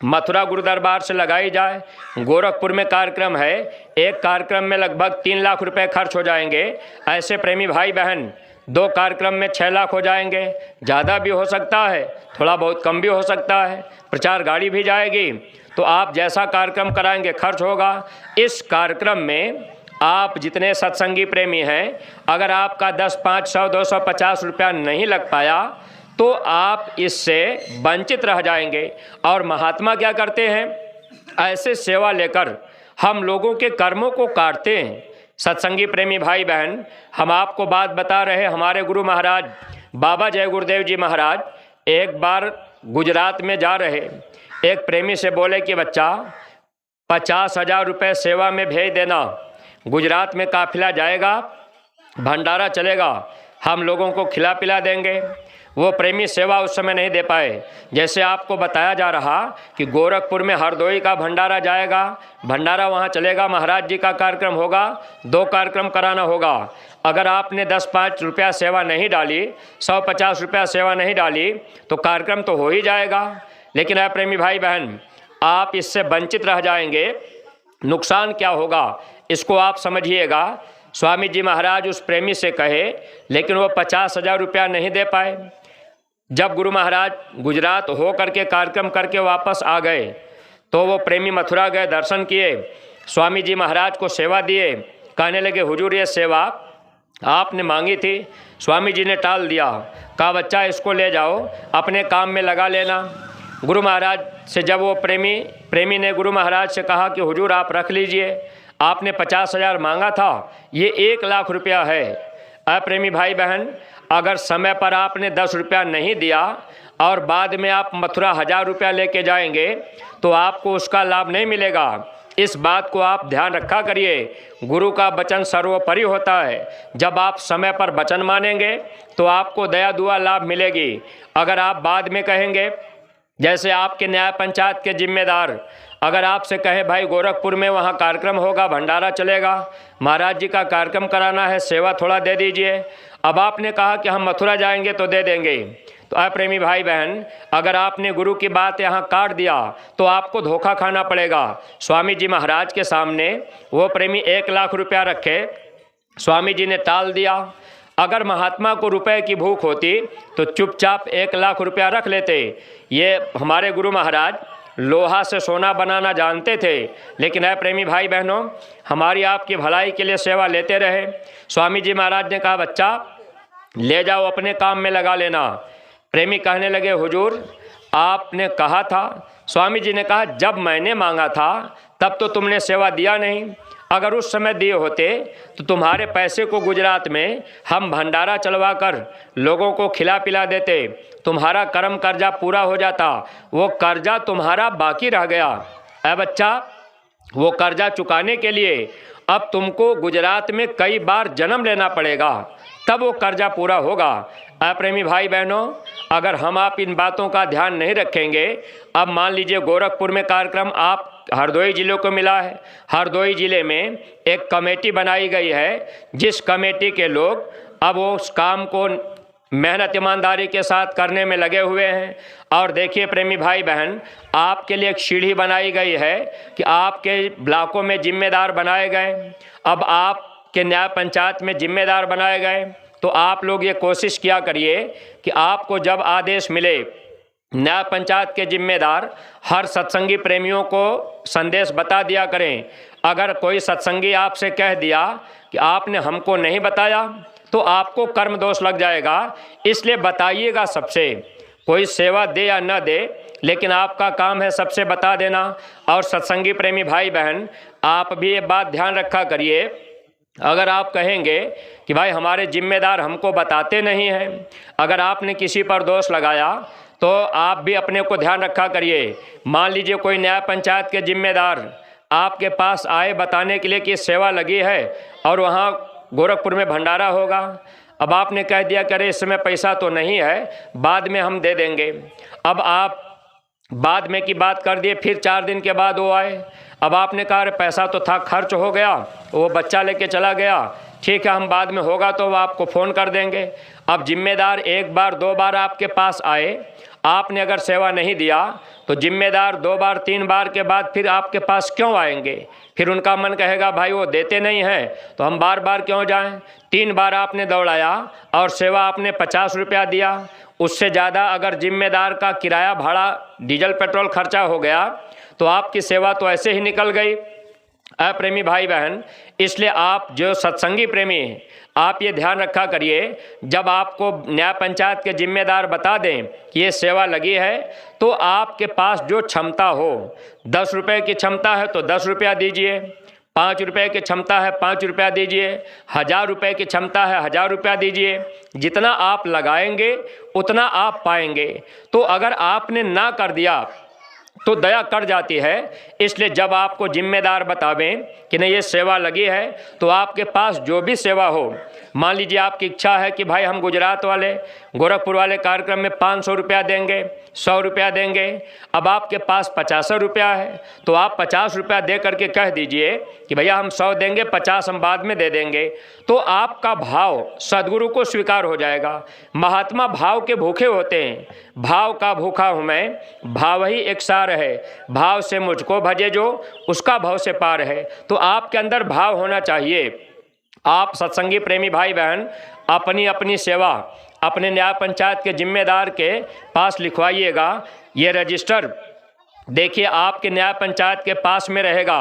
मथुरा गुरु दरबार से लगाई जाए, गोरखपुर में कार्यक्रम है, एक कार्यक्रम में लगभग 3 लाख रुपए खर्च हो जाएंगे। ऐसे प्रेमी भाई बहन 2 कार्यक्रम में 6 लाख हो जाएंगे, ज़्यादा भी हो सकता है, थोड़ा बहुत कम भी हो सकता है। प्रचार गाड़ी भी जाएगी, तो आप जैसा कार्यक्रम कराएंगे खर्च होगा। इस कार्यक्रम में आप जितने सत्संगी प्रेमी हैं, अगर आपका 10, 500, 250 रुपया नहीं लग पाया तो आप इससे वंचित रह जाएंगे। और महात्मा क्या करते हैं, ऐसे सेवा लेकर हम लोगों के कर्मों को काटते हैं। सत्संगी प्रेमी भाई बहन, हम आपको बात बता रहे, हमारे गुरु महाराज बाबा जय गुरुदेव जी महाराज एक बार गुजरात में जा रहे, एक प्रेमी से बोले कि बच्चा 50,000 रुपये सेवा में भेज देना, गुजरात में काफिला जाएगा, भंडारा चलेगा, हम लोगों को खिला पिला देंगे। वो प्रेमी सेवा उस समय नहीं दे पाए। जैसे आपको बताया जा रहा कि गोरखपुर में हरदोई का भंडारा जाएगा, भंडारा वहाँ चलेगा, महाराज जी का कार्यक्रम होगा, 2 कार्यक्रम कराना होगा। अगर आपने 10-5 रुपया सेवा नहीं डाली, 150 रुपया सेवा नहीं डाली तो कार्यक्रम तो हो ही जाएगा, लेकिन है प्रेमी भाई बहन, आप इससे वंचित रह जाएंगे। नुकसान क्या होगा इसको आप समझिएगा। स्वामी जी महाराज उस प्रेमी से कहे, लेकिन वो 50,000 रुपया नहीं दे पाए। जब गुरु महाराज गुजरात हो करके कार्यक्रम करके वापस आ गए तो वो प्रेमी मथुरा गए, दर्शन किए, स्वामी जी महाराज को सेवा दिए, कहने लगे हुजूर ये सेवा आपने मांगी थी, स्वामी जी ने टाल दिया, कहा बच्चा इसको ले जाओ अपने काम में लगा लेना। गुरु महाराज से जब वो प्रेमी ने गुरु महाराज से कहा कि हुजूर आप रख लीजिए, आपने 50,000 मांगा था, ये 1 लाख रुपया है। प्रेमी भाई बहन, अगर समय पर आपने 10 रुपया नहीं दिया और बाद में आप मथुरा 1000 रुपया लेके जाएंगे तो आपको उसका लाभ नहीं मिलेगा। इस बात को आप ध्यान रखा करिए। गुरु का वचन सर्वोपरि होता है। जब आप समय पर वचन मानेंगे तो आपको दया दुआ लाभ मिलेगी। अगर आप बाद में कहेंगे, जैसे आपके न्याय पंचायत के जिम्मेदार अगर आपसे कहें भाई गोरखपुर में वहाँ कार्यक्रम होगा, भंडारा चलेगा, महाराज जी का कार्यक्रम कराना है, सेवा थोड़ा दे दीजिए, अब आपने कहा कि हम मथुरा जाएंगे तो दे देंगे, तो प्रेमी भाई बहन, अगर आपने गुरु की बात यहाँ काट दिया तो आपको धोखा खाना पड़ेगा। स्वामी जी महाराज के सामने वो प्रेमी 1 लाख रुपया रखे, स्वामी जी ने टाल दिया। अगर महात्मा को रुपए की भूख होती तो चुपचाप 1 लाख रुपया रख लेते। ये हमारे गुरु महाराज लोहा से सोना बनाना जानते थे, लेकिन प्रेमी भाई बहनों, हमारी आपकी भलाई के लिए सेवा लेते रहे। स्वामी जी महाराज ने कहा बच्चा ले जाओ अपने काम में लगा लेना। प्रेमी कहने लगे हुजूर आपने कहा था। स्वामी जी ने कहा जब मैंने मांगा था तब तो तुमने सेवा दिया नहीं, अगर उस समय दिए होते तो तुम्हारे पैसे को गुजरात में हम भंडारा चलवा कर लोगों को खिला पिला देते, तुम्हारा कर्म कर्जा पूरा हो जाता, वो कर्जा तुम्हारा बाकी रह गया। बच्चा वो कर्जा चुकाने के लिए अब तुमको गुजरात में कई बार जन्म लेना पड़ेगा, तब वो कर्जा पूरा होगा। प्रेमी भाई बहनों, अगर हम आप इन बातों का ध्यान नहीं रखेंगे, अब मान लीजिए गोरखपुर में कार्यक्रम आप हरदोई ज़िले को मिला है, हरदोई ज़िले में एक कमेटी बनाई गई है, जिस कमेटी के लोग अब वो उस काम को मेहनत ईमानदारी के साथ करने में लगे हुए हैं। और देखिए प्रेमी भाई बहन, आपके लिए एक सीढ़ी बनाई गई है कि आपके ब्लॉकों में जिम्मेदार बनाए गए, अब आपके न्याय पंचायत में जिम्मेदार बनाए गए। तो आप लोग ये कोशिश किया करिए कि आपको जब आदेश मिले, न्याय पंचायत के जिम्मेदार हर सत्संगी प्रेमियों को संदेश बता दिया करें। अगर कोई सत्संगी आपसे कह दिया कि आपने हमको नहीं बताया तो आपको कर्म दोष लग जाएगा, इसलिए बताइएगा सबसे। कोई सेवा दे या न दे, लेकिन आपका काम है सबसे बता देना। और सत्संगी प्रेमी भाई बहन, आप भी ये बात ध्यान रखा करिए, अगर आप कहेंगे कि भाई हमारे जिम्मेदार हमको बताते नहीं हैं, अगर आपने किसी पर दोष लगाया तो आप भी अपने को ध्यान रखा करिए। मान लीजिए कोई न्याय पंचायत के जिम्मेदार आपके पास आए बताने के लिए कि सेवा लगी है और वहाँ गोरखपुर में भंडारा होगा, अब आपने कह दिया कि अरे इस समय पैसा तो नहीं है, बाद में हम दे देंगे। अब आप बाद में की बात कर दिए, फिर 4 दिन के बाद वो आए, अब आपने कहा अरे पैसा तो था, खर्च हो गया, वो बच्चा लेके चला गया, ठीक है हम बाद में होगा तो वो आपको फ़ोन कर देंगे। अब जिम्मेदार 1 बार 2 बार आपके पास आए, आपने अगर सेवा नहीं दिया तो जिम्मेदार 2 बार 3 बार के बाद फिर आपके पास क्यों आएंगे? फिर उनका मन कहेगा भाई वो देते नहीं हैं तो हम बार बार क्यों जाएं। 3 बार आपने दौड़ाया और सेवा आपने 50 रुपया दिया, उससे ज़्यादा अगर जिम्मेदार का किराया भाड़ा डीजल पेट्रोल खर्चा हो गया तो आपकी सेवा तो ऐसे ही निकल गई। प्रेमी भाई बहन, इसलिए आप जो सत्संगी प्रेमी हैं, आप ये ध्यान रखा करिए, जब आपको न्याय पंचायत के जिम्मेदार बता दें कि ये सेवा लगी है तो आपके पास जो क्षमता हो, 10 रुपये की क्षमता है तो 10 रुपया दीजिए, 5 रुपये की क्षमता है 5 रुपया दीजिए, 1000 रुपये की क्षमता है 1000 रुपया दीजिए। जितना आप लगाएंगे उतना आप पाएंगे। तो अगर आपने ना कर दिया तो दया कर जाती है। इसलिए जब आपको जिम्मेदार बतावें कि नहीं ये सेवा लगी है, तो आपके पास जो भी सेवा हो, मान लीजिए आपकी इच्छा है कि भाई हम गुजरात वाले गोरखपुर वाले कार्यक्रम में 500 रुपया देंगे, 100 रुपया देंगे। अब आपके पास 50 रुपया है, तो आप 50 रुपया दे करके कह दीजिए कि भैया हम 100 देंगे, 50 हम बाद में दे देंगे। तो आपका भाव सद्गुरु को स्वीकार हो जाएगा। महात्मा भाव के भूखे होते हैं। भाव का भूखा हूँ मैं, भाव ही एक सार है, भाव से मुझको भजे जो उसका भाव से पार है। तो आपके अंदर भाव होना चाहिए। आप सत्संगी प्रेमी भाई बहन अपनी अपनी सेवा अपने न्याय पंचायत के जिम्मेदार के पास लिखवाइएगा। ये रजिस्टर देखिए आपके न्याय पंचायत के पास में रहेगा।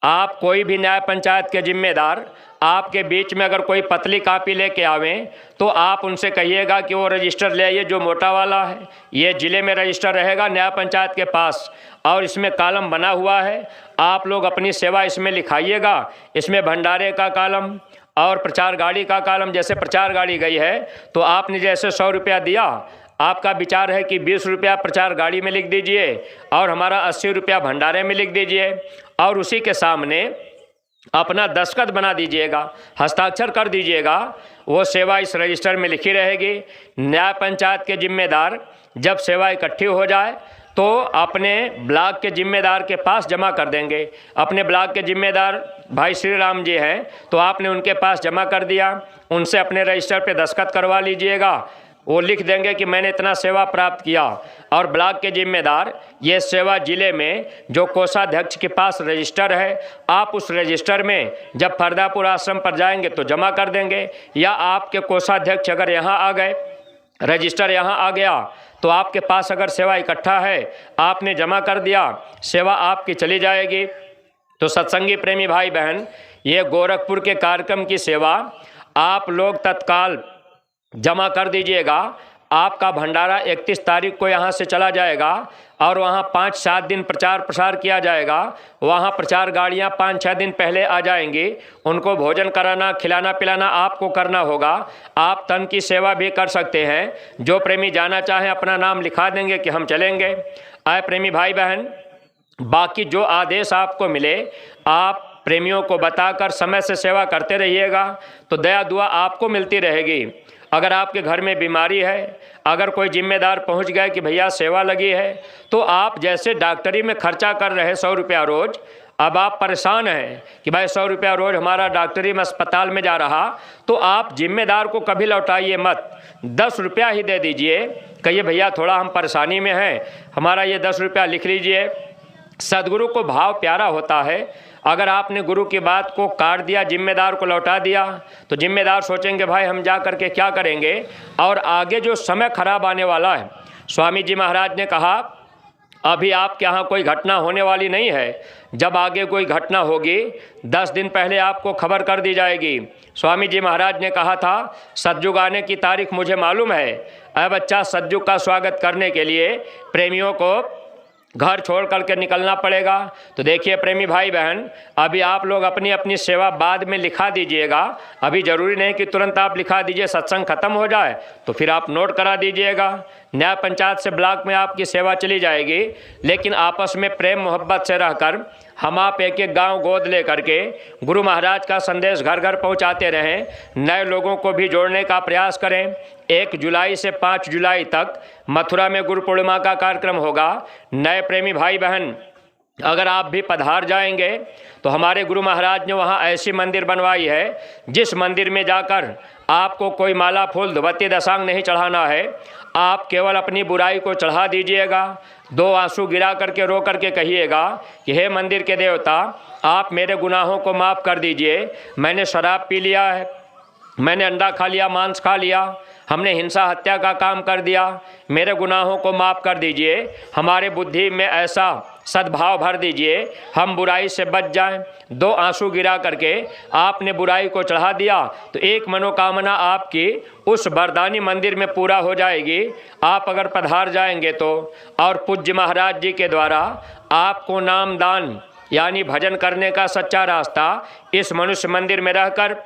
आप कोई भी न्याय पंचायत के जिम्मेदार आपके बीच में अगर कोई पतली कापी लेके आवें, तो आप उनसे कहिएगा कि वो रजिस्टर ले आइए जो मोटा वाला है। ये ज़िले में रजिस्टर रहेगा न्याय पंचायत के पास, और इसमें कॉलम बना हुआ है। आप लोग अपनी सेवा इसमें लिखाइएगा। इसमें भंडारे का कॉलम और प्रचार गाड़ी का कॉलम। जैसे प्रचार गाड़ी गई है तो आपने जैसे 100 रुपया दिया, आपका विचार है कि 20 रुपया प्रचार गाड़ी में लिख दीजिए और हमारा 80 रुपया भंडारे में लिख दीजिए, और उसी के सामने अपना दस्तखत बना दीजिएगा, हस्ताक्षर कर दीजिएगा। वो सेवा इस रजिस्टर में लिखी रहेगी। न्याय पंचायत के जिम्मेदार जब सेवा इकट्ठी हो जाए तो अपने ब्लॉक के जिम्मेदार के पास जमा कर देंगे। अपने ब्लॉक के जिम्मेदार भाई श्री राम जी हैं, तो आपने उनके पास जमा कर दिया, उनसे अपने रजिस्टर पे दस्तखत करवा लीजिएगा। वो लिख देंगे कि मैंने इतना सेवा प्राप्त किया। और ब्लॉक के जिम्मेदार ये सेवा जिले में जो कोषाध्यक्ष के पास रजिस्टर है, आप उस रजिस्टर में जब फरदापुर आश्रम पर जाएंगे तो जमा कर देंगे। या आपके कोषाध्यक्ष अगर यहाँ आ गए, रजिस्टर यहाँ आ गया, तो आपके पास अगर सेवा इकट्ठा है, आपने जमा कर दिया, सेवा आपकी चली जाएगी। तो सत्संगी प्रेमी भाई बहन, ये गोरखपुर के कार्यक्रम की सेवा आप लोग तत्काल जमा कर दीजिएगा। आपका भंडारा 31 तारीख को यहाँ से चला जाएगा और वहाँ 5-7 दिन प्रचार प्रसार किया जाएगा। वहाँ प्रचार गाड़ियाँ 5-6 दिन पहले आ जाएंगी। उनको भोजन कराना, खिलाना पिलाना आपको करना होगा। आप तन की सेवा भी कर सकते हैं। जो प्रेमी जाना चाहें अपना नाम लिखा देंगे कि हम चलेंगे। आए प्रेमी भाई बहन, बाकी जो आदेश आपको मिले आप प्रेमियों को बताकर समय से सेवा करते रहिएगा, तो दया दुआ आपको मिलती रहेगी। अगर आपके घर में बीमारी है, अगर कोई जिम्मेदार पहुंच गए कि भैया सेवा लगी है, तो आप जैसे डॉक्टरी में खर्चा कर रहे 100 रुपया रोज़, अब आप परेशान हैं कि भाई 100 रुपया रोज़ हमारा डॉक्टरी में अस्पताल में जा रहा, तो आप जिम्मेदार को कभी लौटाइए मत। 10 रुपया ही दे दीजिए। कहिए भैया थोड़ा हम परेशानी में हैं, हमारा ये 10 रुपया लिख लीजिए। सदगुरु को भाव प्यारा होता है। अगर आपने गुरु की बात को काट दिया, जिम्मेदार को लौटा दिया, तो जिम्मेदार सोचेंगे भाई हम जा करके क्या करेंगे, और आगे जो समय खराब आने वाला है। स्वामी जी महाराज ने कहा अभी आपके यहाँ कोई घटना होने वाली नहीं है, जब आगे कोई घटना होगी 10 दिन पहले आपको खबर कर दी जाएगी। स्वामी जी महाराज ने कहा था सतयुग आने की तारीख मुझे मालूम है। अब बच्चा सतयुग का स्वागत करने के लिए प्रेमियों को घर छोड़ करके निकलना पड़ेगा। तो देखिए प्रेमी भाई बहन, अभी आप लोग अपनी अपनी सेवा बाद में लिखा दीजिएगा। अभी ज़रूरी नहीं कि तुरंत आप लिखा दीजिए, सत्संग खत्म हो जाए तो फिर आप नोट करा दीजिएगा। न्याय पंचायत से ब्लॉक में आपकी सेवा चली जाएगी, लेकिन आपस में प्रेम मोहब्बत से रहकर हम आप एक एक गांव गोद ले करके गुरु महाराज का संदेश घर घर पहुंचाते रहें। नए लोगों को भी जोड़ने का प्रयास करें। 1 जुलाई से 5 जुलाई तक मथुरा में गुरु पूर्णिमा का कार्यक्रम होगा। नए प्रेमी भाई बहन अगर आप भी पधार जाएंगे तो हमारे गुरु महाराज ने वहाँ ऐसी मंदिर बनवाई है, जिस मंदिर में जाकर आपको कोई माला फूल धुबत्ती दशांग नहीं चढ़ाना है। आप केवल अपनी बुराई को चढ़ा दीजिएगा। 2 आंसू गिरा करके रो करके कहिएगा कि हे मंदिर के देवता, आप मेरे गुनाहों को माफ़ कर दीजिए। मैंने शराब पी लिया है, मैंने अंडा खा लिया, मांस खा लिया, हमने हिंसा हत्या का काम कर दिया, मेरे गुनाहों को माफ़ कर दीजिए। हमारे बुद्धि में ऐसा सद्भाव भर दीजिए हम बुराई से बच जाएं। 2 आंसू गिरा करके आपने बुराई को चढ़ा दिया तो एक मनोकामना आपकी उस वरदानी मंदिर में पूरा हो जाएगी। आप अगर पधार जाएंगे तो, और पूज्य महाराज जी के द्वारा आपको नाम दान यानी भजन करने का सच्चा रास्ता इस मनुष्य मंदिर में रहकर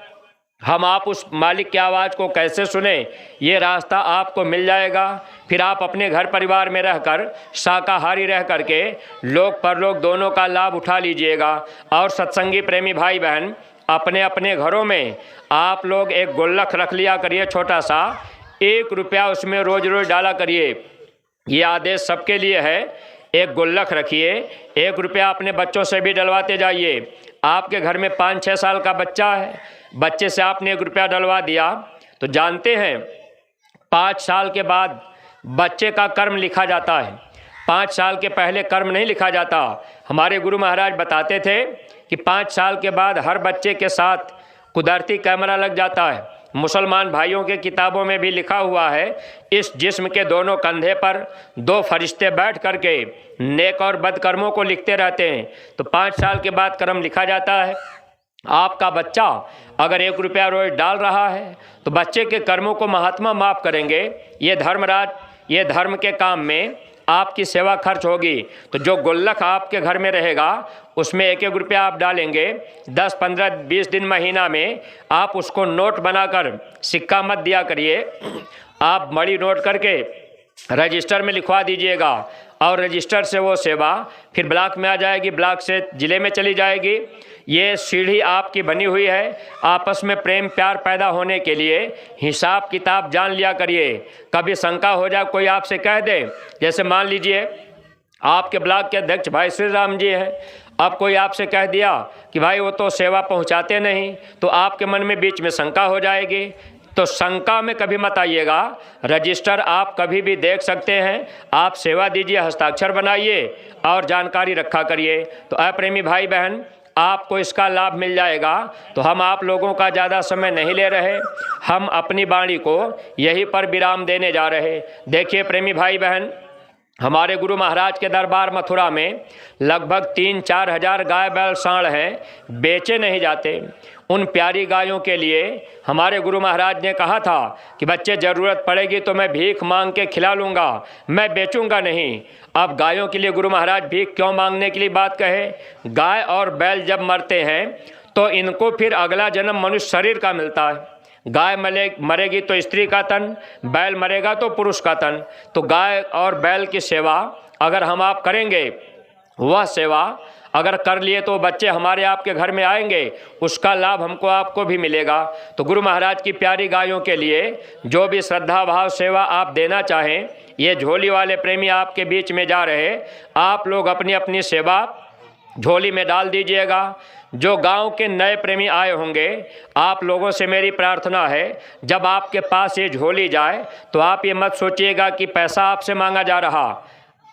हम आप उस मालिक की आवाज़ को कैसे सुने, ये रास्ता आपको मिल जाएगा। फिर आप अपने घर परिवार में रहकर शाकाहारी रह करके लोक परलोक दोनों का लाभ उठा लीजिएगा। और सत्संगी प्रेमी भाई बहन, अपने अपने घरों में आप लोग एक गुल्लक रख लिया करिए, छोटा सा, 1 रुपया उसमें रोज़ रोज़ डाला करिए। ये आदेश सबके लिए है। एक गुल्लक रखिए, 1 रुपया अपने बच्चों से भी डलवाते जाइए। आपके घर में 5-6 साल का बच्चा है, बच्चे से आपने 1 रुपया डलवा दिया तो जानते हैं 5 साल के बाद बच्चे का कर्म लिखा जाता है। 5 साल के पहले कर्म नहीं लिखा जाता। हमारे गुरु महाराज बताते थे कि 5 साल के बाद हर बच्चे के साथ कुदरती कैमरा लग जाता है। मुसलमान भाइयों के किताबों में भी लिखा हुआ है, इस जिस्म के दोनों कंधे पर 2 फरिश्ते बैठ करके नेक और बदकर्मों को लिखते रहते हैं। तो 5 साल के बाद कर्म लिखा जाता है। आपका बच्चा अगर 1 रुपया रोज डाल रहा है तो बच्चे के कर्मों को महात्मा माफ़ करेंगे। ये धर्मराज, ये धर्म के काम में आपकी सेवा खर्च होगी। तो जो गुल्लक आपके घर में रहेगा उसमें 1-1 रुपया आप डालेंगे। 10, 15, 20 दिन, महीना में आप उसको नोट बनाकर, सिक्का मत दिया करिए, आप बड़ी नोट करके रजिस्टर में लिखवा दीजिएगा। और रजिस्टर से वो सेवा फिर ब्लॉक में आ जाएगी, ब्लॉक से ज़िले में चली जाएगी। ये सीढ़ी आपकी बनी हुई है। आपस में प्रेम प्यार पैदा होने के लिए हिसाब किताब जान लिया करिए। कभी शंका हो जाए, कोई आपसे कह दे, जैसे मान लीजिए आपके ब्लॉक के अध्यक्ष भाई श्री राम जी हैं, अब कोई आपसे कह दिया कि भाई वो तो सेवा पहुंचाते नहीं, तो आपके मन में बीच में शंका हो जाएगी। तो शंका में कभी मत आइएगा। रजिस्टर आप कभी भी देख सकते हैं, आप सेवा दीजिए, हस्ताक्षर बनाइए और जानकारी रखा करिए। तो अप्रेमी भाई बहन, आपको इसका लाभ मिल जाएगा। तो हम आप लोगों का ज़्यादा समय नहीं ले रहे, हम अपनी वाणी को यहीं पर विराम देने जा रहे। देखिए प्रेमी भाई बहन, हमारे गुरु महाराज के दरबार मथुरा में लगभग 3-4 हज़ार गाय बैल सांड हैं, बेचे नहीं जाते। उन प्यारी गायों के लिए हमारे गुरु महाराज ने कहा था कि बच्चे ज़रूरत पड़ेगी तो मैं भीख मांग के खिला लूँगा, मैं बेचूंगा नहीं। अब गायों के लिए गुरु महाराज भीख क्यों मांगने के लिए बात कहे? गाय और बैल जब मरते हैं तो इनको फिर अगला जन्म मनुष्य शरीर का मिलता है। गाय मरेगी तो स्त्री का तन, बैल मरेगा तो पुरुष का तन। तो गाय और बैल की सेवा अगर हम आप करेंगे, वह सेवा अगर कर लिए तो बच्चे हमारे आपके घर में आएंगे, उसका लाभ हमको आपको भी मिलेगा। तो गुरु महाराज की प्यारी गायों के लिए जो भी श्रद्धा भाव सेवा आप देना चाहें, ये झोली वाले प्रेमी आपके बीच में जा रहे, आप लोग अपनी अपनी सेवा झोली में डाल दीजिएगा। जो गांव के नए प्रेमी आए होंगे, आप लोगों से मेरी प्रार्थना है, जब आपके पास ये झोली जाए तो आप ये मत सोचिएगा कि पैसा आपसे मांगा जा रहा।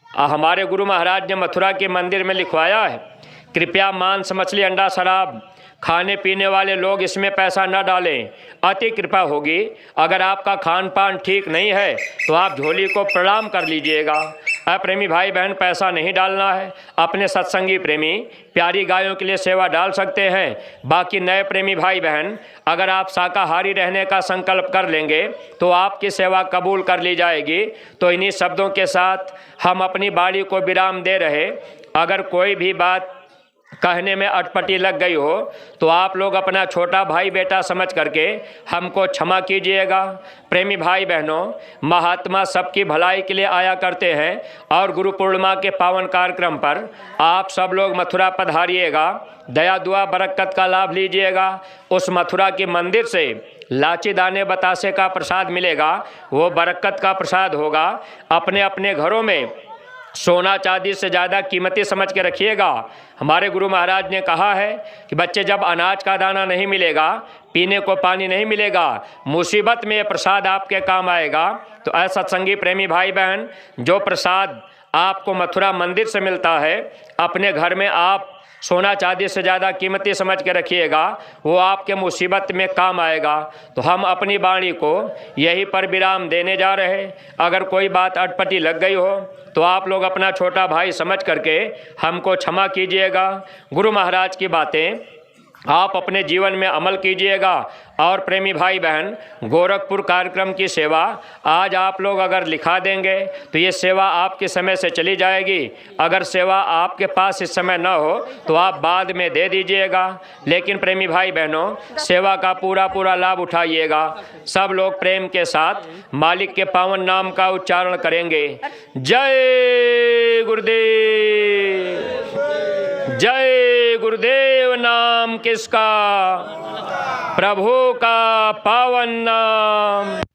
हमारे गुरु महाराज ने मथुरा के मंदिर में लिखवाया है, कृपया मांस मछली अंडा शराब खाने पीने वाले लोग इसमें पैसा न डालें, अति कृपा होगी। अगर आपका खान पान ठीक नहीं है तो आप झोली को प्रणाम कर लीजिएगा। अप्रेमी भाई बहन, पैसा नहीं डालना है। अपने सत्संगी प्रेमी प्यारी गायों के लिए सेवा डाल सकते हैं। बाकी नए प्रेमी भाई बहन, अगर आप शाकाहारी रहने का संकल्प कर लेंगे तो आपकी सेवा कबूल कर ली जाएगी। तो इन्हीं शब्दों के साथ हम अपनी बाणी को विराम दे रहे। अगर कोई भी बात कहने में अटपटी लग गई हो तो आप लोग अपना छोटा भाई बेटा समझ करके हमको क्षमा कीजिएगा। प्रेमी भाई बहनों, महात्मा सबकी भलाई के लिए आया करते हैं और गुरु पूर्णिमा के पावन कार्यक्रम पर आप सब लोग मथुरा पधारिएगा, दया दुआ बरकत का लाभ लीजिएगा। उस मथुरा के मंदिर से लाची दाने बतासे का प्रसाद मिलेगा, वो बरकत का प्रसाद होगा। अपने अपने घरों में सोना चांदी से ज़्यादा कीमती समझ के रखिएगा। हमारे गुरु महाराज ने कहा है कि बच्चे, जब अनाज का दाना नहीं मिलेगा, पीने को पानी नहीं मिलेगा, मुसीबत में ये प्रसाद आपके काम आएगा। तो ऐसा सत्संगी प्रेमी भाई बहन, जो प्रसाद आपको मथुरा मंदिर से मिलता है, अपने घर में आप सोना चांदी से ज़्यादा कीमती समझ के रखिएगा, वो आपके मुसीबत में काम आएगा। तो हम अपनी वाणी को यहीं पर विराम देने जा रहे। अगर कोई बात अटपटी लग गई हो तो आप लोग अपना छोटा भाई समझ करके हमको क्षमा कीजिएगा। गुरु महाराज की बातें आप अपने जीवन में अमल कीजिएगा। और प्रेमी भाई बहन, गोरखपुर कार्यक्रम की सेवा आज आप लोग अगर लिखा देंगे तो ये सेवा आपके समय से चली जाएगी। अगर सेवा आपके पास इस समय न हो तो आप बाद में दे दीजिएगा। लेकिन प्रेमी भाई बहनों, सेवा का पूरा लाभ उठाइएगा। सब लोग प्रेम के साथ मालिक के पावन नाम का उच्चारण करेंगे। जय गुरुदेव, जय गुरुदेव। नाम किसका? प्रभु का पावन नाम।